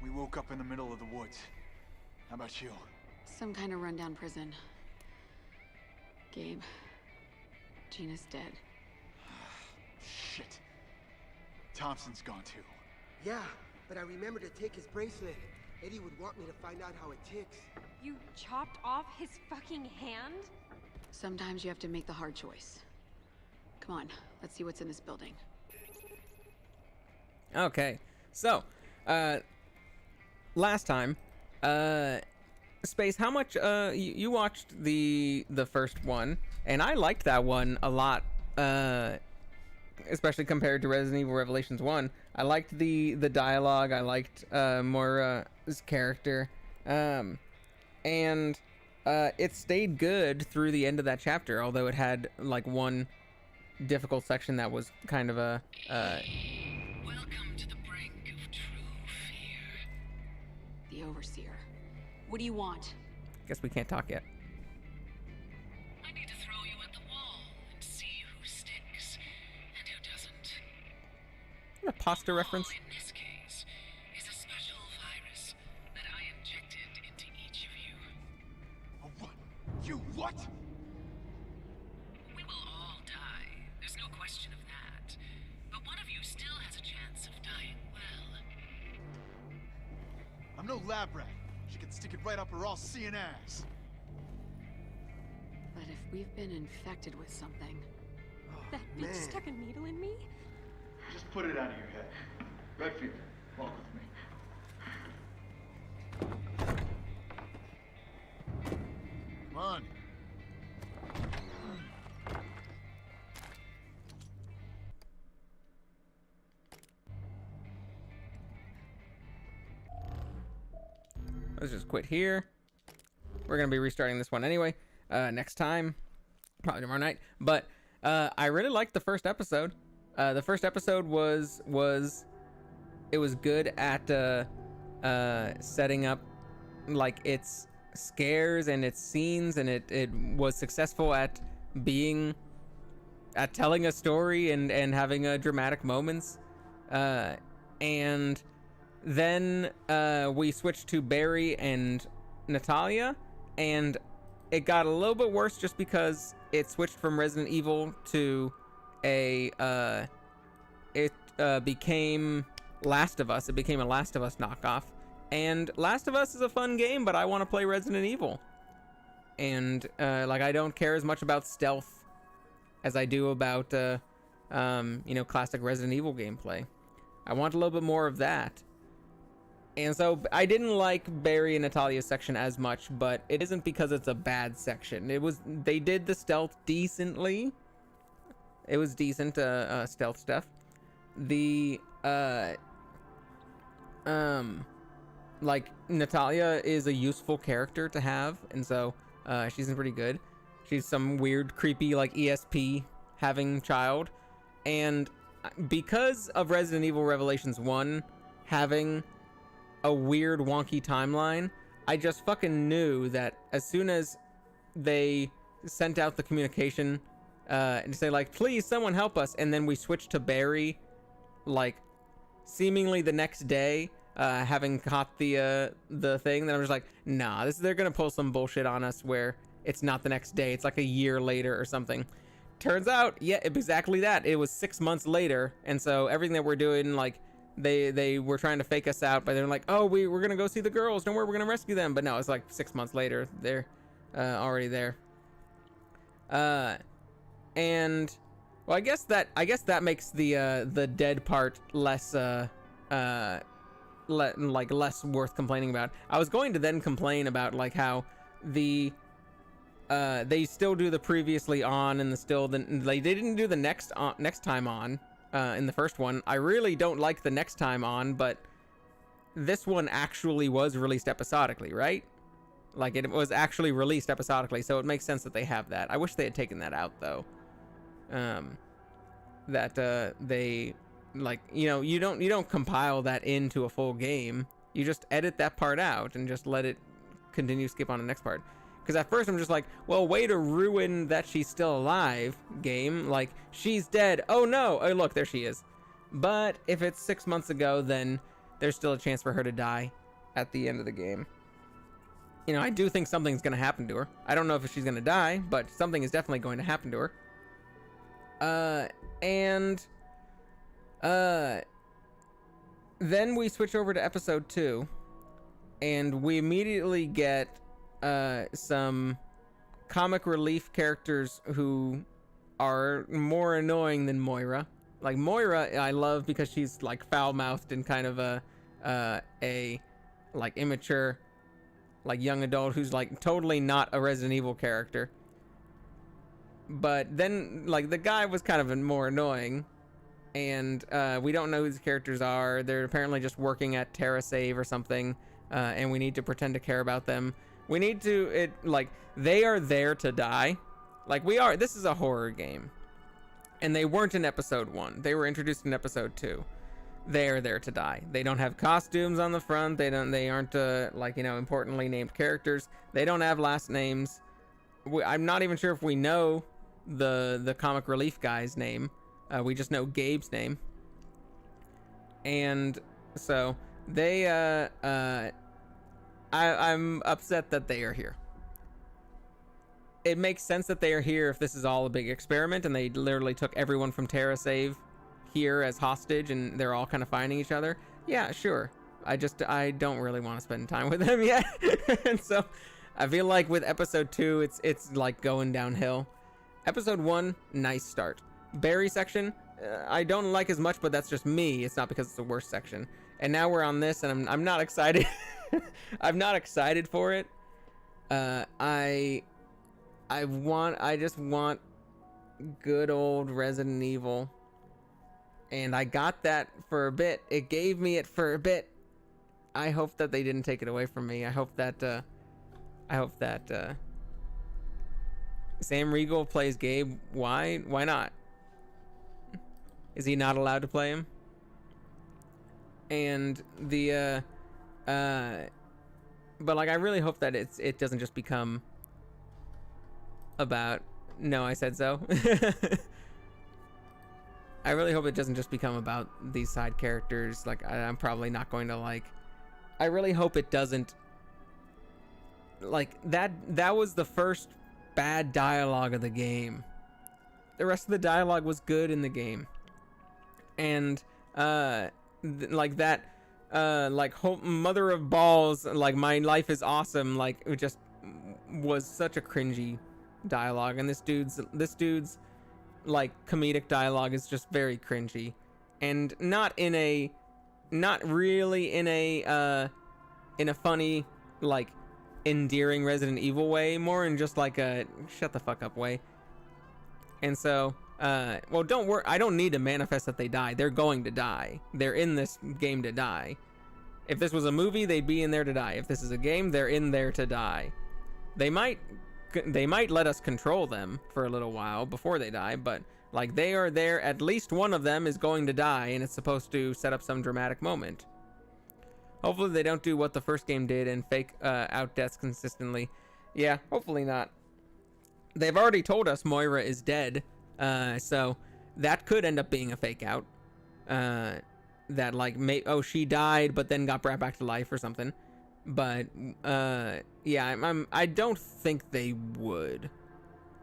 We woke up in the middle of the woods. How about you? Some kind of rundown prison. Gabe. Gina's dead. Shit. Thompson's gone too. Yeah, but I remember to take his bracelet. Eddie would want me to find out how it ticks. You chopped off his fucking hand? Sometimes you have to make the hard choice. Come on, let's see what's in this building. Okay, so last time, Space, how much you watched the first one, and I liked that one a lot, especially compared to Resident Evil Revelations 1. I liked the dialogue, I liked Moira's character, and it stayed good through the end of that chapter, although it had like one difficult section that was kind of a Welcome to the brink of true fear. The Overseer. What do you want? guess we can't talk yet. I need to throw you at the wall and see who sticks and who doesn't. A pasta reference. In this case, is a special virus that I injected into each of you. A what? You what? We will all die. There's no question of that. But one of you still has a chance of dying well. I'm no lab rat. She can stick it right up her all-seeing ass. But if we've been infected with something... That bitch stuck a needle in me? Just put it out of your head. Redfield, walk with me. Come on. Let's just quit here. We're gonna be restarting this one anyway. Next time, probably tomorrow night. But I really liked the first episode. The first episode was good at setting up like its scares and its scenes, and it was successful at telling a story and having dramatic moments. And then we switched to Barry and Natalia, and it got a little bit worse just because it switched from Resident Evil to it became Last of Us. It became a Last of Us knockoff. And Last of Us is a fun game, but I want to play Resident Evil. And like, I don't care as much about stealth as I do about classic Resident Evil gameplay. I want a little bit more of that. And so I didn't like Barry and Natalia's section as much, but it isn't because it's a bad section. They did the stealth decently. It was decent stealth stuff. The like, Natalia is a useful character to have, and so she's pretty good. She's some weird, creepy, like, ESP having child, and because of Resident Evil Revelations 1 having a weird, wonky timeline, I just fucking knew that as soon as they sent out the communication and say, like, please someone help us, and then we switched to Barry, like, seemingly the next day, having caught the thing, then I was like, nah, they're gonna pull some bullshit on us where it's not the next day, it's like a year later or something. Turns out, yeah, exactly that. It was 6 months later, and so everything that we're doing, like, they were trying to fake us out, but they're like, oh, we're gonna go see the girls, don't worry, we're gonna rescue them. But no, it's like 6 months later, they're already there. And well, I guess that makes the dead part less less worth complaining about. I was going to then complain about, like, how they still do the previously on, and they didn't do the next time on in the first one. I really don't like the next time on, but this one actually was released episodically, right? Like, it was actually released episodically, so it makes sense that they have that. I wish they had taken that out, though. They, like, you don't compile that into a full game. You just edit that part out and just let it continue, skip on the next part. Because at first I'm just like, well, way to ruin that she's still alive, game. Like, she's dead. Oh no. Oh, look, there she is. But if it's 6 months ago, then there's still a chance for her to die at the end of the game. I do think something's going to happen to her. I don't know if she's going to die, but something is definitely going to happen to her. Then we switch over to episode 2, and we immediately get some comic relief characters who are more annoying than Moira. Like, Moira I love because she's, like, foul-mouthed and kind of a like, immature, like, young adult who's, like, totally not a Resident Evil character. But then, like, the guy was kind of more annoying, and we don't know who these characters are. They're apparently just working at TerraSave or something, and we need to pretend to care about them. We need to, like, they are there to die. Like, this is a horror game. And they weren't in episode 1. They were introduced in episode 2. They're there to die. They don't have costumes on the front. They aren't like, you know, importantly named characters. They don't have last names. I'm not even sure if we know the comic relief guy's name. We just know Gabe's name. And so they I'm upset that they are here. It makes sense that they are here if this is all a big experiment and they literally took everyone from Terra Save here as hostage and they're all kind of finding each other. Yeah, sure. I don't really want to spend time with them yet. And so I feel like with episode 2, it's like going downhill. Episode 1, nice start. Barry section, I don't like as much, but that's just me. It's not because it's the worst section. And now we're on this, and I'm not excited. I'm not excited for it. I just want good old Resident Evil. And I got that for a bit. It gave me it for a bit. I hope that they didn't take it away from me. I hope that Sam Riegel plays Gabe. Why not? Is he not allowed to play him? And the but like I really hope that it doesn't just become about no, I said so. I really hope it doesn't just become about these side characters. Like I'm probably not going to like. I really hope it doesn't. Like that was the first bad dialogue of the game. The rest of the dialogue was good in the game, and like that, like mother of balls, like my life is awesome. Like it just was such a cringy dialogue, and this dude's like comedic dialogue is just very cringy, and not really in a funny, like endearing Resident Evil way, more in just like a shut the fuck up way. And so well, don't worry, I don't need to manifest that they die. They're going to die. They're in this game to die. If this was a movie, they'd be in there to die. If this is a game, they're in there to die. They might let us control them for a little while before they die, but like they are there. At least one of them is going to die, and it's supposed to set up some dramatic moment. Hopefully they don't do what the first game did and fake out deaths consistently. Yeah, hopefully not. They've already told us Moira is dead, so that could end up being a fake out. That like she died but then got brought back to life or something. But yeah, I don't think they would.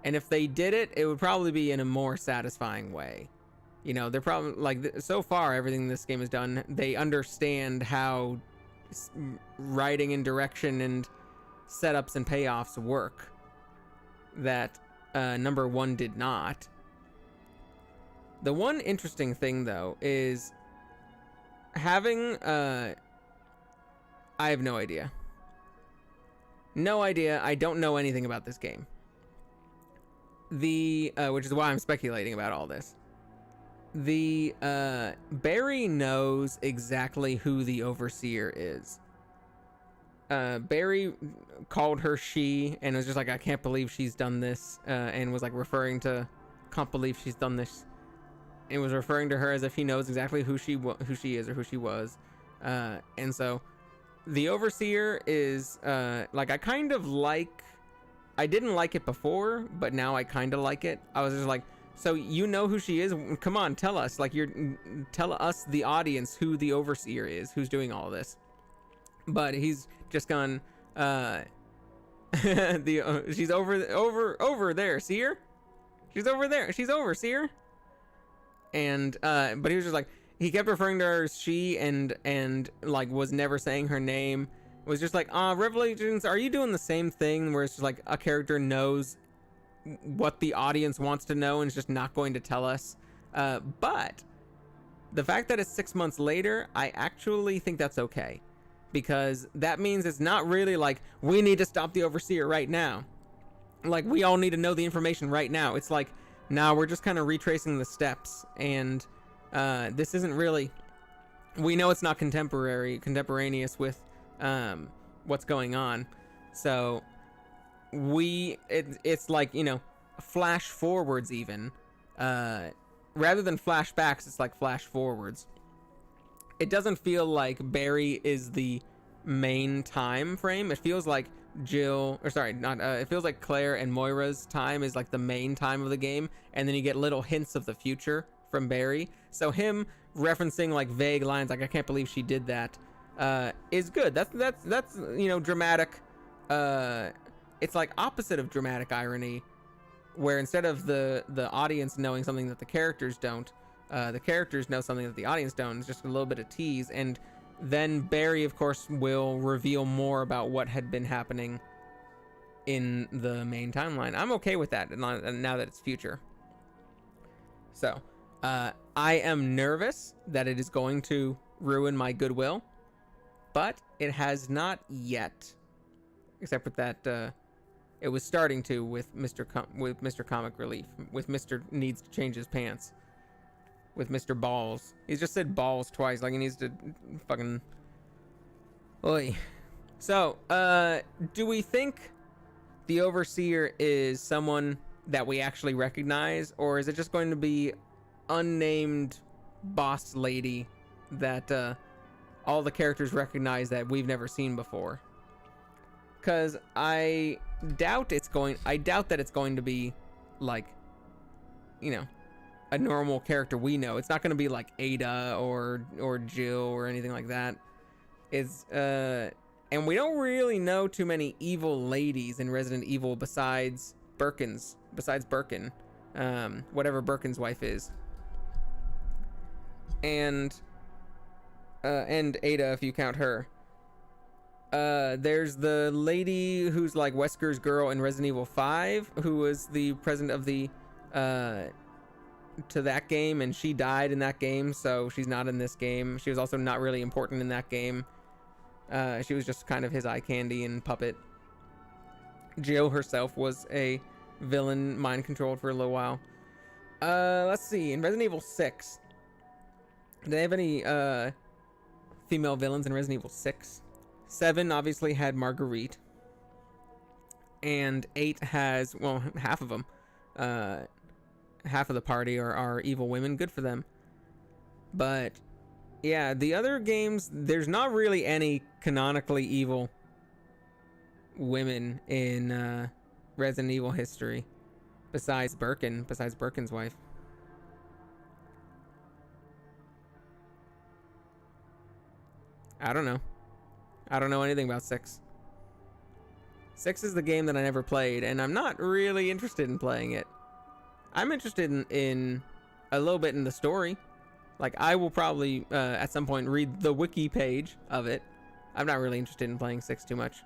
And if they did it, it would probably be in a more satisfying way. You know, they're probably like so far everything this game has done, they understand how writing and direction and setups and payoffs work that number 1 did not. The one interesting thing though is having I have no idea. No idea. I don't know anything about this game. Which is why I'm speculating about all this. Barry knows exactly who the Overseer is. Barry called her she and was just like, I can't believe she's done this, and was like referring to, can't believe she's done this. It was referring to her as if he knows exactly who she is or who she was. And so the Overseer is like, I kind of like, I didn't like it before, but now I kind of like it. I was just like, so you know who she is? Come on, tell us. Like, tell us, the audience, who the Overseer is, who's doing all of this. But he's just gone. She's over there. See her? She's over there. She's over. See her? And but he was just like, he kept referring to her as she, and like was never saying her name. Was just like, Revelations, are you doing the same thing where it's just like a character knows what the audience wants to know and is just not going to tell us? But the fact that it's 6 months later, I actually think that's okay, because that means it's not really like we need to stop the Overseer right now. Like we all need to know the information right now. It's like, now we're just kind of retracing the steps, and this isn't really, we know it's not contemporaneous with what's going on, so it's like, you know, flash forwards even rather than flashbacks, it's like flash forwards. It doesn't feel like Barry is the main time frame. It feels like it feels like Claire and Moira's time is like the main time of the game, and then you get little hints of the future from Barry. So him referencing like vague lines like, I can't believe she did that, is good. That's dramatic. It's like opposite of dramatic irony, where instead of the audience knowing something that the characters don't, the characters know something that the audience don't. It's just a little bit of tease, and then Barry, of course, will reveal more about what had been happening in the main timeline. I'm okay with that now that it's future. So, I am nervous that it is going to ruin my goodwill, but it has not yet. Except with that, it was starting to with Mr. Comic Relief, with Mr. Needs to Change His Pants. With Mr. Balls. He's just said balls twice, like he needs to fucking... Oy. So, do we think the Overseer is someone that we actually recognize, or is it just going to be unnamed boss lady that all the characters recognize that we've never seen before? Because I doubt that it's going to be like, a normal character we know. It's not going to be like Ada or Jill or anything like that. It's and we don't really know too many evil ladies in Resident Evil besides Birkin, whatever Birkin's wife is, and Ada if you count her. There's the lady who's like Wesker's girl in Resident Evil 5, who was the president of the to that game, and she died in that game, so she's not in this game. She was also not really important in that game. She was just kind of his eye candy and puppet. Jill herself was a villain, mind controlled for a little while. Let's see, in Resident Evil 6, do they have any female villains in Resident Evil 6? 7 obviously had Marguerite, and 8 has, well, half of them. Half of the party are evil women. Good for them. But yeah, the other games, there's not really any canonically evil women in Resident Evil history besides Birkin's wife. I don't know anything about 6. 6 is the game that I never played, and I'm not really interested in playing it. I'm interested in a little bit in the story. Like, I will probably at some point read the wiki page of it. I'm not really interested in playing 6 too much.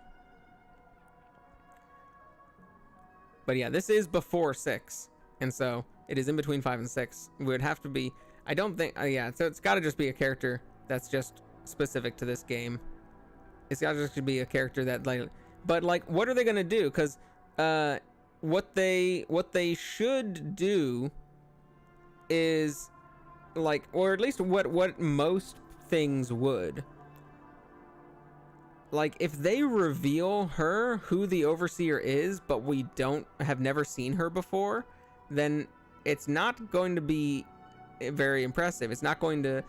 But yeah, this is before 6, and so it is in between 5 and 6. It would have to be, I don't think, yeah, so it's got to just be a character that's just specific to this game. It's got to just be a character that, like, but like, what are they gonna do? Because what they should do is, like, or at least what most things would, like, if they reveal her, who the Overseer is, but we have never seen her before, then it's not going to be very impressive. It's not going to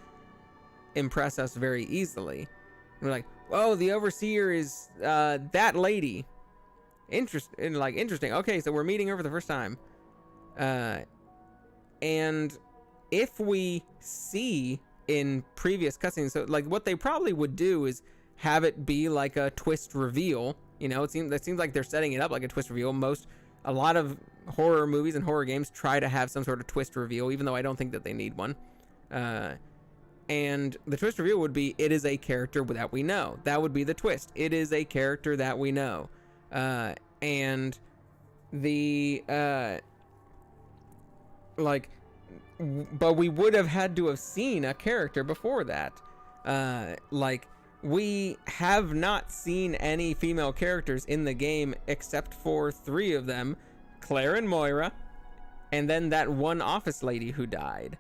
impress us very easily. We're like, oh, the Overseer is that lady. Interesting. Okay, so we're meeting her for the first time. And if we see in previous cutscenes, so like what they probably would do is have it be like a twist reveal. It seems like they're setting it up like a twist reveal. A lot of horror movies and horror games try to have some sort of twist reveal, even though I don't think that they need one. And the twist reveal would be, it is a character that we know. That would be the twist. It is a character that we know. And the, but we would have had to have seen a character before that. We have not seen any female characters in the game except for 3 of them, Claire and Moira, and then that one office lady who died.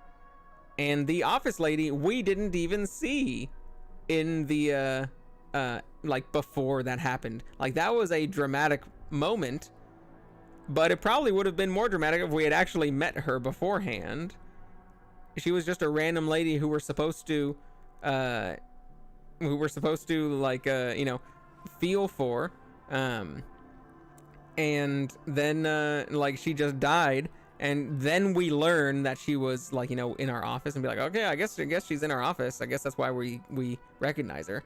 And the office lady we didn't even see in the before that happened. Like, that was a dramatic moment, but it probably would have been more dramatic if we had actually met her beforehand. She was just a random lady who we're supposed to like you know, feel for, and then like she just died, and then we learn that she was like, you know, in our office, and be like, okay, I guess she's in our office. I guess that's why we recognize her.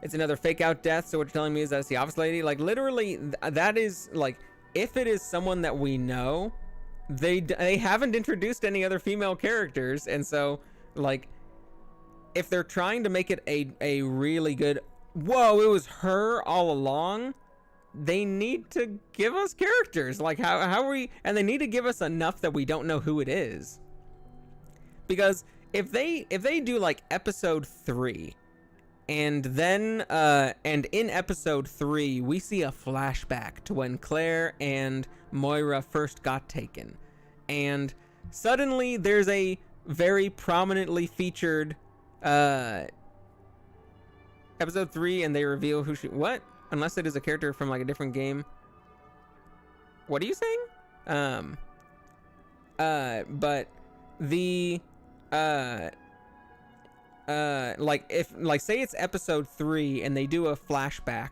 It's another fake out death. So what you're telling me is that it's the office lady? Like, literally, that is like, if it is someone that we know, they haven't introduced any other female characters, and so like, if they're trying to make it a really good, whoa, it was her all along, they need to give us characters. Like, how are we, and they need to give us enough that we don't know who it is. Because if they do like episode 3, and then and in episode 3 we see a flashback to when Claire and Moira first got taken, and suddenly there's a very prominently featured episode 3, and they reveal who she, what? Unless it is a character from like a different game. What are you saying? But the like, if like, say it's episode 3 and they do a flashback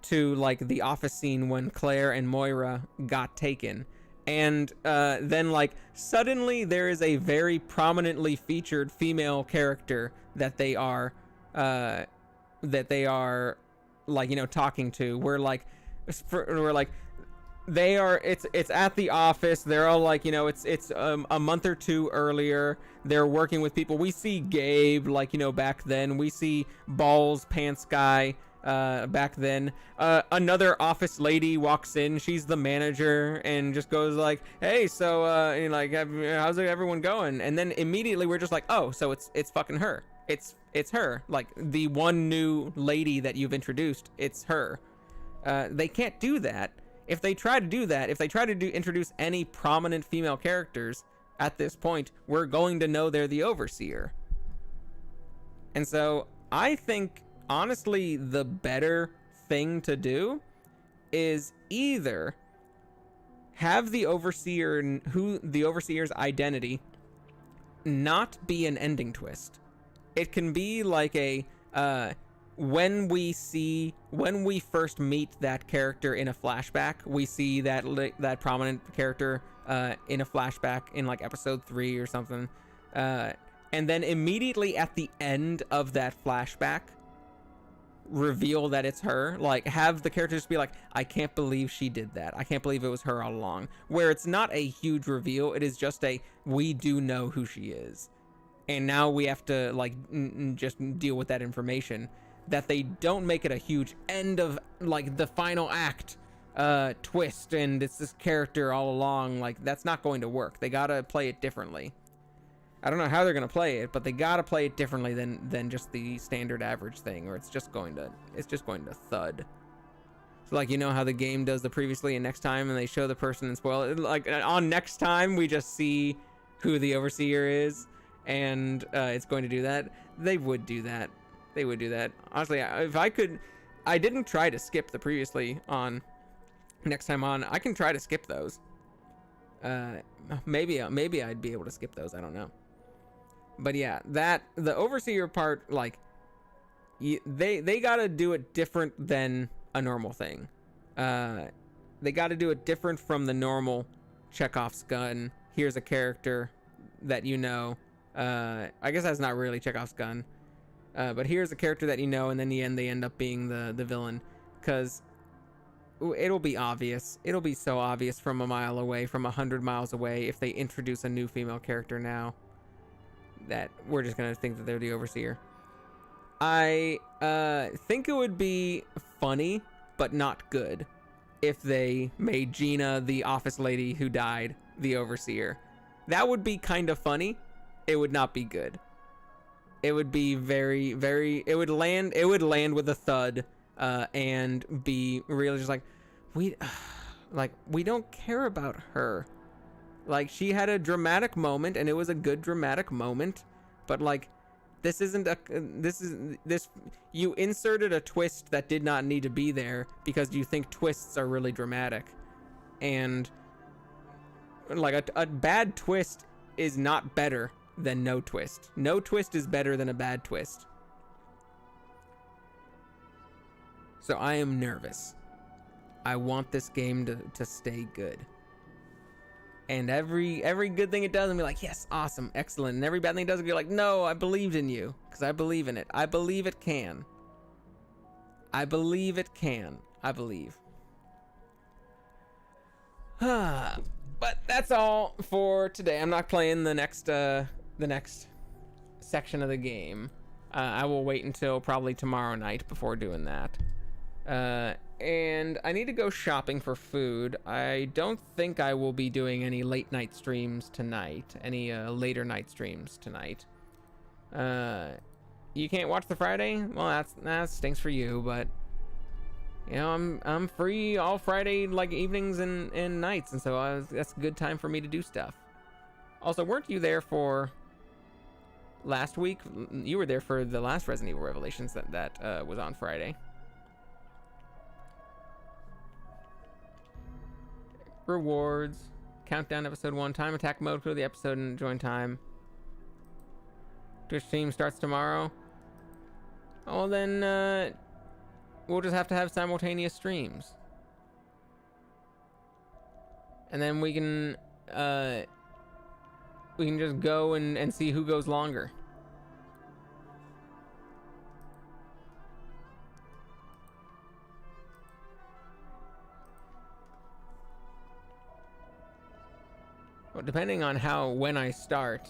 to like the office scene when Claire and Moira got taken, and then like suddenly there is a very prominently featured female character that they are like, you know, talking to. We're like they are, it's at the office, they're all like, you know, it's a month or two earlier, they're working with people. We see Gabe, like, you know, back then. We see Balls Pants Guy back then. Another office lady walks in, she's the manager, and just goes like, hey, so and like, how's everyone going? And then immediately we're just like, oh, so it's fucking her. It's her, like the one new lady that you've introduced, it's her. They can't do that. If they try to do that, if they try to introduce any prominent female characters at this point, we're going to know they're the overseer. And so I think, honestly, the better thing to do is either have the overseer, who the overseer's identity, not be an ending twist. It can be like a when we first meet that character in a flashback, we see that prominent character in a flashback in like episode 3 or something, and then immediately at the end of that flashback reveal that it's her. Like, have the character just be like, I can't believe she did that, I can't believe it was her all along, where it's not a huge reveal, it is just a, we do know who she is, and now we have to like just deal with that information. That they don't make it a huge end of like the final act twist and it's this character all along. Like, that's not going to work. They gotta play it differently. I don't know how they're gonna play it, but they gotta play it differently than just the standard average thing, or it's just going to thud. So like, you know how the game does the previously and next time, and they show the person and spoil it. Like, on next time we just see who the overseer is, and it's going to do that. They would do that. They would do that. Honestly, if I could, I didn't try to skip the previously on next time on. I can try to skip those. Maybe I'd be able to skip those. I don't know. But yeah, that the overseer part, like, they gotta do it different than a normal thing. They gotta do it different from the normal Chekhov's gun. Here's a character that you know. I guess that's not really Chekhov's gun. But here's a character that you know, and then in the end they end up being the villain, because it'll be obvious. It'll be so obvious from a mile away, from 100 miles away, if they introduce a new female character now, that we're just gonna think that they're the overseer. I think it would be funny, but not good, if they made Gina, the office lady who died, the overseer. That would be kind of funny. It would not be good. It would be very, very, it would land with a thud, and be really just like, we don't care about her. Like, she had a dramatic moment, and it was a good dramatic moment, but like, this you inserted a twist that did not need to be there because you think twists are really dramatic, and like a bad twist is not better than no twist. No twist is better than a bad twist. So I am nervous. I want this game to stay good. And every good thing it does, I'll be like, yes, awesome, excellent. And every bad thing it does, I'll be like, no, I believed in you. Because I believe in it. I believe it can. I believe it can. I believe. But that's all for today. I'm not playing the next section of the game. I will wait until probably tomorrow night before doing that. And I need to go shopping for food. I don't think I will be doing any late night streams tonight. Any later night streams tonight. You can't watch the Friday? Well, that stinks for you, but you know, I'm free all Friday, like evenings and nights, and so that's a good time for me to do stuff. Also, weren't you there for last week? You were there for the last Resident Evil Revelations that was on Friday. Rewards, countdown episode 1, time attack mode for the episode and join time. Twitch stream starts tomorrow. Oh, then we'll just have to have simultaneous streams. And then we can just go and see who goes longer. Well, depending on when I start,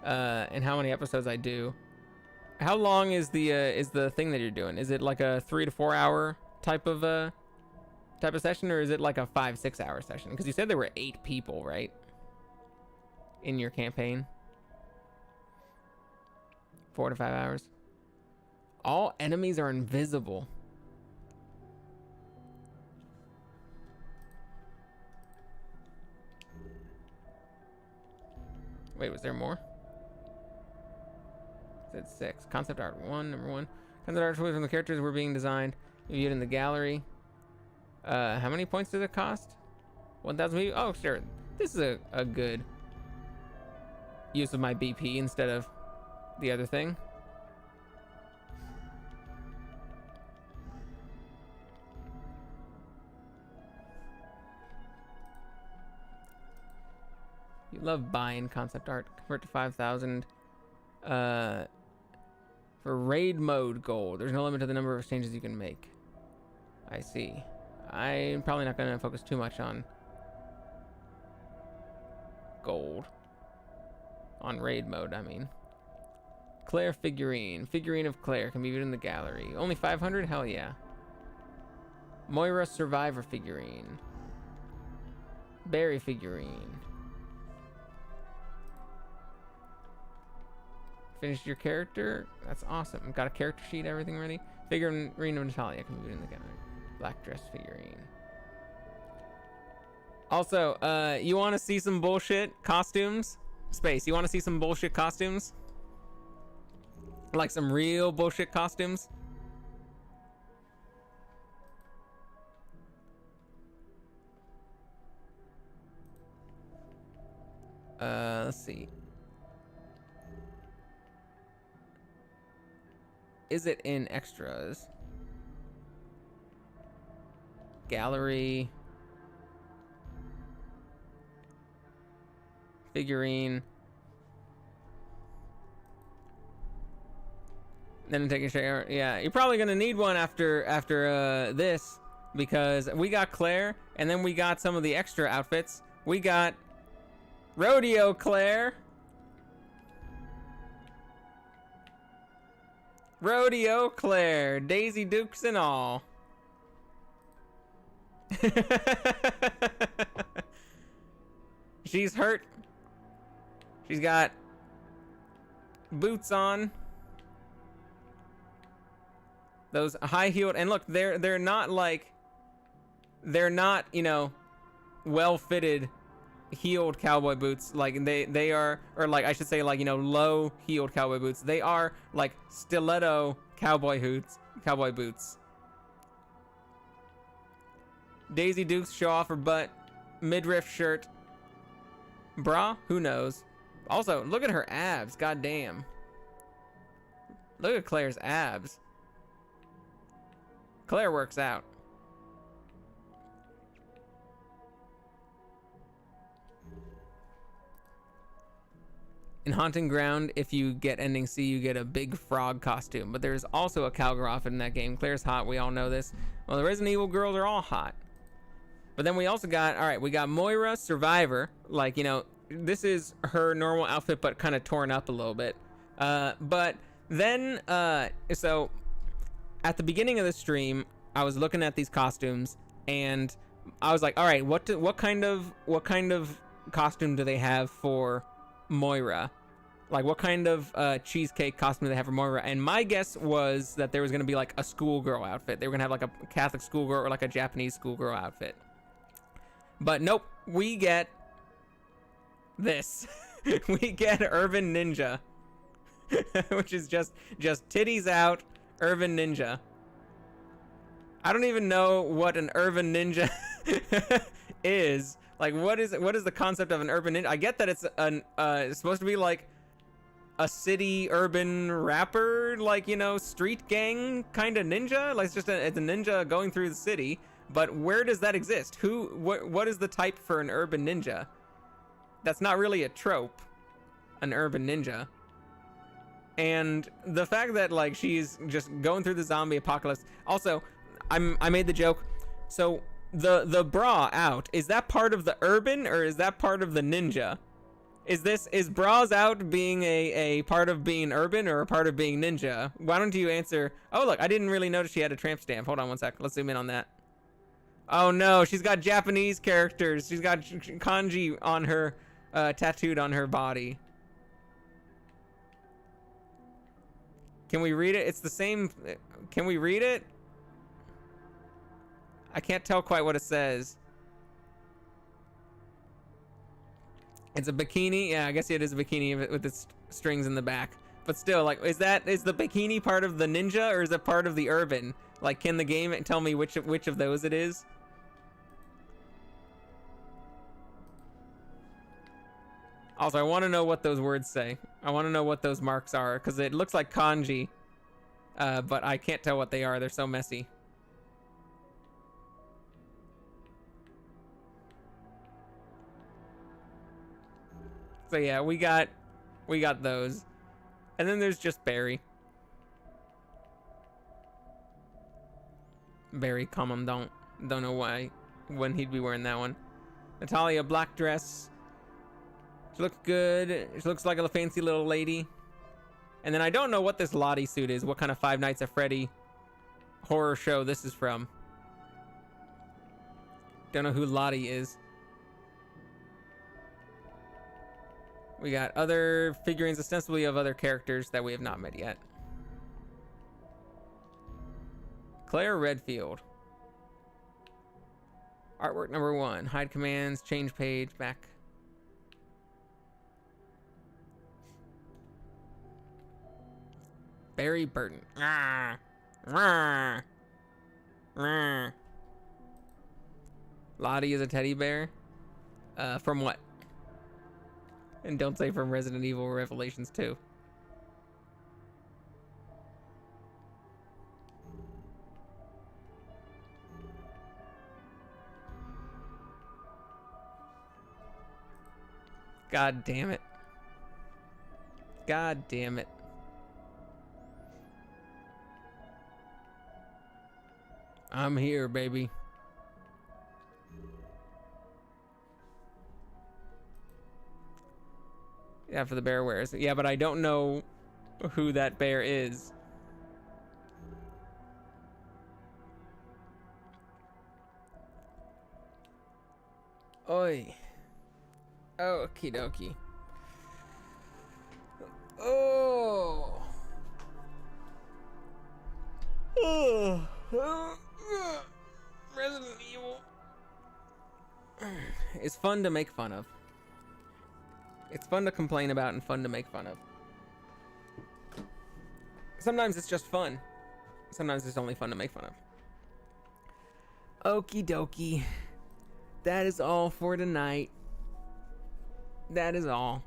and how many episodes I do. How long is the thing that you're doing? Is it like a 3 to 4 hour type of session, or is it like a 5-6 hour session? Because you said there were 8 people, right? In your campaign. 4 to 5 hours. All enemies are invisible. Wait, was there more? It said 6. Concept art 1, number 1. Concept art from the characters were being designed, viewed in the gallery. How many points does it cost? 1,000. Oh, sure. This is a good use of my BP instead of the other thing. You love buying concept art. Convert to 5,000. For raid mode gold, there's no limit to the number of exchanges you can make. I see. I'm probably not going to focus too much on gold. On raid mode, I mean. Claire figurine. Figurine of Claire can be viewed in the gallery. Only 500? Hell yeah. Moira survivor figurine. Barry figurine. Finished your character? That's awesome. Got a character sheet, everything ready? Figurine of Natalia can be viewed in the gallery. Black dress figurine. Also, you want to see some bullshit costumes? Space, you want to see some bullshit costumes? Like some real bullshit costumes? Let's see. Is it in extras? Gallery. Figurine. Then take a shower. Yeah, you're probably gonna need one after this, because we got Claire, and then we got some of the extra outfits. We got Rodeo Claire. Rodeo Claire, Daisy Dukes and all. She's hurt. She's got boots on. Those high-heeled, and look, they're not like, they're not, you know, well-fitted heeled cowboy boots. Like they are, or like I should say, like, you know, low-heeled cowboy boots. They are like stiletto cowboy boots. Daisy Dukes show off her butt, midriff shirt, Bra? Who knows? Also, look at her abs. God damn. Look at Claire's abs. Claire works out. In Haunting Ground, if you get ending C, you get a big frog costume. But there's also a Calgaroth in that game. Claire's hot, we all know this. Well, the Resident Evil girls are all hot. But then we also got, alright, we got Moira, Survivor. Like, you know, this is her normal outfit, but kind of torn up a little bit. But then, so, at the beginning of the stream, I was looking at these costumes, and I was like, alright, what kind of costume do they have for Moira? Like, what kind of cheesecake costume do they have for Moira? And my guess was that there was going to be like a schoolgirl outfit. They were going to have like a Catholic schoolgirl or like a Japanese schoolgirl outfit. But nope, we get this. We get Urban Ninja. Which is just titties out, Urban Ninja. I don't even know what an Urban Ninja is. Like, what is the concept of an urban ninja? I get that it's it's supposed to be like a city urban rapper, like, you know, street gang kind of ninja. Like, it's a ninja going through the city. But where does that exist? What is the type for an urban ninja? That's not really a trope, an urban ninja. And the fact that like she's just going through the zombie apocalypse. Also, I made the joke. So the bra out, is that part of the urban or is that part of the ninja? Is bras out being a part of being urban or a part of being ninja? Why don't you answer? Oh look, I didn't really notice she had a tramp stamp. Hold on one sec. Let's zoom in on that. Oh no, she's got Japanese characters. She's got kanji on her, tattooed on her body. Can we read it? It's the same. Can we read it? I can't tell quite what it says. It's a bikini. Yeah, I guess it is a bikini with its strings in the back. But still, like, is the bikini part of the ninja or is it part of the urban? Like, can the game tell me which of those it is? Also, I want to know what those words say. I want to know what those marks are because it looks like kanji, but I can't tell what they are. They're so messy. So yeah, we got those. And then there's just Barry. Barry Commandant. Don't know why, when he'd be wearing that one. Natalia, black dress. She looks good. She looks like a fancy little lady. And then I don't know what this Lottie suit is. What kind of Five Nights at Freddy horror show this is from. Don't know who Lottie is. We got other figurines ostensibly of other characters that we have not met yet. Claire Redfield. Artwork number 1. Hide commands, change page, back. Barry Burton. Lottie is a teddy bear. From what? And don't say from Resident Evil Revelations 2. God damn it. God damn it. I'm here, baby. Yeah, for the bear wears. Yeah, but I don't know who that bear is. Oi. Okie dokie. Oh. Resident Evil. It's fun to make fun of. It's fun to complain about and fun to make fun of. Sometimes it's just fun. Sometimes it's only fun to make fun of. Okie dokie. That is all for tonight. that is all.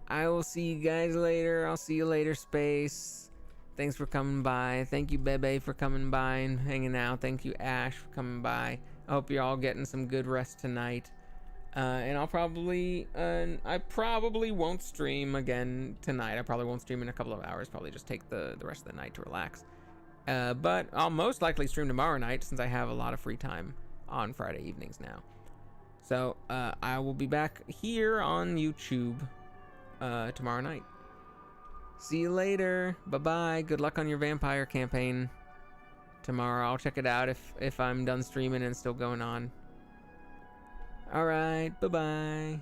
I will see you guys later. I'll see you later, Space. Thanks for coming by. Thank you, Bebe, for coming by and hanging out. Thank you, Ash, for coming by. I hope you're all getting some good rest tonight. And I probably won't stream again tonight. I probably won't stream in a couple of hours. Probably just take the rest of the night to relax. But I'll most likely stream tomorrow night since I have a lot of free time on Friday evenings now. So I will be back here on YouTube tomorrow night. See you later. Bye-bye. Good luck on your vampire campaign tomorrow. I'll check it out if I'm done streaming and still going on. All right. Bye-bye.